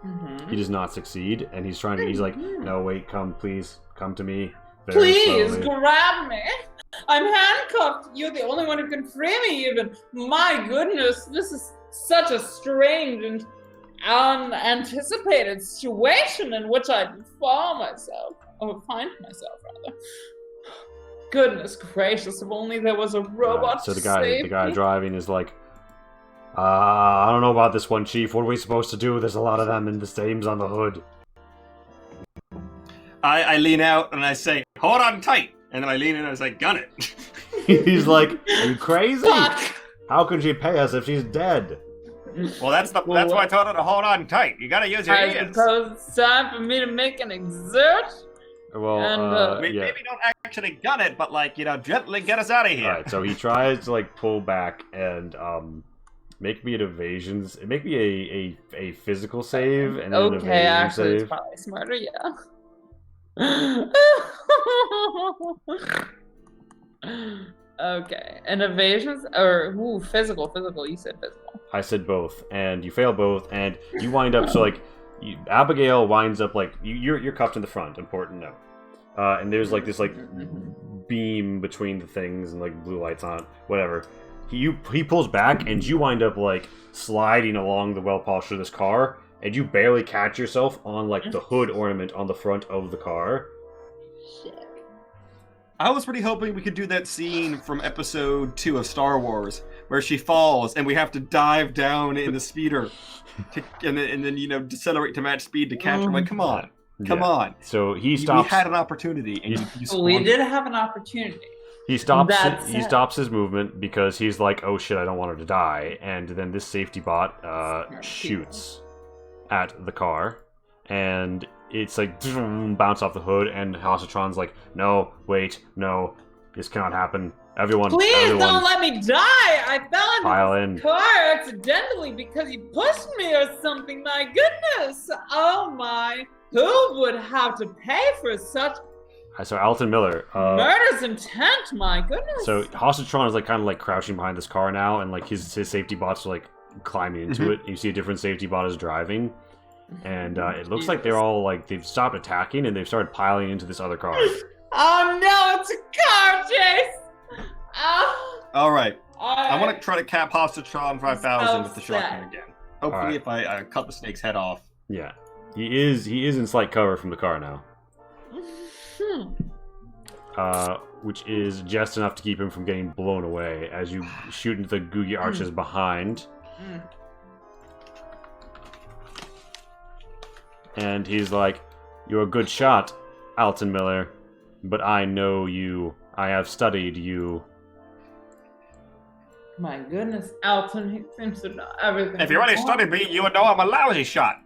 Mm-hmm.
He does not succeed, and he's like, no, wait, please, come to me.
Please
slowly.
grab me! I'm handcuffed! You're the only one who can free me even! My goodness, this is such a strange and unanticipated situation in which I find myself, rather. Goodness gracious, if only there was a robot
So
to
the
save
guy
me.
driving is like, I don't know about this one, Chief. What are we supposed to do? There's a lot of them, and the name's on the hood.
I lean out and I say, hold on tight. And then I lean in and I say, gun it.
He's like, are you crazy?
Fuck!
How can she pay us if she's dead?
Well, that's why I told her to hold on tight. You gotta use your
I
ears.
suppose it's time for me to make an exert.
Well,
And,
Maybe
yeah.
don't actually gun it, but gently get us out of here.
Alright, so he tries to pull back and make me an evasions. Make me a physical save and then an
Okay,
evasion
actually,
save.
it's probably smarter, yeah. Okay, and evasions or physical. You said physical.
I said both, and you fail both, and you wind up Abigail winds up you're cuffed in the front. Important note. And there's this beam between the things and blue lights on it, whatever. He pulls back and you wind up sliding along the well polished of this car, and you barely catch yourself on the hood ornament on the front of the car.
Shit.
I was really hoping we could do that scene from episode 2 of Star Wars, where she falls and we have to dive down in the speeder, and then decelerate to match speed to catch her. I'm like, come on.
So he stops.
We had an opportunity, and you
We
squandered
did have an opportunity.
He stops.
That's
He
it.
stops his movement because he's like, "Oh shit, I don't want her to die." And then this safety bot shoots at the car, and it's bounce off the hood. And Hasatron's like, "No, wait, no, this cannot happen. Everyone,
Please don't let me die! I fell
pile
into
in."
this car accidentally because you pushed me or something. My goodness! Oh my! Who would have to pay for such
So Alton Miller,
murderous intent? My goodness!
so Hasatron is kind of crouching behind this car now, and his safety bots are climbing into it. You see a different safety bot is driving, and it looks like they're all they've stopped attacking and they've started piling into this other car.
Oh no! It's a car chase!
All right. I want to try to cap Hasatron 5000 with the
So sad.
shotgun again. Hopefully,
Alright.
if I cut the snake's head off.
Yeah, he is in slight cover from the car now. Which is just enough to keep him from getting blown away as you shoot into the Googie arches behind. And he's like, "You're a good shot, Alton Miller, but I know you. I have studied you."
My goodness, Alton, he seems to know everything.
If you already studied me, you would know I'm a lousy shot.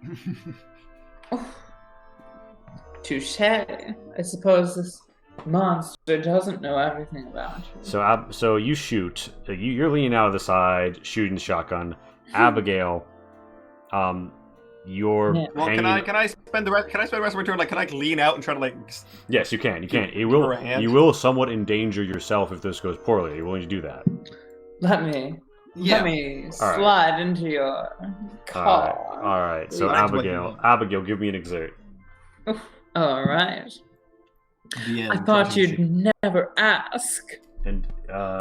Touche. I suppose this monster doesn't know everything about you.
So you shoot. You're leaning out of the side, shooting the shotgun. Abigail, you're
Well,
hanging.
can I spend the rest? Can I spend the rest of my turn? Can I lean out and try to
Yes, you can. You can. It
give
will.
her a hand?
You will somewhat endanger yourself if this goes poorly. Are you willing to do that?
Let me slide into your car.
All right. So
That's what
Abigail, give me an exert.
All right.
The end.
I thought you'd never ask.
And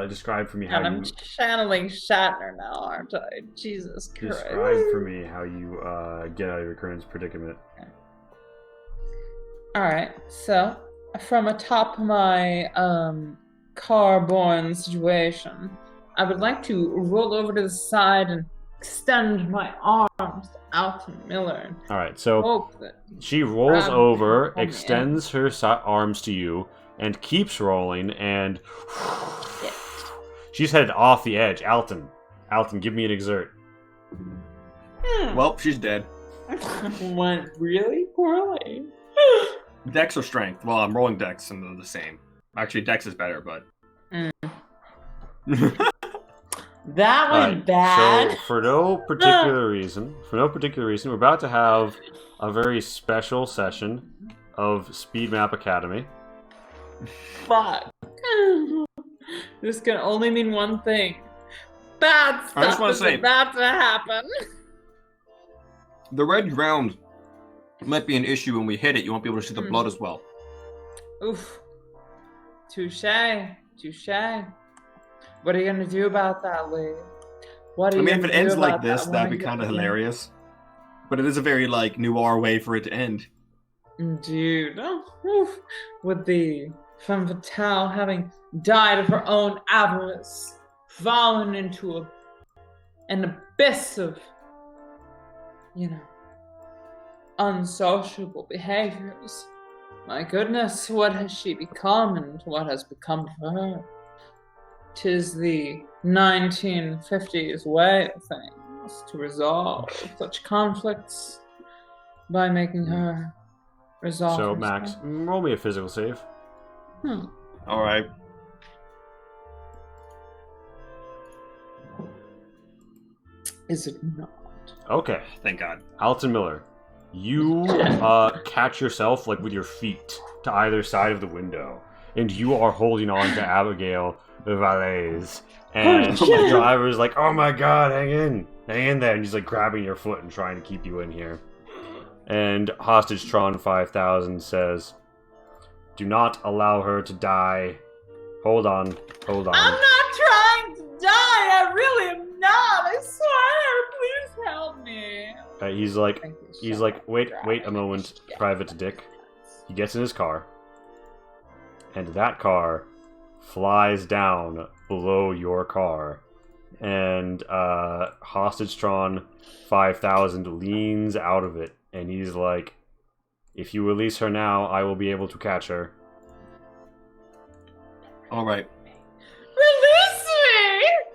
describe for me how
And I'm
you
channeling Shatner now, aren't I? Jesus Christ.
describe for me how you get out of your current predicament.
All right. So, from atop my car-borne situation, I would like to roll over to the side and extend my arms to Alton Miller.
All right. So
Hope that
she rolls
grab
over,
him from the
extends her arms to you, and keeps rolling, and
Shit.
She's headed off the edge. Alton, give me an exert.
Well, she's dead.
Went really poorly.
Dex or strength? Well, I'm rolling Dex and they're the same. Actually, Dex is better, but...
That went bad.
So, for no particular reason, we're about to have a very special session of Speed Map Academy.
Fuck. This can only mean one thing. Bad
I just
stuff
wanna
is
say-
about to happen.
The red ground might be an issue when we hit it. You won't be able to see the blood as well.
Oof. Touche. What are you gonna do about that, Lee? What are you
I mean, if
gonna
it ends
do
like
about
this,
that
that'd
when
be
I
kind of
get-
hilarious. But it is a very, like, noir way for it to end.
Dude, oof. With the femme fatale having died of her own avarice, fallen into an abyss of, unsociable behaviors. My goodness, what has she become and what has become of her? 'Tis the 1950s way of things to resolve such conflicts by making her resolve
So,
herself.
Max, roll me a physical save.
Alright.
Is it not?
Okay.
Thank God.
Alton Miller, you catch yourself like with your feet to either side of the window, and you are holding on to Abigail Valais, and the driver's like, "Oh my God, hang in there," and he's like grabbing your foot and trying to keep you in here. And Hostage Tron 5000 says, "Do not allow her to die. Hold on."
I'm not trying to die. I really am not. I swear. Please help me.
He's like,
Thank you so much,
wait a
driver.
moment, Private Dick. He gets in his car, and that car flies down below your car, and Hostagetron 5000 leans out of it, and he's like, "If you release her now, I will be able to catch her."
Alright.
Release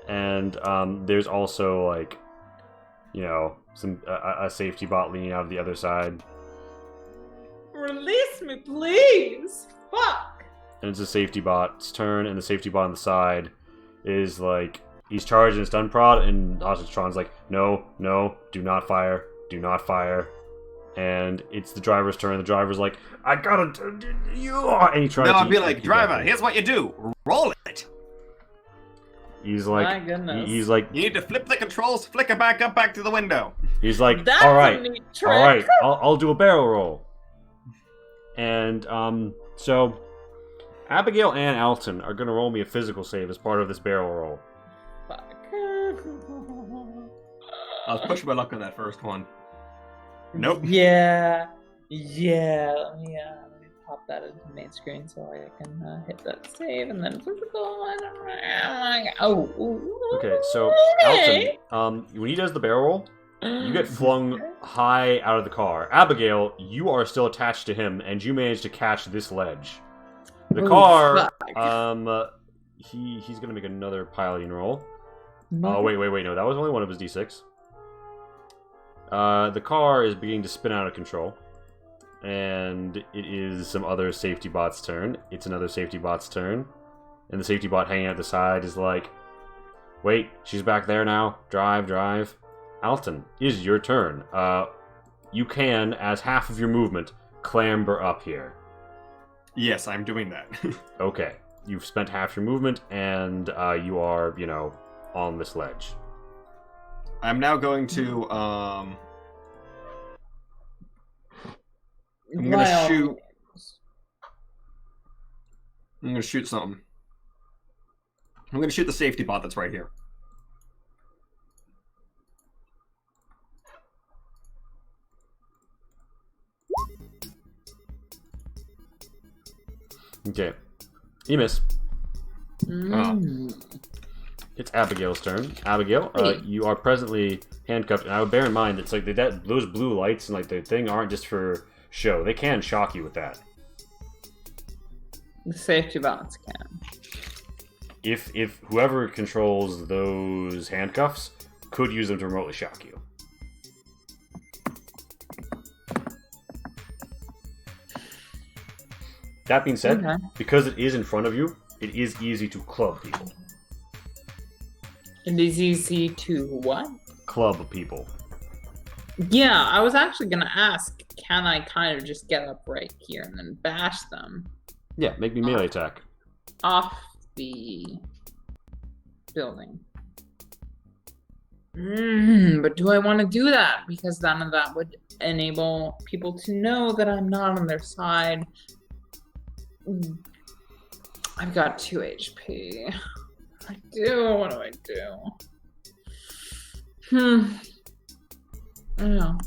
me!
And there's also like, some a safety bot leaning out of the other side,
Release me, please. Fuck.
and it's a safety bot's turn, and the safety bot on the side is like, he's charging his stun prod, and Hostagetron's like, no, do not fire, and it's the driver's turn. The driver's like, "I gotta, and he tries.
No,
to
I'd be
eat
like,
Cookie
driver,
Butter.
here's what you do. Roll it.
He's like,
My goodness.
he's like,
You need to flip the controls, flick it back to the window.
he's like,
That's
all
a
right,
neat trick.
all right, I'll do a barrel roll. And so Abigail and Alton are gonna roll me a physical save as part of this barrel roll.
Fuck.
I was pushing my luck on that first one. Nope.
Yeah. Let me pop that into main screen so I can hit that save and then physical.
Okay, so
Okay.
Alton, when he does the barrel roll, you get flung high out of the car. Abigail, you are still attached to him, and you manage to catch this ledge. The
Ooh,
car,
fuck.
he's gonna make another piloting roll.
Mother-
Oh wait, no, that was only one of his d6. The car is beginning to spin out of control, and it is some other safety bot's turn. It's another safety bot's turn, and the safety bot hanging out the side is like, "Wait, she's back there now. Drive. Alton, it is your turn. You can, as half of your movement, clamber up here."
Yes, I'm doing that.
Okay, you've spent half your movement, and you are, on this ledge.
I'm now going to, I'm gonna
By all
shoot.
means.
I'm gonna shoot something. I'm gonna shoot the safety bot that's right here.
Okay, you miss.
Mm.
It's Abigail's turn. Abigail, you are presently handcuffed, and I would bear in mind it's like those blue lights and like the thing aren't just for show. They can shock you with that.
The safety bots can.
if whoever controls those handcuffs could use them to remotely shock you. That being said, because it is in front of you, it is easy to club people.
It is easy to what?
Club people.
Yeah, I was actually gonna ask, can I kind of just get up right here and then bash them
Yeah, make me melee attack.
off the building? But do I want to do that? Because then that would enable people to know that I'm not on their side. I've got 2 HP. I do. What do I do? I don't know.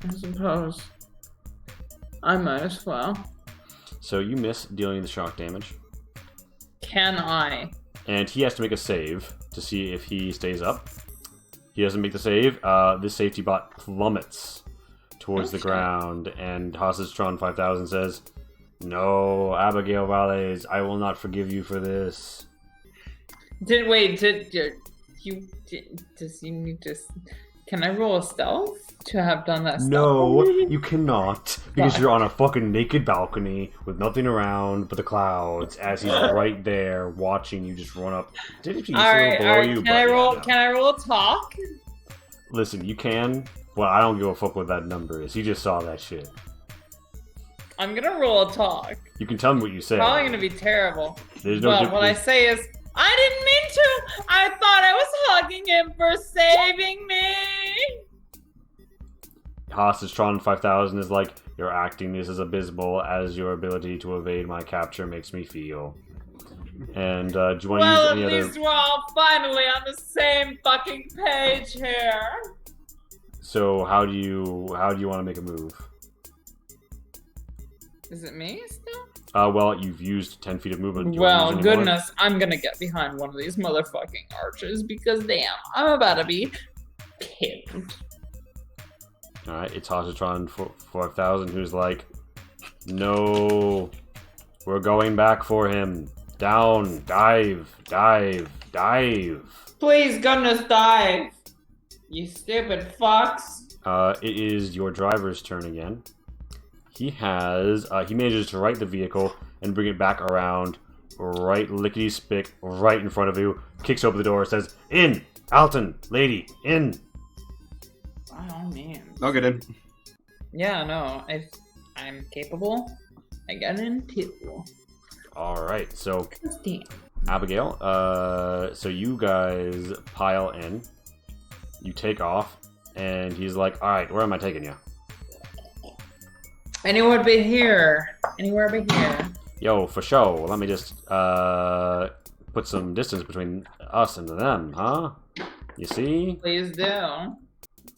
I suppose I might as well.
So you miss dealing the shock damage.
Can I?
And he has to make a save to see if he stays up. He doesn't make the save. This safety bot plummets towards the ground, and Hostagetron 5000 says, "No, Abigail Valles, I will not forgive you for this."
Does you need to? Can I roll a stealth to have done that?
No, you cannot, because you're on a fucking naked balcony with nothing around but the clouds, as he's right there watching you just run up.
All right. Can I roll a talk?
Listen, you can. Well, I don't give a fuck what that number is. He just saw that shit.
I'm gonna roll a talk.
You can tell me what you say.
Probably gonna be terrible.
There's no
what I say is, I didn't mean to. I thought I was hugging him for saving me.
Hostagetron 5000 is like, your acting is as abysmal as your ability to evade my capture makes me feel. And do you want to use any other?
Well, at least we're all finally on the same fucking page here.
So how do you want to make a move?
Is it me still?
Well, you've used 10 feet of movement.
Well, goodness, I'm gonna get behind one of these motherfucking arches because damn, I'm about to be pinned.
Alright, it's Hostatron 4000 who's like, no, we're going back for him. Down, dive, dive, dive.
Please, goodness, dive. You stupid fucks.
It is your driver's turn again. He manages to right the vehicle and bring it back around, right lickety-spick, right in front of you, kicks open the door, says, "In! Alton, lady, in!"
By all means.
I'll get in.
Yeah, no, if I'm capable, I get in too.
Alright, so,
Damn.
Abigail, so you guys pile in, you take off, and he's like, alright, where am I taking you?
Anywhere but here. Anywhere but here.
Yo, for sure. Let me just put some distance between us and them, huh? You see?
Please do.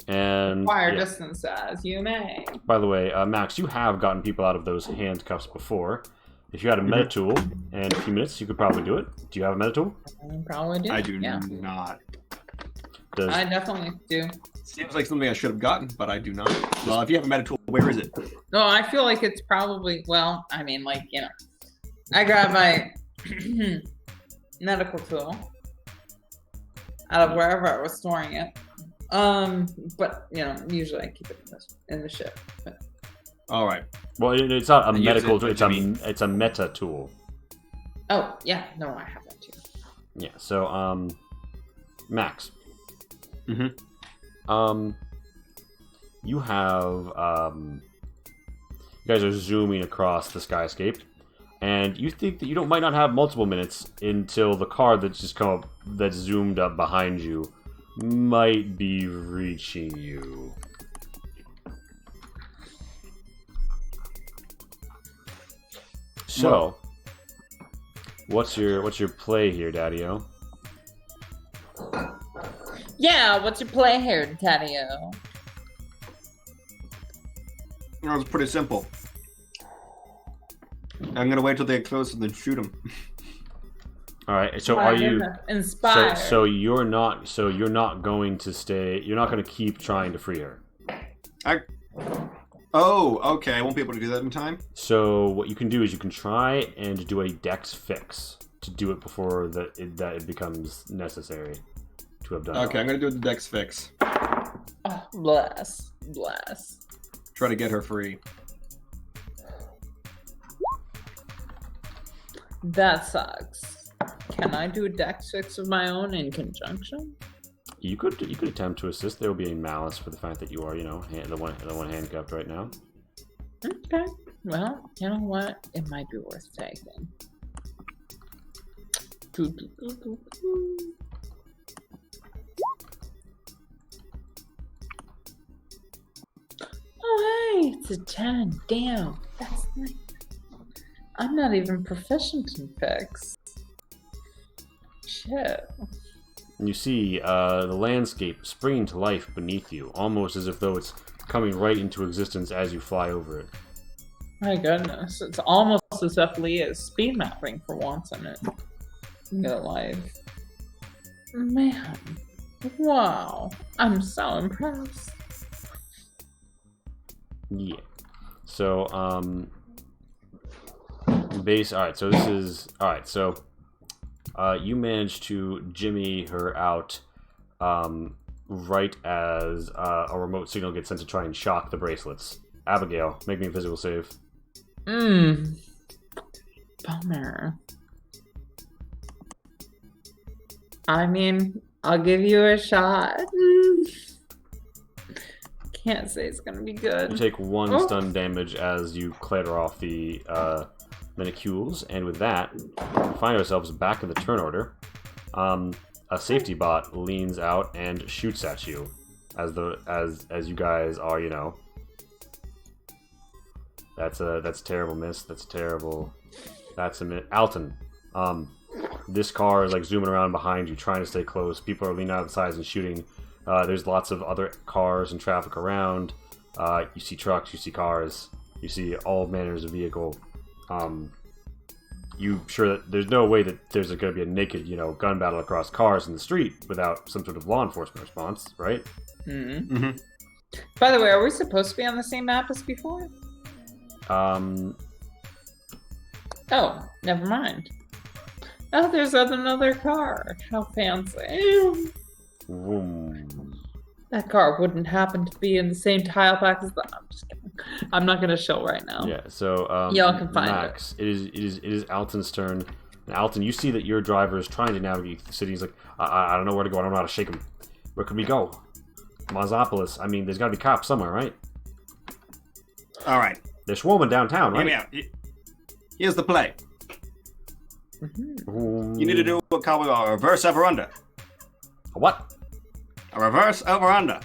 And
Acquire distance as you may.
by the way, Max, you have gotten people out of those handcuffs before. If you had a meta tool and a few minutes, you could probably do it. Do you have a meta tool?
I probably do.
I do
yeah.
not.
I definitely do.
Seems like something I should have gotten, but I do not. Well, if you have a meta tool, where is it?
No, I feel like it's probably, well, I mean, like, you know, I grab my medical tool out of wherever I was storing it. But, you know, usually I keep it in the ship. But.
All right.
Well, it's not a
I
medical
use
tool,
it,
it's a meta tool.
Oh, yeah, no, I have that too.
Yeah, so, Max.
Mm-hmm.
You have, you guys are zooming across the skyscape, and you think that you might not have multiple minutes until the car that's just come up, that's zoomed up behind you, might be reaching you. So, what's your play here, Daddy-O?
Yeah, what's your play here, Daddy-O?
It was pretty simple. I'm gonna wait till they get close and then shoot them.
All right. So
My
are you
goodness, inspired?
So you're not going to stay. You're not going to keep trying to free her.
Oh, okay. I won't be able to do that in time.
So what you can do is you can try and do a dex fix to do it before it becomes necessary to have done it.
Okay, I'm gonna do the dex fix.
Oh, bless.
Try to get her free.
That sucks. Can I do a dex fix of my own in conjunction?
You could attempt to assist. There will be a malice for the fact that you are, the one handcuffed right now.
Okay. Well, you know what? It might be worth taking. Oh, hey, it's a 10. Damn, that's nice. I'm not even proficient in fix. Shit.
And you see the landscape springing to life beneath you, almost as if though it's coming right into existence as you fly over it.
My goodness, it's almost as if Leah is speed mapping for once in it. In their life. Man. Wow. I'm so impressed.
Yeah. So, alright, so this is... Alright, so... you managed to jimmy her out right as a remote signal gets sent to try and shock the bracelets. Abigail, make me a physical save.
Bummer. I mean, I'll give you a shot. Can't say it's gonna be good.
You take 1 stun damage as you clatter off the manicules, and with that, we find ourselves back in the turn order. A safety bot leans out and shoots at you as you guys are, That's a terrible miss. That's terrible. That's a miss. Alton, this car is like zooming around behind you, trying to stay close. People are leaning out of the sides and shooting. There's lots of other cars and traffic around. You see trucks, you see cars, you see all manners of vehicle. You sure that there's no way that there's going to be a naked, gun battle across cars in the street without some sort of law enforcement response, right?
Mm-hmm. Mm-hmm. By the way, are we supposed to be on the same map as before? Oh, never mind. Oh, there's another car. How fancy. That car wouldn't happen to be in the same tile pack as that. I'm just kidding. I'm not going to show right now.
Yeah, so
y'all can find
Max, it is Alton's turn. And Alton, you see that your driver is trying to navigate the city. He's like, I don't know where to go. I don't know how to shake him. Where could we go? Mazopolis. I mean, there's got to be cops somewhere, right?
All right.
They're swarming downtown, right?
Hear me out. Here's the play.
Mm-hmm.
You need to do what called a reverse over-under.
A what?
A reverse over-under.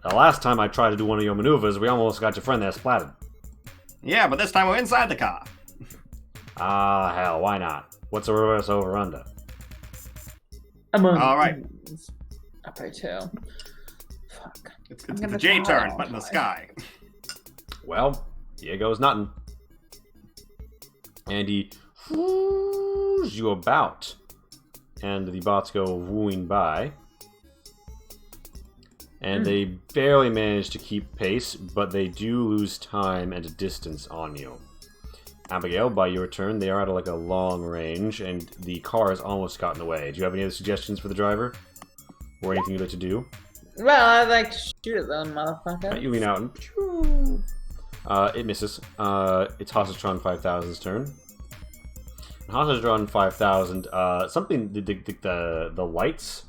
The last time I tried to do one of your maneuvers, we almost got your friend there splattered.
Yeah, but this time we're inside the car.
Ah, hell, why not? What's a reverse over-under?
All right.
Up by 2. Fuck.
It's the J turn, but in the sky.
Well, here goes nothing. And he whoos you about. And the bots go wooing by. And they barely manage to keep pace, but they do lose time and distance on you. Abigail, by your turn, they are at like a long range, and the car has almost gotten away. Do you have any other suggestions for the driver? Or anything you'd like to do?
Well, I'd like to shoot at them, motherfucker.
You lean out and... it misses. It's Hostatron 5000's turn. Hostatron 5000, something, the lights...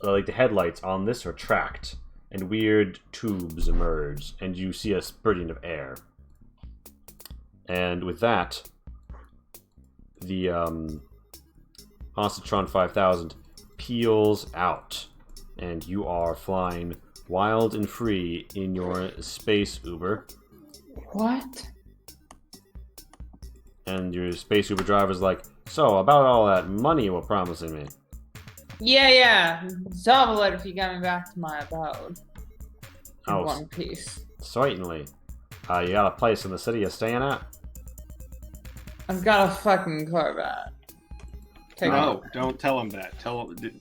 like the headlights on this are tracked, and weird tubes emerge, and you see a spurting of air. And with that, the Hostatron 5000 peels out, and you are flying wild and free in your space Uber.
What?
And your space Uber driver's like, so about all that money you were promising me.
Yeah. Double it if you get me back to my abode. In one piece.
Certainly. You got a place in the city you're staying at?
I've got a fucking Corvette.
No, don't tell him that. Tell him.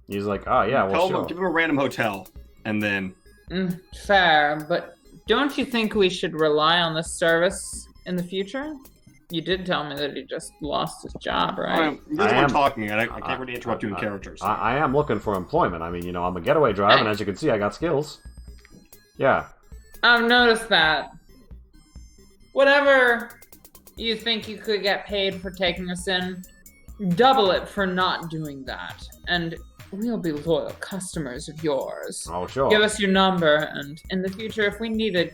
He's like, oh yeah, well, sure.
Give him a random hotel, and then...
fair, but don't you think we should rely on this service in the future? You did tell me that he just lost his job, right?
This is we're talking, and I can't really interrupt you in characters.
I am looking for employment. I mean, you know, I'm a getaway driver, and as you can see, I got skills. Yeah.
I've noticed that. Whatever you think you could get paid for taking us in, double it for not doing that. And we'll be loyal customers of yours.
Oh, sure.
Give us your number, and in the future, if we need a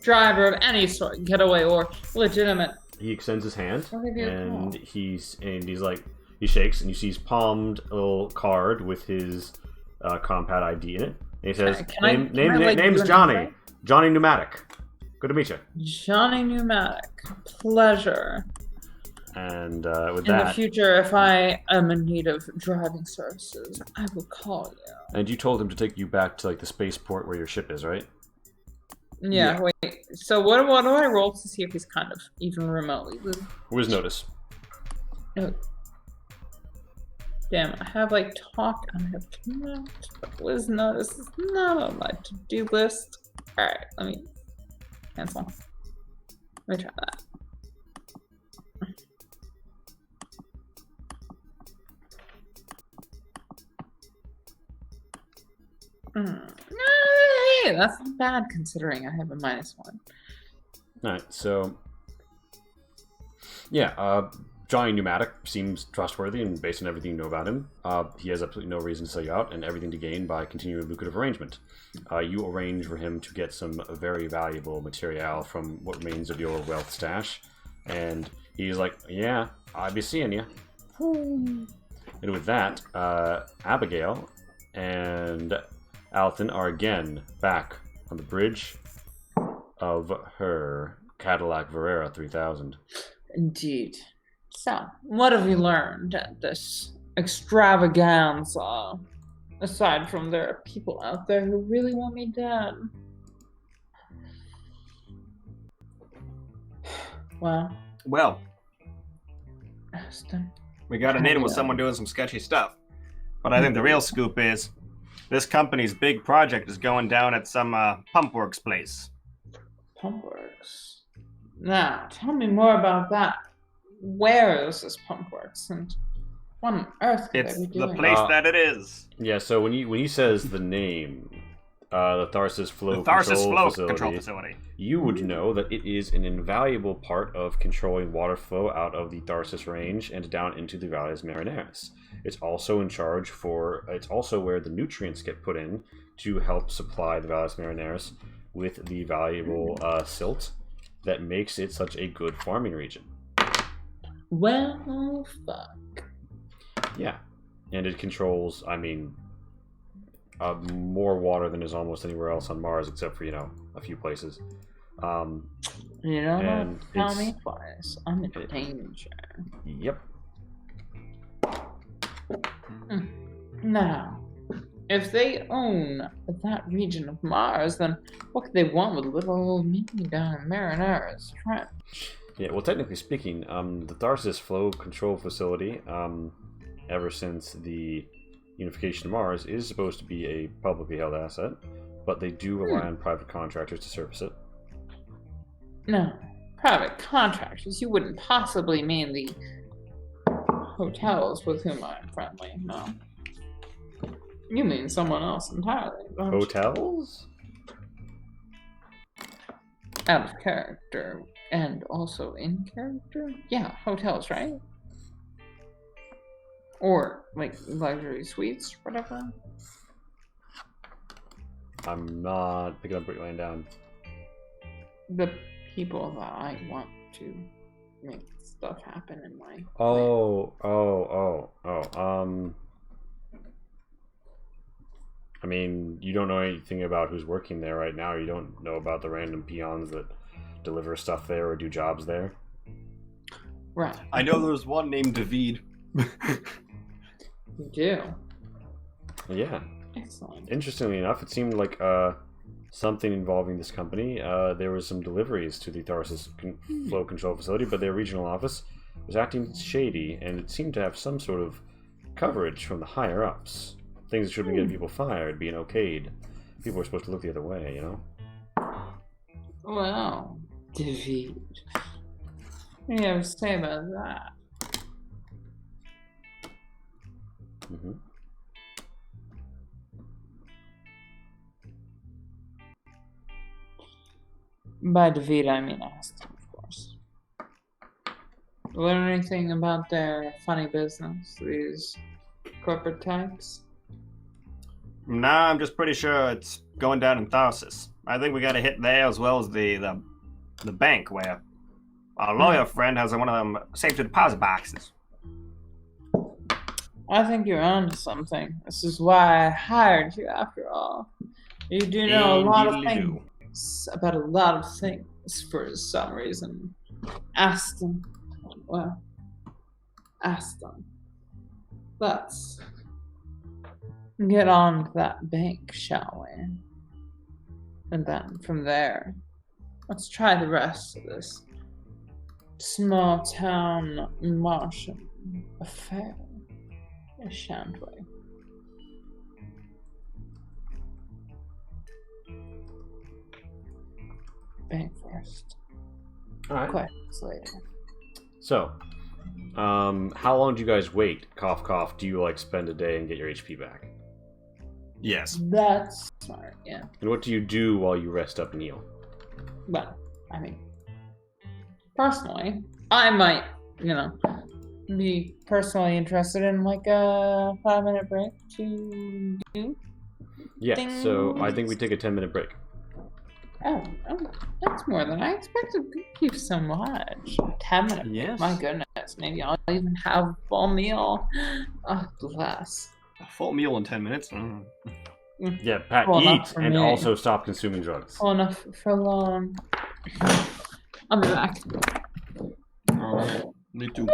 driver of any sort, getaway or legitimate,
he extends his hand,
I'll give you a call.
and he's like, he shakes, and you see he's palmed a little card with his compat ID in it. And he says, name's Johnny. Johnny Pneumatic. Good to meet you.
Johnny Pneumatic. Pleasure.
And with
in the future, if I am in need of driving services, I will call you.
And you told him to take you back to like the spaceport where your ship is, right?
Yeah. Wait. So what do I roll to see if he's kind of even remotely?
Wiz notice.
Oh. Damn, I have like talk and I have connect, but Wiz notice is not on my to-do list. Alright, let me cancel. Let me try that. Hey, that's not bad considering I have a -1.
Alright, so yeah, Johnny Pneumatic seems trustworthy, and based on everything you know about him, he has absolutely no reason to sell you out, and everything to gain by continuing a lucrative arrangement. You arrange for him to get some very valuable material from what remains of your wealth stash, and he's like, yeah, I'll be seeing you. And with that, Abigail and Alton are again back on the bridge of her Cadillac Verera 3000.
Indeed. So, what have we learned at this extravaganza? Aside from there are people out there who really want me dead. Well, Aston,
we got an in with someone doing some sketchy stuff. But I think the real scoop is this company's big project is going down at some pump works place.
Pump works? Now, tell me more about that. Where is this pump works, and what on earth could
it's
they be doing?
The place that it is.
Yeah, so when he says the name, the Tharsis Flow Control Facility, you would know that it is an invaluable part of controlling water flow out of the Tharsis Range and down into the Valles Marineris. It's also in charge it's also where the nutrients get put in to help supply the Valles Marineris with the valuable silt that makes it such a good farming region.
Well, fuck.
Yeah, and it controls, I mean, more water than is almost anywhere else on Mars, except for, you know, a few places.
You know, tell me twice. I'm in danger.
Yep.
Now, if they own that region of Mars, then what could they want with little old me down in Marineris Trench?
Yeah, well, technically speaking, the Tharsis Flow Control Facility, ever since the unification of Mars, is supposed to be a publicly held asset, but they do rely on private contractors to service it.
No, private contractors? You wouldn't possibly mean the hotels with whom I'm friendly, no. You mean someone else entirely, don't you?
Hotels?
Out of character. And also in character? Yeah, hotels, right? Or, like, luxury suites, whatever.
I'm not picking up what you're laying down.
The people that I want to make stuff happen in my...
I mean, you don't know anything about who's working there right now. You don't know about the random peons that deliver stuff there or do jobs there.
Right.
I know there's one named David.
You do?
Yeah.
Excellent.
Interestingly enough, it seemed like something involving this company. There was some deliveries to the Tharsis Flow Control Facility, but their regional office was acting shady, and it seemed to have some sort of coverage from the higher-ups. Things that should be getting people fired, being okayed. People were supposed to look the other way, you know?
Well, David. What do you have to say about that?
Mm-hmm.
By David, I mean Aston, of course. Learn anything about their funny business, these corporate types?
Nah, I'm just pretty sure it's going down in Tharsis. I think we got to hit there as well as the bank where our lawyer friend has one of them safe deposit boxes.
I think you're onto something. This is why I hired you, after all. You do know a lot of things about a lot of things for some reason. Aston. Well, Aston. Let's get on to that bank, shall we? And then from there, let's try the rest of this small town Martian affair, shan't we? Bank first.
All right.
Questions later.
So, how long do you guys wait? Cough, cough. Do you like spend a day and get your HP back?
Yes.
That's smart, yeah.
And what do you do while you rest up and heal?
Well, I mean, personally, I might, be personally interested in like a 5-minute break to do.
Yeah. So I think we take a 10-minute break.
Oh, that's more than I expected. Thank you so much. 10 minutes.
Yes.
My goodness. Maybe I'll even have a full meal. Oh, bless.
A full meal in 10 minutes?
Yeah, Pat,
Full enough
eat
for
and
me.
also stop consuming drugs.
Full enough for long. I'll be back.
Alright, me too.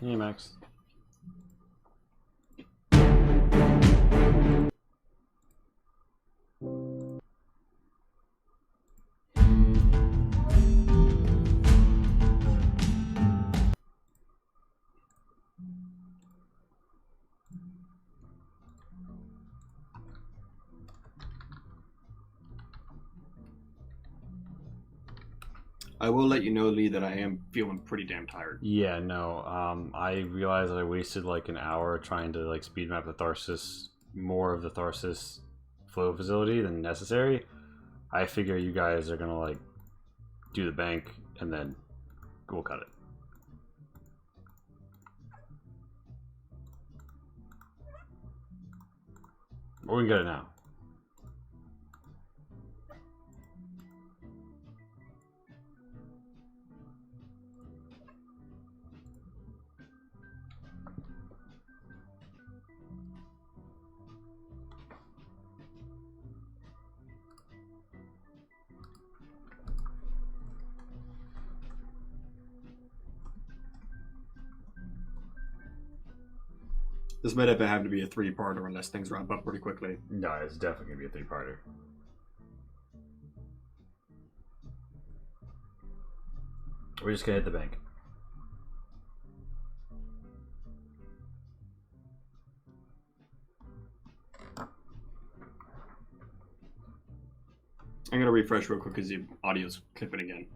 Hey, Max.
I will let you know, Lee, that I am feeling pretty damn tired.
Yeah, no. I realized that I wasted like an hour trying to like speed map the Tharsis, more of the Tharsis flow facility than necessary. I figure you guys are gonna like do the bank and then we'll cut it. Or we can get it now.
This might have to be a 3-parter unless things wrap up pretty quickly.
No, it's definitely gonna be a 3-parter. We're just gonna hit the bank.
I'm gonna refresh real quick because the audio's clipping again.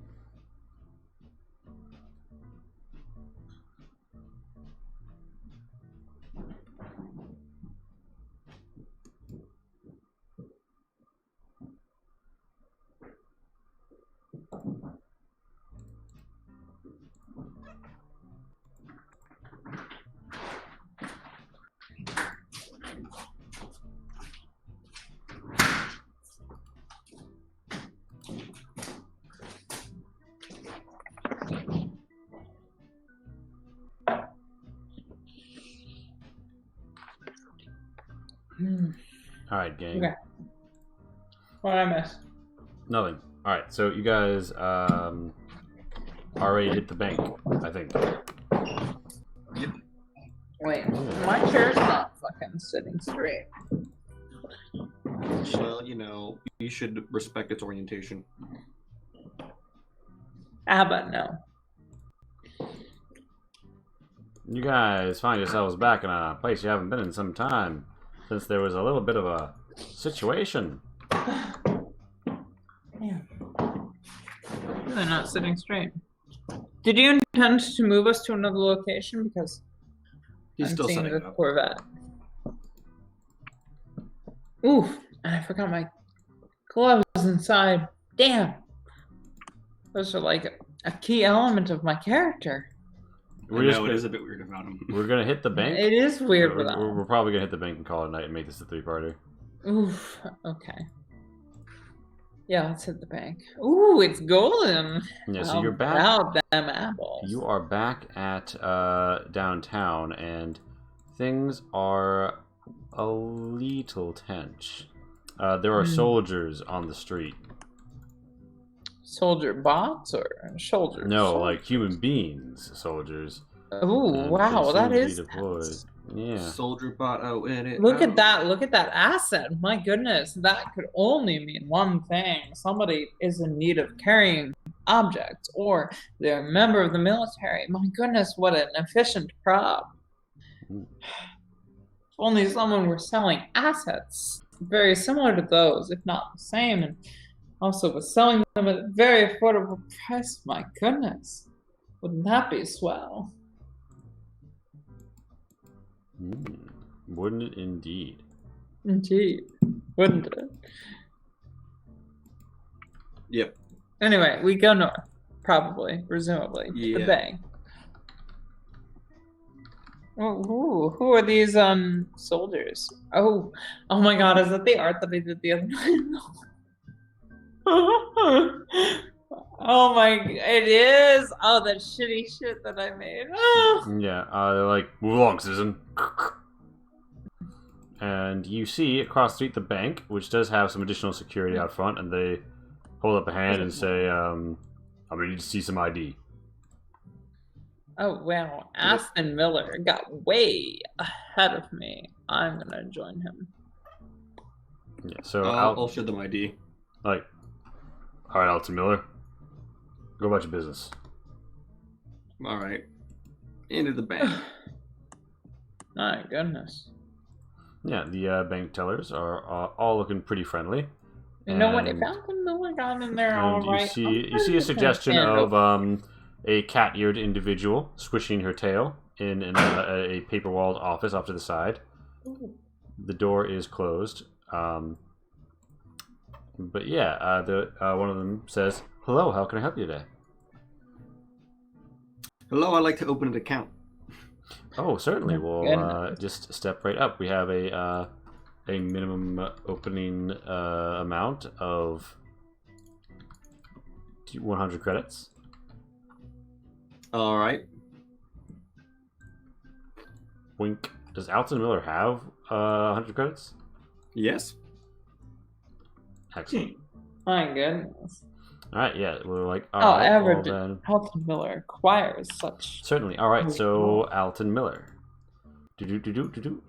Alright, gang.
Okay. What did I miss?
Nothing. Alright, so you guys already hit the bank, I think.
Yep.
Wait, my chair's not fucking sitting straight.
Well, you know, you should respect its orientation.
But no.
You guys find yourselves back in a place you haven't been in some time, since there was a little bit of a situation.
Yeah. Really not sitting straight. Did you intend to move us to another location? Because
He's
I'm
still
seeing
setting
the
up.
Corvette. Ooh, and I forgot my gloves inside. Damn. Those are like a key element of my character.
I know, it is a bit weird about him.
We're gonna hit the bank.
It is weird
we're,
without
we're,
him.
we're probably gonna hit the bank and call it a night and make this a 3-parter.
Oof. Okay. Yeah, let's hit the bank. Ooh, it's golden.
Yeah, so you're back.
About them apples.
You are back at downtown, and things are a little tense. There are soldiers on the street.
Soldier bots or soldiers?
No, like human beings, soldiers.
Oh
And
wow,
they
that
seem to
is
be deployed.
tense.
Yeah.
Soldier bot out in it.
Look at that! Look at that asset! My goodness, that could only mean one thing: somebody is in need of carrying objects, or they're a member of the military. My goodness, what an efficient prop! If only someone were selling assets very similar to those, if not the same, and also was selling them at a very affordable price. My goodness, wouldn't that be swell?
Wouldn't it indeed?
Indeed, wouldn't it?
Yep.
Anyway, we go north, probably, presumably, to the
Yeah.
bay. Oh, who are these soldiers? Oh my God! Is that the art that I did the other night? Oh my! It is. Oh, that shitty shit that I made.
Yeah, they're like, move along, citizen. And you see across the street the bank, which does have some additional security out front, and they hold up a hand and say, I'm gonna need to see some ID.
Oh, wow. Aston Miller got way ahead of me. I'm going to join him.
Yeah, so
I'll show them ID.
Like, all right, Alton Miller, go about your business.
All right. Into the bank.
My goodness.
Yeah, the bank tellers are all looking pretty friendly.
You know what? If Alton Miller got in there all right,
you see a suggestion of a cat-eared individual swishing her tail in a paper-walled office off to the side.
Ooh.
The door is closed. But yeah, one of them says, "Hello, how can I help you today?"
Hello, I'd like to open an account.
Oh, certainly.
Oh,
We'll just step right up. We have a minimum opening amount of 100 credits.
All right.
Wink. Does Alton Miller have 100 credits?
Yes.
Excellent.
My goodness.
All right, yeah, we're like,
Average Alton Miller acquires such.
Certainly. All right, so Alton Miller.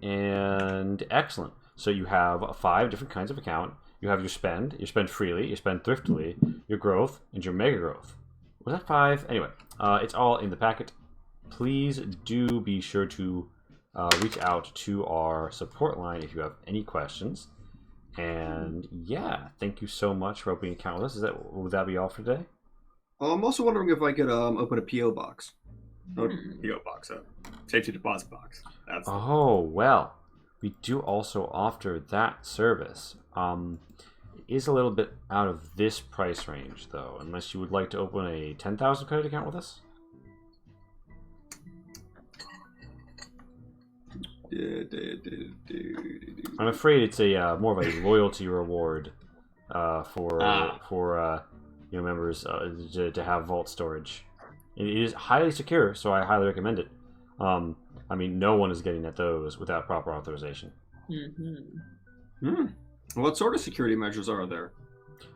And excellent. So you have 5 different kinds of account. You have your spend freely, you spend thriftily, your growth, and your mega growth. Was that 5? Anyway, it's all in the packet. Please do be sure to reach out to our support line if you have any questions. And yeah, thank you so much for opening an account with us. Would that be all for today?
I'm also wondering if I could open a PO box. PO box, safety deposit box.
Oh well, we do also offer that service. It is a little bit out of this price range though, unless you would like to open a 10,000 credit account with us. I'm afraid it's a more of a loyalty reward for members to have vault storage. It is highly secure, so I highly recommend it. I mean, no one is getting at those without proper authorization.
What sort of security measures are there?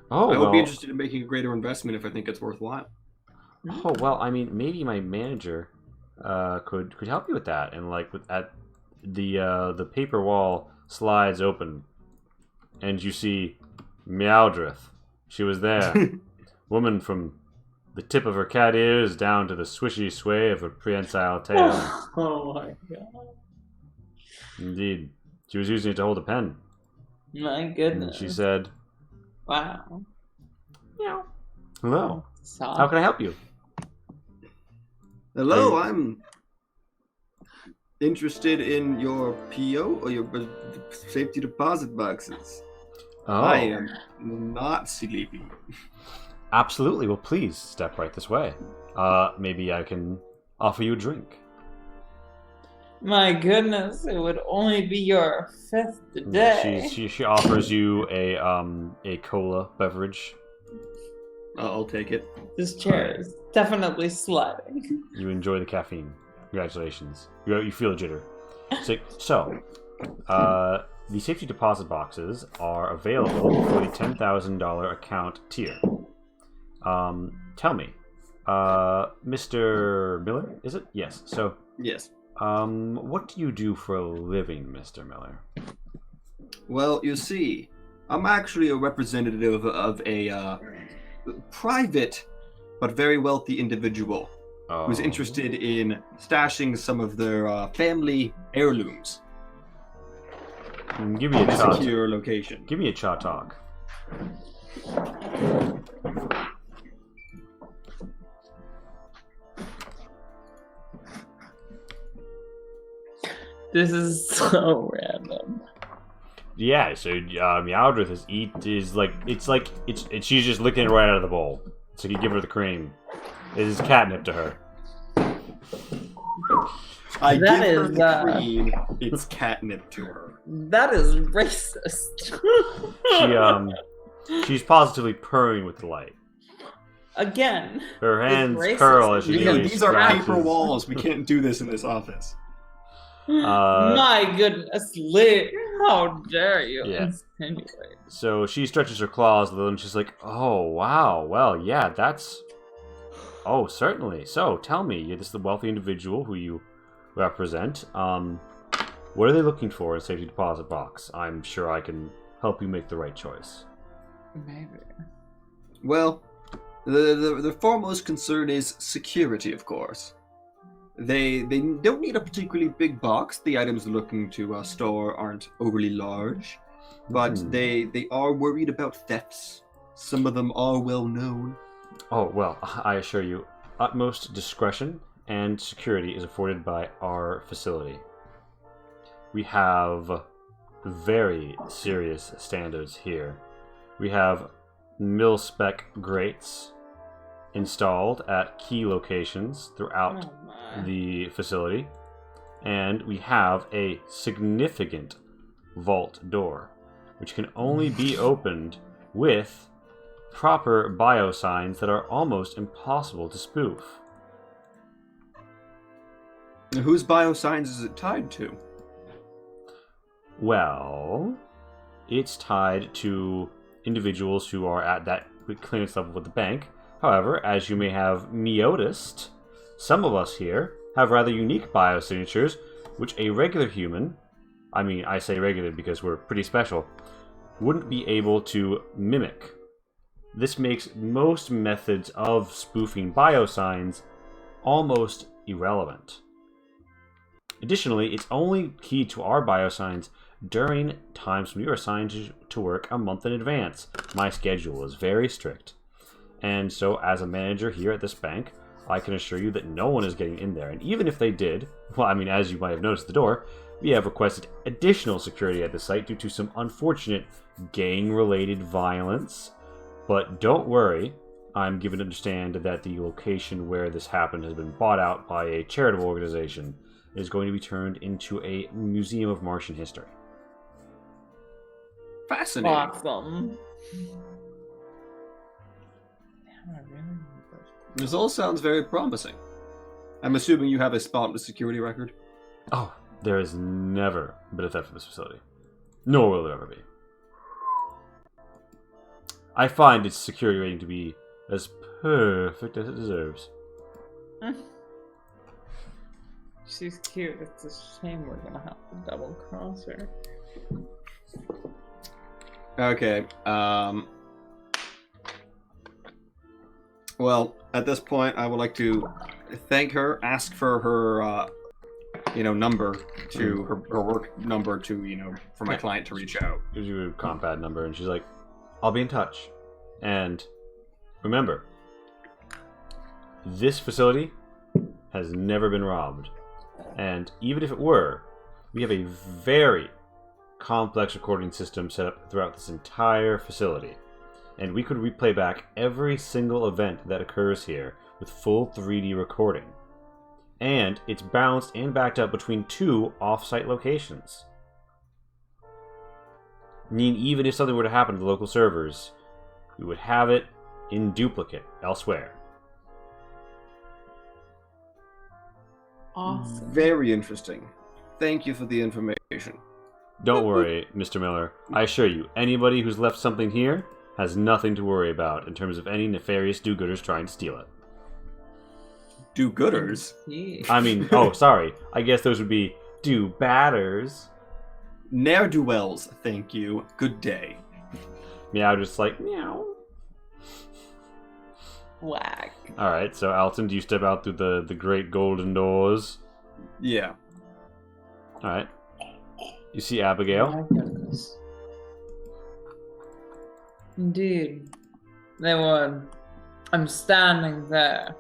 I
would be interested in making a greater investment if I think it's worthwhile.
Oh well, I mean, maybe my manager could help you with that, and like at the paper wall slides open, and you see Meowdrith. She was there, woman from the tip of her cat ears down to the swishy sway of her prehensile tail.
Oh my god!
Indeed, she was using it to hold a pen.
My goodness!
And she said,
"Wow,
meow. Hello,
soft.
How can I help you?"
Hello, I'm interested in your PO or your safety deposit boxes.
Oh.
I am not sleepy.
Absolutely. Well, please step right this way. Maybe I can offer you a drink.
My goodness, it would only be your 5th today.
She offers you a cola beverage.
I'll take it.
This chair is definitely sliding.
You enjoy the caffeine. Congratulations. You feel a jitter. So, the safety deposit boxes are available for the $10,000 account tier. Tell me, Mr. Miller, is it? Yes. So,
yes.
What do you do for a living, Mr. Miller?
Well, you see, I'm actually a representative of a private but very wealthy individual who's interested in stashing some of their family heirlooms.
Give me a
secure location.
Give me a cha talk.
This is so random.
Yeah, so Meowdrith she's just licking it right out of the bowl. So you give her the cream. It is catnip to her.
I give her the cream. It's catnip to her.
That is racist.
She's positively purring with delight.
Again.
Her hands curl as she
these are paper walls. We can't do this in this office.
My goodness, Lee, how dare you insinuate?
So she stretches her claws a little and she's like, "Oh wow, well yeah, that's Oh, certainly. So, tell me, you're this the wealthy individual who you represent. What are they looking for in a safety deposit box? I'm sure I can help you make the right choice.
Maybe.
Well, the foremost concern is security, of course. They don't need a particularly big box. The items they're looking to store aren't overly large, but they are worried about thefts. Some of them are well known.
Oh, well, I assure you, utmost discretion and security is afforded by our facility. We have very serious standards here. We have mil-spec grates installed at key locations throughout the facility, and we have a significant vault door, which can only be opened with proper biosigns that are almost impossible to spoof.
Whose biosigns is it tied to?
Well, it's tied to individuals who are at that clearance level with the bank. However, as you may have noticed, some of us here have rather unique biosignatures, which a regular human, I say regular because we're pretty special, wouldn't be able to mimic. This makes most methods of spoofing biosigns almost irrelevant. Additionally, it's only key to our biosigns during times when we are assigned to work a month in advance. My schedule is very strict. And so, as a manager here at this bank, I can assure you that no one is getting in there. And even if they did, well, as you might have noticed at the door, we have requested additional security at the site due to some unfortunate gang-related violence. But don't worry, I'm given to understand that the location where this happened has been bought out by a charitable organization. It is going to be turned into a museum of Martian history.
Fascinating.
Awesome.
This all sounds very promising. I'm assuming you have a spotless security record?
Oh, there has never been a theft in this facility. Nor will there ever be. I find its security rating to be as perfect as it deserves.
She's cute. It's a shame we're gonna have to double cross her.
Okay, well, at this point, I would like to thank her, ask for her, number to her work number to, for my client to reach out.
Gives you a comp-pad number, and she's like, I'll be in touch. And remember, this facility has never been robbed. And even if it were, we have a very complex recording system set up throughout this entire facility. And we could replay back every single event that occurs here with full 3D recording. And it's balanced and backed up between 2 off-site locations. Even if something were to happen to the local servers, we would have it in duplicate elsewhere.
Awesome.
Very interesting. Thank you for the information.
Don't worry, Mr. Miller. I assure you, anybody who's left something here has nothing to worry about in terms of any nefarious do-gooders trying to steal it.
Do-gooders?
Sorry. I guess those would be do-badders.
Ne'er-do-wells, thank you. Good day.
Meow, just like, meow.
Whack.
Alright, so Alton, do you step out through the great golden doors?
Yeah.
Alright. You see Abigail?
My goodness. Indeed. They were. I'm standing there.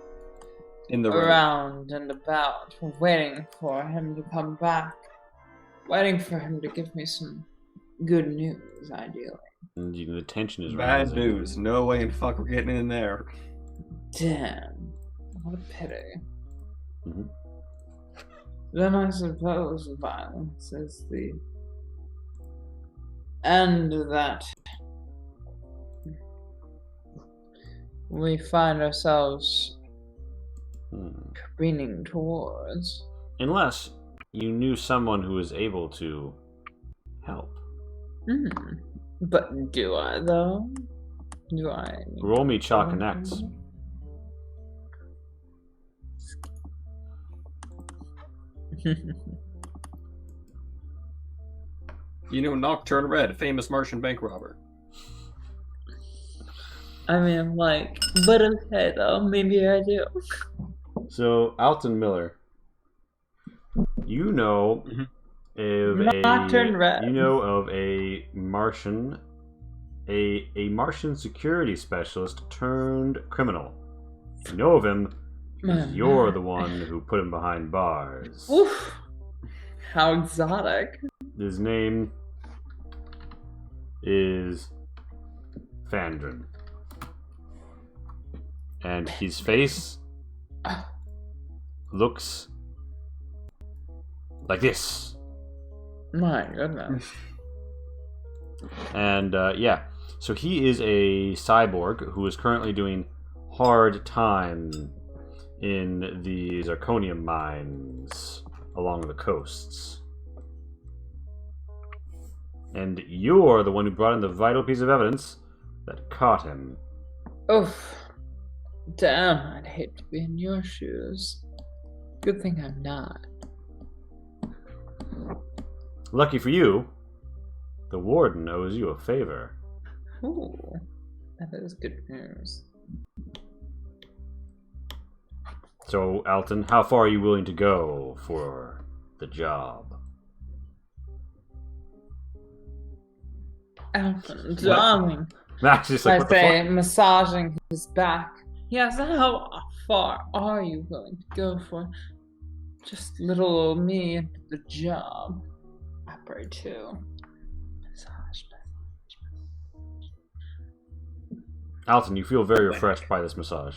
In the room.
Around and about, waiting for him to come back. Waiting for him to give me some good news, ideally.
And the tension is
Bad
rising.
news. No way in fuck we're getting in there.
Damn. What a pity.
Mm-hmm.
Then I suppose violence is the end that we find ourselves careening towards.
Unless you knew someone who was able to help.
But do I, though? Do I?
Roll me chalk and X.
You know Nocturne Red, famous Martian bank robber.
I mean, like, but okay though. Maybe I do.
So, Alton Miller, you know
Nocturne Red.
of a Martian, a Martian security specialist turned criminal. You know of him because you're the one who put him behind bars.
Oof. How exotic.
His name is Fandrin. And his face looks like this.
My goodness.
And yeah, so he is a cyborg who is currently doing hard time in the zirconium mines along the coasts. And you're the one who brought in the vital piece of evidence that caught him.
Oof. Damn, I'd hate to be in your shoes. Good thing I'm not.
Lucky for you, the warden owes you a favor.
Ooh, that is good news.
So, Alton, how far are you willing to go for the job?
Alton, darling.
That's just like,
I
what the
say,
fuck?
massaging his back. Yes, how far are you willing to go for just little old me and the job? I pray too. Massage.
Alton, you feel very refreshed by this massage.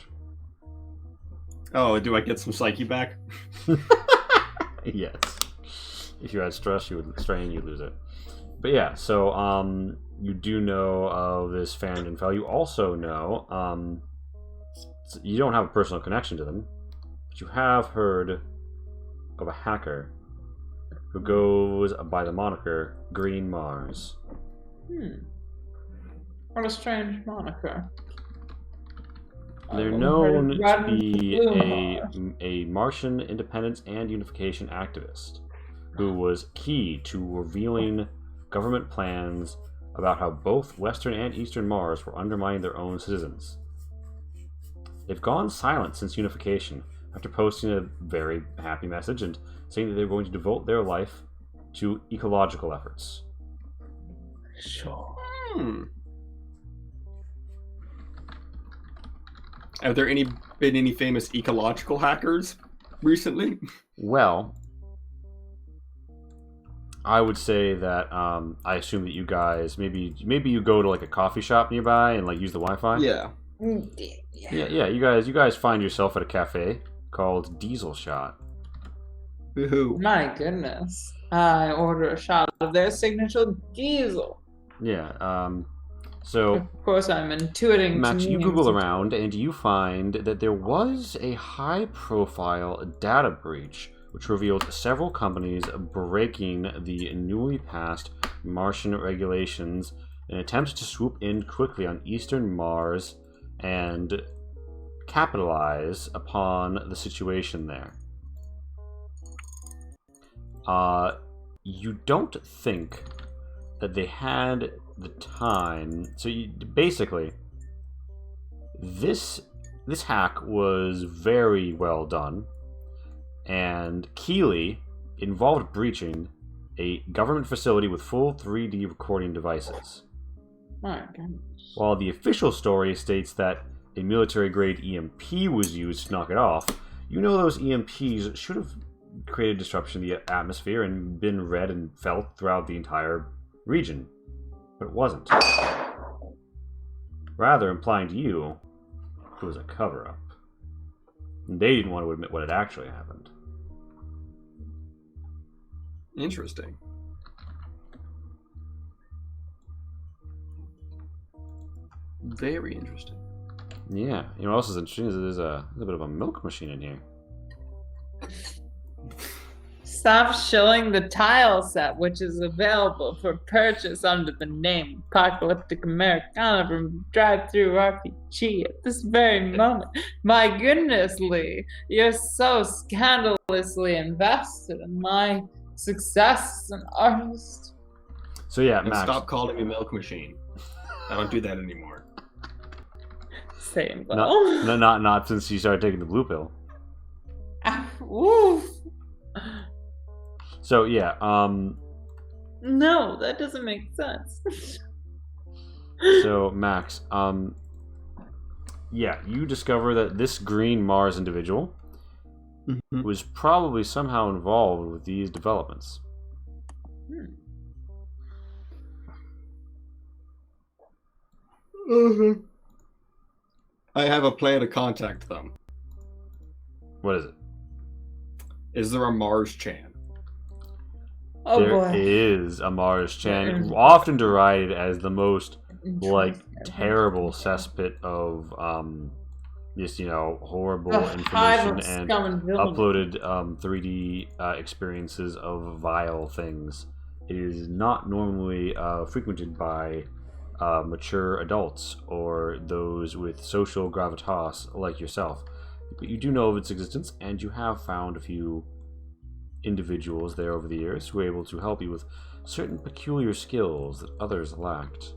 Oh, do I get some psyche back?
Yes. If you had stress, you would strain, you'd lose it. But yeah, so you do know of this Fandrin fellow. You also know, you don't have a personal connection to them, but you have heard of a hacker who goes by the moniker Green Mars.
What a strange moniker.
They're
I've
known
heard of
to
Red
be
and Blue Mars.
a Martian independence and unification activist who was key to revealing government plans about how both Western and Eastern Mars were undermining their own citizens. They've gone silent since unification after posting a very happy message and saying that they're going to devote their life to ecological efforts.
Sure.
Have there been any famous ecological hackers recently?
Well, I would say that I assume that you guys maybe you go to like a coffee shop nearby and like use the Wi-Fi.
Yeah.
Yeah. You guys find yourself at a cafe called Diesel Shot.
Woohoo.
My goodness. I order a shot of their signature diesel.
Yeah. So,
Of course, I'm intuiting.
Max,
to
you
meanings
Google
of-
around and you find that there was a high-profile data breach which revealed several companies breaking the newly passed Martian regulations in attempts to swoop in quickly on Eastern Mars and capitalize upon the situation there. You don't think that they had the time. So basically, this hack was very well done, and Keeley involved breaching a government facility with full 3D recording devices.
My goodness.
While the official story states that a military-grade EMP was used to knock it off, you know those EMPs should have created disruption in the atmosphere and been read and felt throughout the entire region. But it wasn't. Rather implying to you it was a cover-up. And they didn't want to admit what had actually happened.
Interesting. Very interesting.
Yeah. You know what else is interesting is there's a bit of a milk machine in here.
Stop shilling the tile set, which is available for purchase under the name Apocalyptic Americana from Drive-Thru RPG at this very moment. My goodness, Lee, you're so scandalously invested in my success as an artist.
So yeah,
And
Max.
stop calling me Milk Machine. I don't do that anymore.
Same though.
Not since you started taking the blue pill.
Oof.
So yeah,
No, that doesn't make sense.
so Max, yeah, you discover that this green Mars individual was probably somehow involved with these developments.
I have a plan to contact them.
What is it?
Is there a Mars Chan?
Oh
There
boy.
is a Mars Chan, often derided as the most terrible cesspit of just horrible information and uploaded 3D experiences of vile things. It is not normally frequented by mature adults or those with social gravitas like yourself, but you do know of its existence, and you have found a few individuals there over the years who are able to help you with certain peculiar skills that others lacked.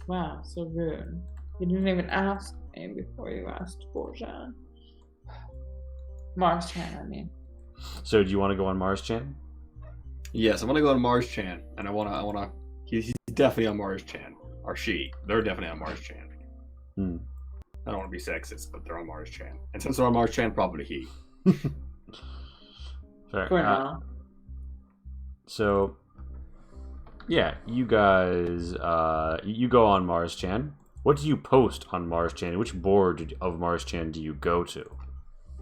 Wow, so rude. You didn't even ask me before you asked for Jan. Mars Chan, I mean.
So do you want to go on Mars Chan?
Yes, I want to go on Mars Chan, and I want to. He's definitely on Mars Chan, or she. They're definitely on Mars Chan. I don't want to be sexist, but they're on Mars Chan, and since they're on Mars Chan, probably he.
Fair.
For now.
So, yeah, you guys, you go on Mars Chan. What do you post on Mars Chan? Which board of Mars Chan do you go to?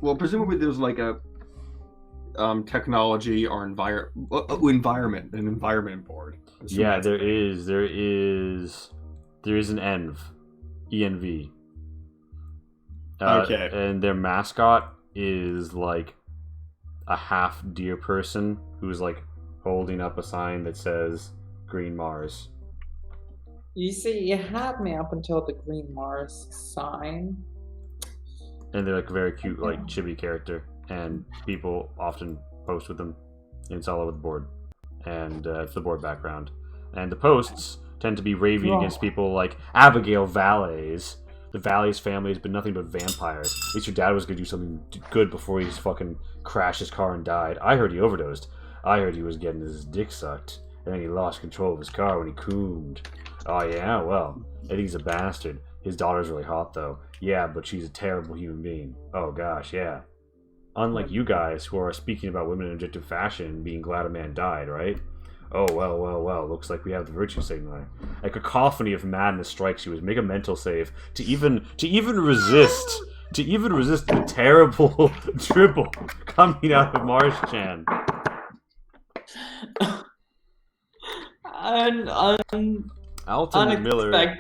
Well, presumably there's like a technology or environment board.
Yeah, there is an ENV.
Okay.
And their mascot is like a half deer person who's like holding up a sign that says Green Mars.
You see, you had me up until the Green Mars sign.
And they're like a very cute, like chibi character, and people often post with them. And it's all over the board, and it's the board background. And the posts tend to be raving against people like Abigail Valles. The Valles family has been nothing but vampires. At least your dad was gonna do something good before he fucking crashed his car and died. I heard he overdosed. I heard he was getting his dick sucked, and then he lost control of his car when he coomed. Oh yeah, well, I think he's a bastard. His daughter's really hot though. Yeah, but she's a terrible human being. Oh gosh, yeah. Unlike you guys who are speaking about women in objective fashion and being glad a man died, right? Oh, well, looks like we have the virtue signaler. A cacophony of madness strikes you as make a mental save to even resist the terrible dribble coming out of Mars Chan. Alton Miller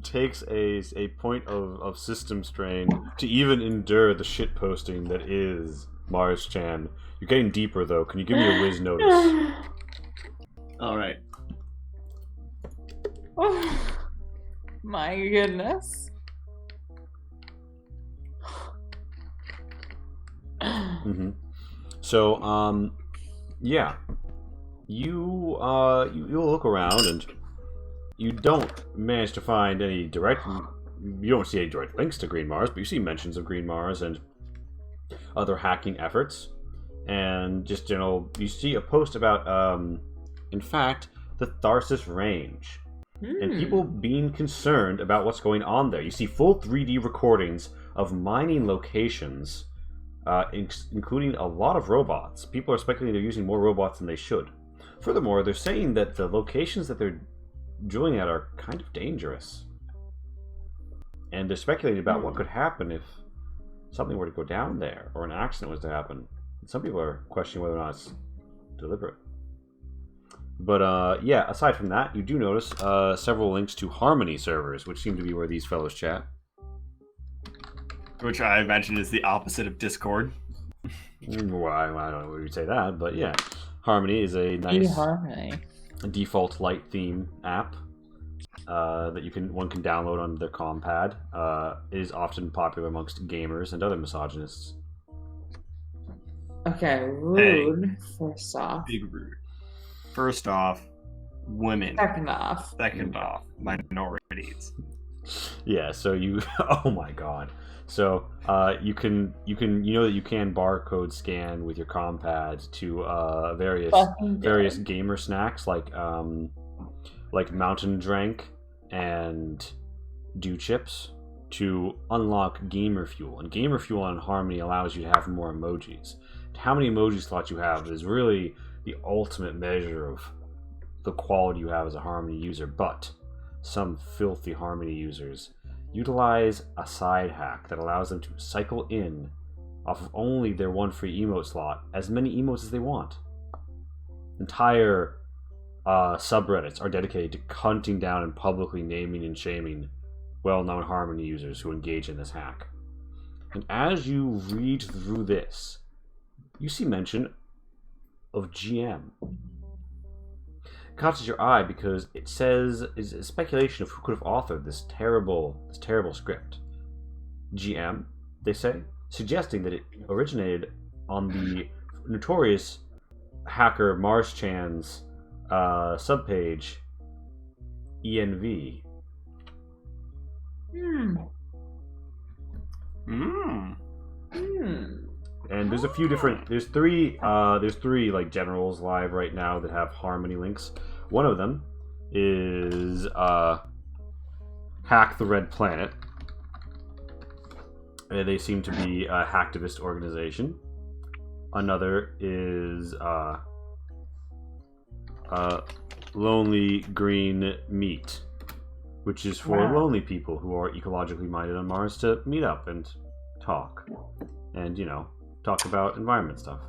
takes a point of system strain to even endure the shit posting that is Mars Chan. You're getting deeper though. Can you give me a whiz notice?
All right.
Oh, my goodness.
So, yeah, you'll look around and you don't manage to find any direct. You don't see any direct links to Green Mars, but you see mentions of Green Mars and other hacking efforts, and just you see a post about in fact, the Tharsis Range. And people being concerned about what's going on there. You see full 3D recordings of mining locations, including a lot of robots. People are speculating they're using more robots than they should. Furthermore, they're saying that the locations that they're drilling at are kind of dangerous. And they're speculating about what could happen if something were to go down there, or an accident was to happen. And some people are questioning whether or not it's deliberate. But yeah, aside from that, you do notice several links to Harmony servers, which seem to be where these fellows chat.
Which I imagine is the opposite of Discord.
Well, I don't know where you'd say that, but yeah. Harmony is a nice
eHarmony.
default light theme app that one can download on their compad. It is often popular amongst gamers and other misogynists.
Okay, rude. First off.
Big rude. First off, women.
Second off.
Second off, minorities.
Yeah, so you oh my god. So you can that you can barcode scan with your compad to various gamer snacks like Mountain Drank and Dew Chips to unlock Gamer Fuel. And Gamer Fuel on Harmony allows you to have more emojis. How many emoji slots you have is really the ultimate measure of the quality you have as a Harmony user, but some filthy Harmony users utilize a side hack that allows them to cycle in off of only their one free emote slot as many emotes as they want. Entire subreddits are dedicated to hunting down and publicly naming and shaming well-known Harmony users who engage in this hack. And as you read through this, you see mention of GM. It catches your eye because it says is a speculation of who could have authored this terrible script. GM, they say, suggesting that it originated on the notorious hacker Mars Chan's subpage ENV. And there's a few different. There's three like generals live right now that have Harmony links. One of them is Hack the Red Planet. They seem to be a hacktivist organization. Another is Lonely Green Meat, which is for lonely people who are ecologically minded on Mars to meet up and talk, and talk about environment stuff.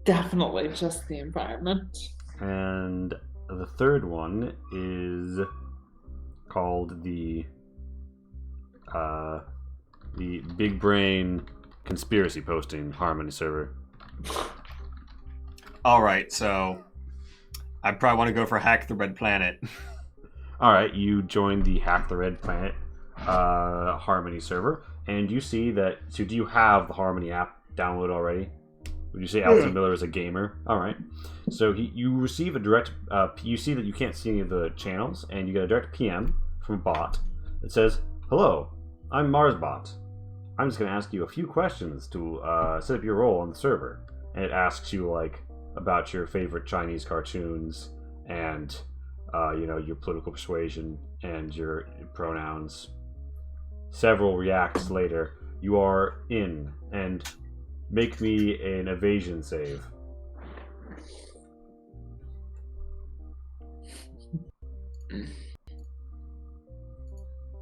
Definitely just the environment.
And the third one is called the Big Brain Conspiracy Posting Harmony server.
Alright, so I probably want to go for Hack the Red Planet.
Alright, you join the Hack the Red Planet Harmony server, and you see that. So, do you have the Harmony app download already? Would you say Alton Miller is a gamer? Alright. So, you receive a direct. You see that you can't see any of the channels, and you get a direct PM from a bot that says, "Hello, I'm Marsbot. I'm just going to ask you a few questions to set up your role on the server." And it asks you, like, about your favorite Chinese cartoons and your political persuasion and your pronouns. Several reacts later, you are in, and make me an evasion save.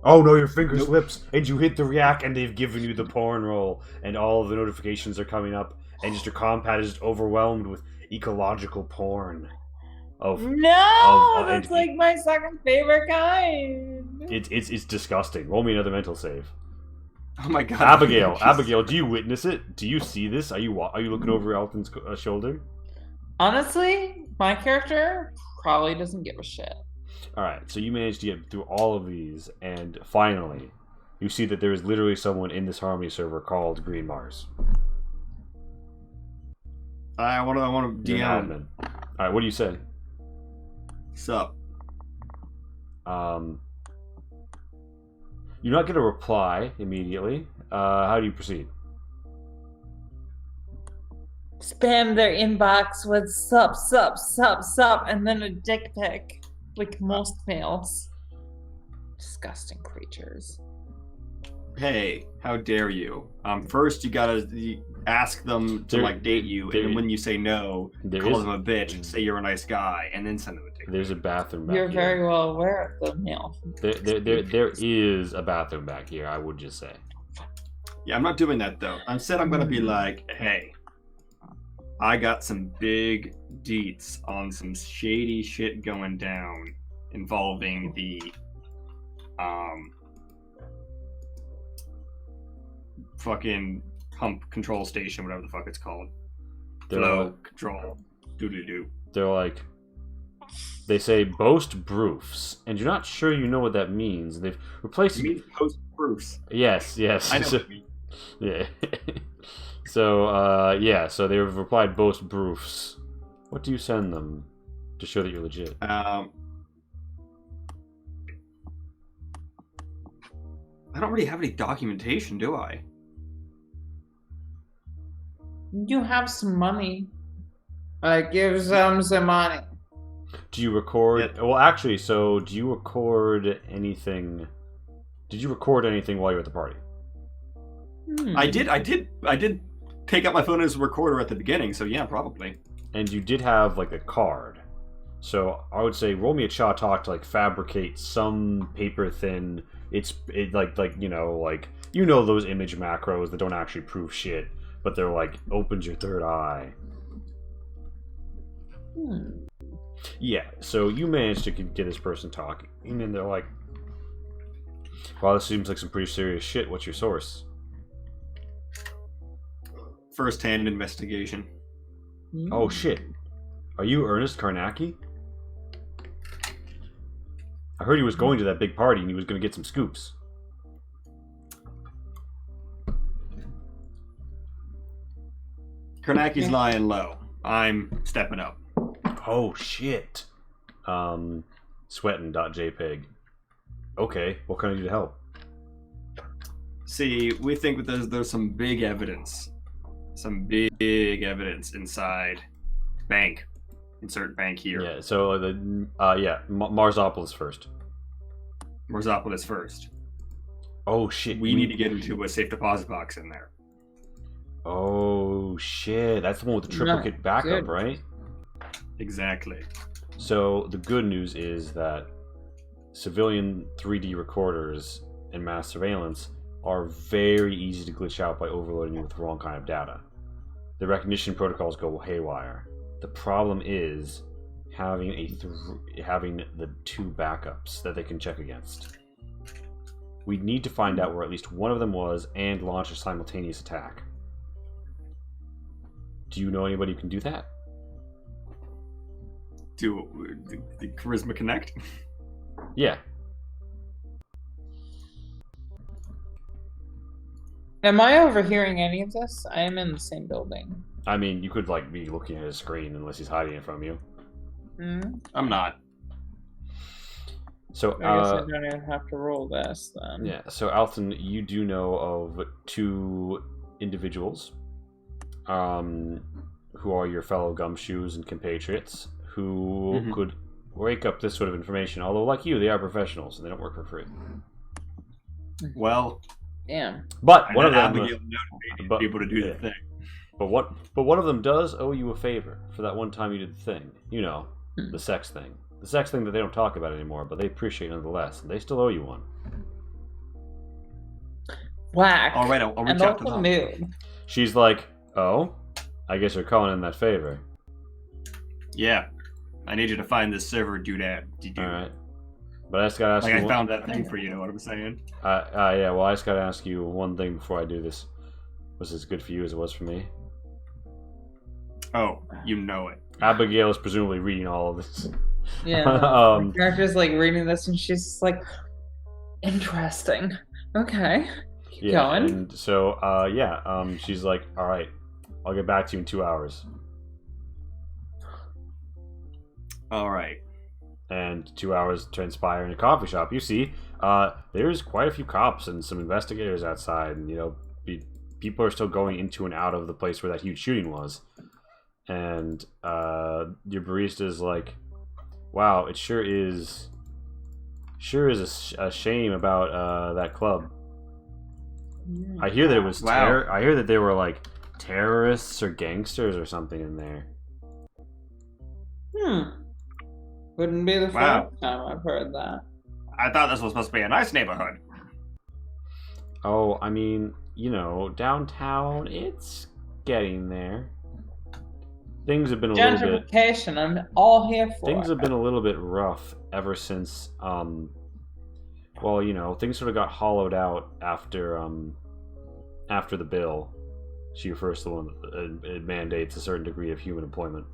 Oh no, your finger slips and you hit the react and they've given you the porn roll and all of the notifications are coming up and just your compad is just overwhelmed with ecological porn.
That's like my second favorite kind.
It's disgusting. Roll me another mental save.
Oh my god.
Abigail, do you witness it? Do you see this? Are you looking over Elton's shoulder?
Honestly, my character probably doesn't give a shit.
Alright, so you managed to get through all of these, and finally, you see that there is literally someone in this Harmony server called Green Mars.
I want to DM.
Alright, what do you say?
Sup?
You're not going to reply immediately. How do you proceed?
Spam their inbox with sup, and then a dick pic. Like most males. Disgusting creatures.
Hey, how dare you? First you gotta ask them to date you, and then when you say no, call them a bitch and say you're a nice guy, and then send them a dick.
There's a bathroom back
You're
here.
very well aware of the male.
There is a bathroom back here, I would just say.
Yeah, I'm not doing that though. Instead I'm gonna be like, hey, I got some big deets on some shady shit going down involving the fucking hump control station, whatever the fuck it's called.
They're
Flow
like,
control. Doo-doo-doo.
they're like, they say boast proofs, and you're not sure you know what that means. They've replaced.
You mean post proofs?
Yes.
I know
So,
what you mean.
yeah. So they've replied boast proofs. What do you send them to show that you're legit?
I don't really have any documentation, do I?
You have some money. I give them some money.
Do you record?
Yeah.
Well, actually, so do you record anything? Did you record anything while you were at the party?
I did take out my phone as a recorder at the beginning, so yeah, probably.
And you did have like a card. So I would say roll me a Cha Talk to like fabricate some paper thin. Like those image macros that don't actually prove shit, but they're like opens your third eye. Yeah, so you managed to get this person talking, and then they're like, "Wow, this seems like some pretty serious shit. What's your source?"
First-hand investigation.
Oh shit! Are you Ernest Karnacki? I heard he was going to that big party and he was going to get some scoops.
Karnacki's lying low. I'm stepping up.
Oh shit! Sweating.jpg. Okay, what can I do to help?
See, we think that there's some big evidence. Some big evidence inside bank. Insert bank here.
Yeah. So Marsopolis first.
Marsopolis first.
Oh shit!
We need to get into a safe deposit box in there.
Oh shit! That's the one with the triplicate backup,
good.
right?
Exactly.
So the good news is that civilian 3D recorders and mass surveillance are very easy to glitch out by overloading you with the wrong kind of data. The recognition protocols go haywire. The problem is having the two backups that they can check against. We need to find out where at least one of them was and launch a simultaneous attack. Do you know anybody who can do that?
Do the Charisma Connect?
Yeah.
Am I overhearing any of this? I am in the same building.
I mean, you could like be looking at his screen unless he's hiding it from you.
I'm not.
So
I guess I don't even have to roll this then.
yeah. So Alton, you do know of two individuals, who are your fellow gumshoes and compatriots who could wake up this sort of information. Although, like you, they are professionals and they don't work for free.
Well,
Yeah.
But one of them,
Abigail
but-
be able to do
yeah.
the thing.
but one of them does owe you a favor for that one time you did the thing. You know, the sex thing. The sex thing that they don't talk about anymore, but they appreciate nonetheless. And they still owe you one.
Whack.
All right, I'll reach
And
out to
also
them.
mood.
She's like, "Oh, I guess you're calling in that favor."
Yeah, I need you to find this server doodad.
All right. But I just gotta ask
Like
you.
I found that thing for you. Know what I'm saying?
Yeah. Well, I just gotta ask you one thing before I do this. Was as good for you as it was for me?
Oh, you know it.
Abigail is presumably reading all of this.
Yeah.
Um,
The character's like reading this and she's just like, interesting. Okay. Keep going.
And so, she's like, "All right, I'll get back to you in 2 hours."
All right.
And 2 hours transpire in a coffee shop. You see, there's quite a few cops and some investigators outside, and people are still going into and out of the place where that huge shooting was. And your barista is like, "Wow, it sure is a shame about that club. I hear that it was
Wow.
I hear that there were like terrorists or gangsters or something in there."
Wouldn't be the
Wow.
first time I've heard that.
I thought this was supposed to be a nice neighborhood.
Oh, I mean, downtown, it's getting there. Things have been a little bit.
Gentrification, I'm all here for.
Things have been a little bit rough ever since. Things sort of got hollowed out after the bill, She refers to the one that it mandates a certain degree of human employment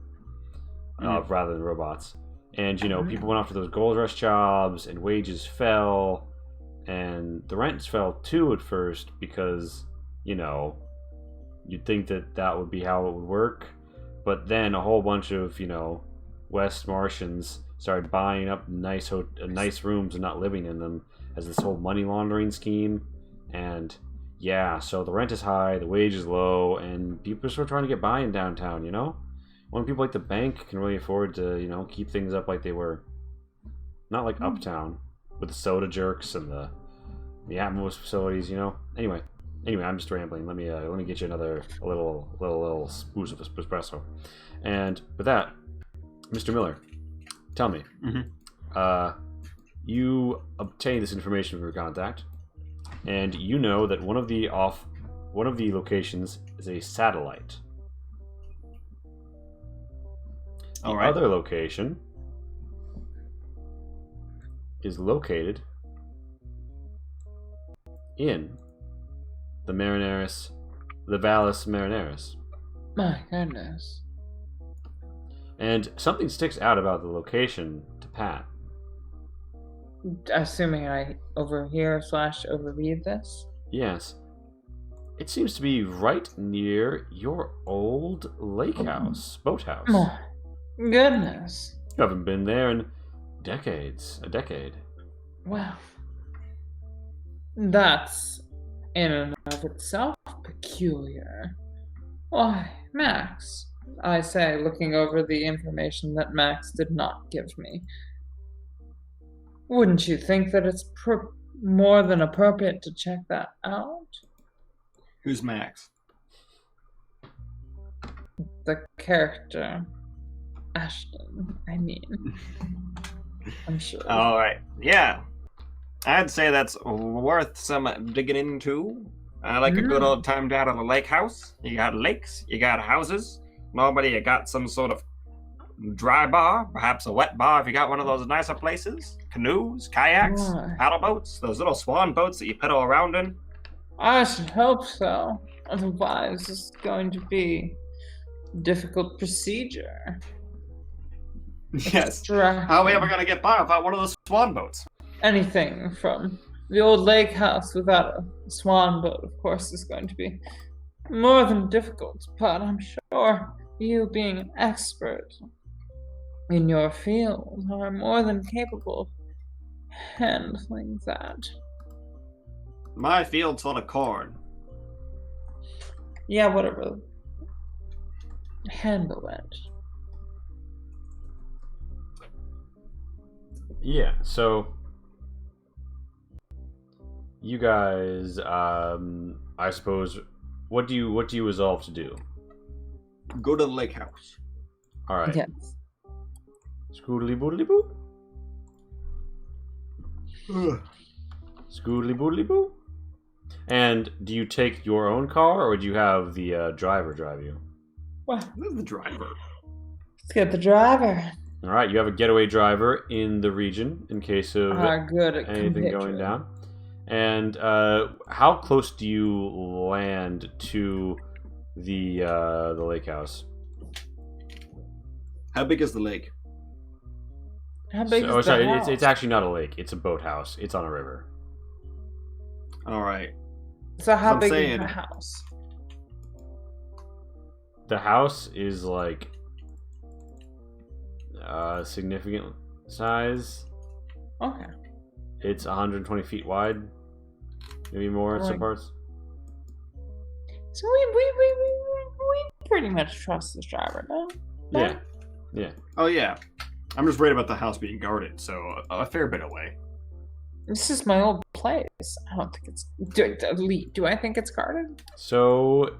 rather than robots. And, people went after those gold rush jobs, and wages fell, and the rents fell too at first because, you'd think that would be how it would work. But then a whole bunch of, West Martians started buying up nice rooms and not living in them as this whole money laundering scheme. And yeah, so the rent is high, the wage is low, and people are still trying to get by in downtown, When people like the bank can really afford to, keep things up like they were. Not like Uptown with the soda jerks and the Atmos facilities, Anyway, I'm just rambling. Let me get you a little spooze of espresso. And with that, Mr. Miller, tell me, you obtained this information from your contact, and you know that one of the locations is a satellite. The other location is located in the Vallis Marineris.
My goodness.
And something sticks out about the location to Pat.
Assuming I overhear/overread this?
Yes. It seems to be right near your old boathouse.
Oh, goodness.
You haven't been there in a decade.
Well, that's in and of itself peculiar. Why, Max, I say, looking over the information that Max did not give me, wouldn't you think that it's more than appropriate to check that out?
Who's Max?
The character. Ashton, I mean. I'm sure.
All right. Yeah. I'd say that's worth some digging into. I like a good old time down at the lake house. You got lakes, you got houses. Normally you got some sort of dry bar, perhaps a wet bar if you got one of those nicer places. Canoes, kayaks, paddle boats, those little swan boats that you pedal around in.
I should hope so. Otherwise, it's going to be a difficult procedure.
Yes. How are we ever going to get by without one of those swan boats?
Anything from the old lake house without a swan boat, of course, is going to be more than difficult. But I'm sure you, being an expert in your field, are more than capable of handling that.
My field's full of corn.
Yeah, whatever. Handle it.
Yeah, so you guys, I suppose, what do you resolve to do?
Go to the lake house.
All right.
Yes.
Scoodly boodly boo. Scoodly boodly boo. And do you take your own car, or do you have the driver drive you?
Well,
Who's the driver?
let's get the driver.
All right, you have a getaway driver in the region in case of
Good at
anything going down. And how close do you land to the lake house?
How big is the lake?
How big is the
sorry,
house?
it's actually not a lake. It's a boathouse. It's on a river.
All right.
So how
I'm
big
saying-
is the house?
The house is like significant size.
Okay.
It's 120 feet wide, maybe more in some parts.
So we pretty much trust this driver, no?
Yeah.
Oh, yeah. I'm just worried about the house being guarded, so a fair bit away.
This is my old place. I don't think it's... Do I think it's guarded?
So,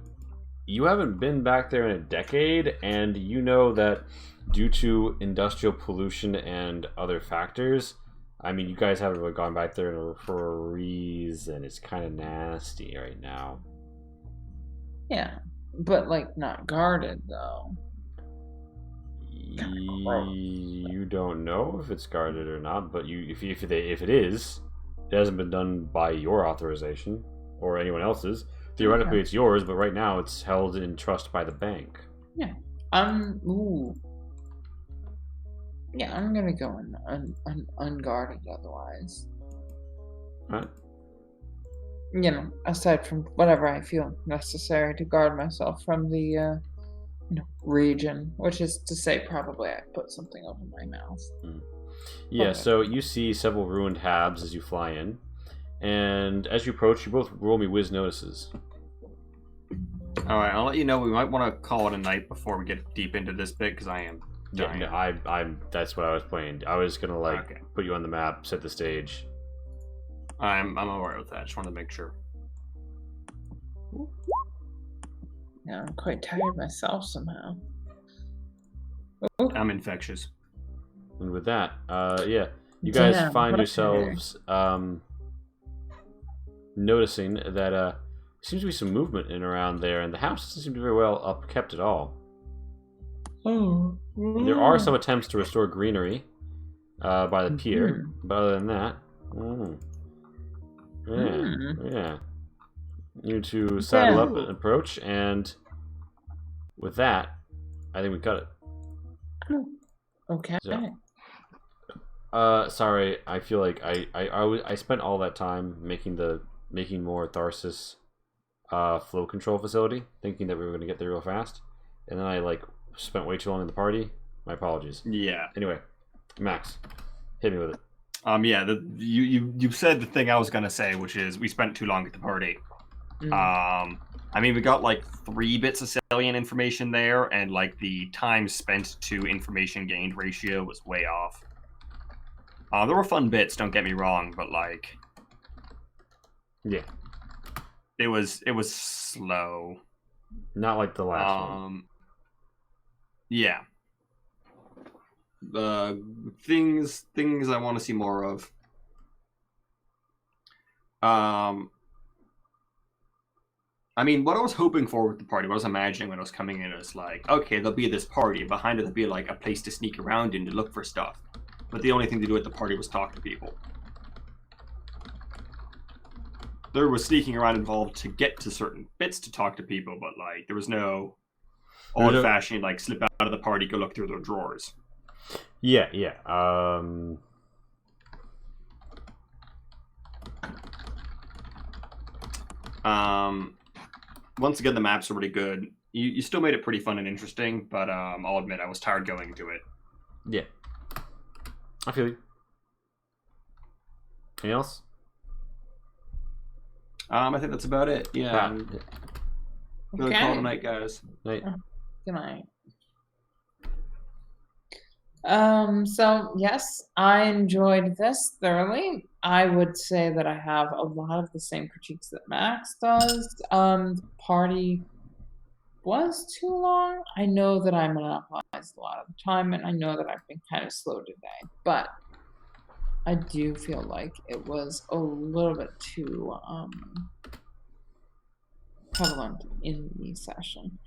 you haven't been back there in a decade, and you know that due to industrial pollution and other factors, I mean, you guys haven't really gone back there for a reason. It's kind of nasty right now.
Yeah, but like not guarded though.
You don't know if it's guarded or not, but if it is, it hasn't been done by your authorization or anyone else's. theoretically it's yours, but right now it's held in trust by the bank.
Yeah. Ooh. Yeah, I'm gonna go unguarded otherwise.
Right?
You know, aside from whatever I feel necessary to guard myself from the region, which is to say probably I put something over my mouth.
Yeah,
Okay.
so you see several ruined habs as you fly in, and as you approach, you both roll me whiz notices.
Alright, I'll let you know we might want to call it a night before we get deep into this bit, because I am dying.
Yeah, no, I'm. That's what I was playing. I was gonna put you on the map, set the stage.
I'm alright with that. Just wanted to make sure.
Yeah, I'm quite tired myself somehow.
I'm infectious.
And with that, yeah, you guys find
what a
yourselves noticing that there seems to be some movement in around there, and the house doesn't seem to be very well upkept at all. There are some attempts to restore greenery by the pier, but other than that, yeah. You two saddle up and approach, and with that, I think we cut it.
Okay.
So, sorry, I feel like I spent all that time making more Tharsis flow control facility, thinking that we were going to get there real fast, and then I spent way too long in the party. My apologies.
Yeah.
Anyway, Max, hit me with it.
Yeah. You said the thing I was gonna say, which is we spent too long at the party. I mean, we got 3 bits of salient information there, and the time spent to information gained ratio was way off. There were fun bits, don't get me wrong, but
yeah,
it was slow.
Not like the last one.
Yeah. Things I want to see more of. I mean, what I was hoping for with the party, what I was imagining when I was coming in, is okay, there'll be this party, behind it there'll be a place to sneak around in to look for stuff. But the only thing to do at the party was talk to people. There was sneaking around involved to get to certain bits to talk to people, but there was no old-fashioned slip out of the party, go look through their drawers.
Yeah.
Once again, the maps are really good. You still made it pretty fun and interesting, but I'll admit I was tired going to it.
Yeah. I feel you. Anything else?
I think that's about it. Yeah. Really call it a night, guys.
Night.
Good night. So yes, I enjoyed this thoroughly. I would say that I have a lot of the same critiques that Max does. The party was too long. I know that I monopolized a lot of the time, and I know that I've been kind of slow today, but I do feel like it was a little bit too prevalent in the session.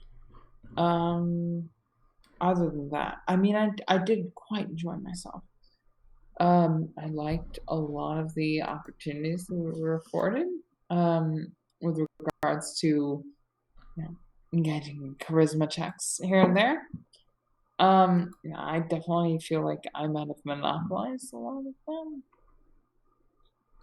Other than that, I mean, I did quite enjoy myself. I liked a lot of the opportunities that were afforded with regards to engaging charisma checks here and there. I definitely feel like I might have monopolized a lot of them.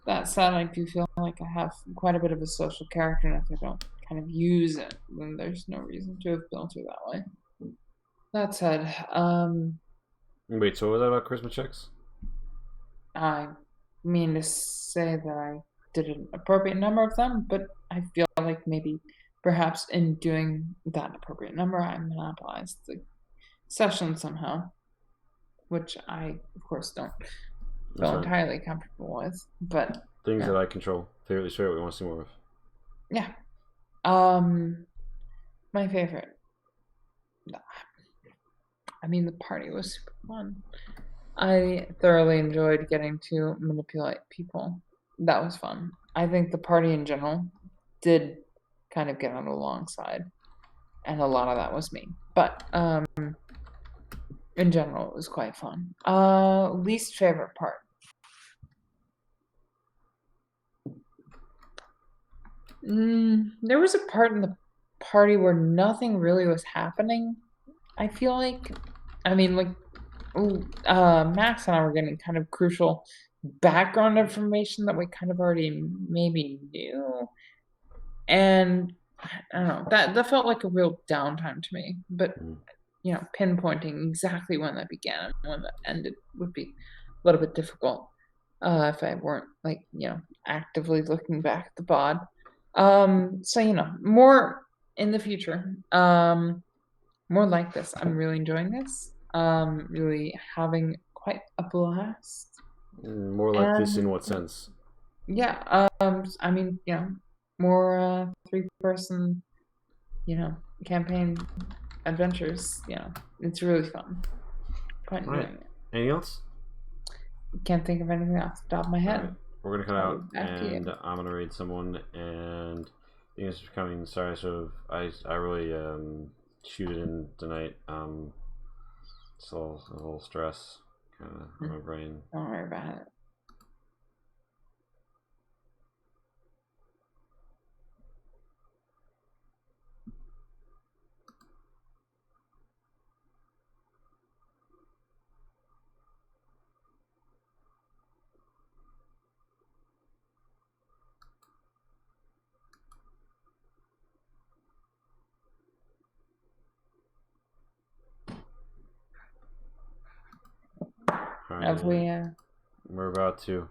That said, I do feel like I have quite a bit of a social character, and if I don't kind of use it, then there's no reason to have built her that way. That said,
Wait, so what was that about charisma checks?
I mean to say that I did an appropriate number of them, but I feel like maybe perhaps in doing that appropriate number, I monopolized the session somehow, which I, of course, don't feel entirely comfortable with. But
things that I control. Fairly sure we want to see more of.
Yeah. My favorite. I mean, the party was super fun. I thoroughly enjoyed getting to manipulate people. That was fun. I think the party in general did kind of get on the long side, and a lot of that was me. But in general, it was quite fun. Least favorite part. There was a part in the party where nothing really was happening. I feel like, I mean, like, Max and I were getting kind of crucial background information that we kind of already maybe knew, and I don't know, that felt like a real downtime to me. But pinpointing exactly when that began and when that ended would be a little bit difficult if I weren't like actively looking back at the bod. So more in the future. More like this. I'm really enjoying this. Really having quite a blast.
More like this in what sense?
Yeah. I mean, more 3-person, campaign adventures. It's really fun. Quite enjoying it.
Anything else?
Can't think of anything off the top of my head.
Right. We're gonna cut out, and I'm gonna read someone. And things are coming. Sorry, I really shoot it in tonight. So a little stress kind of on my brain.
Don't worry about it.
All right, we're about to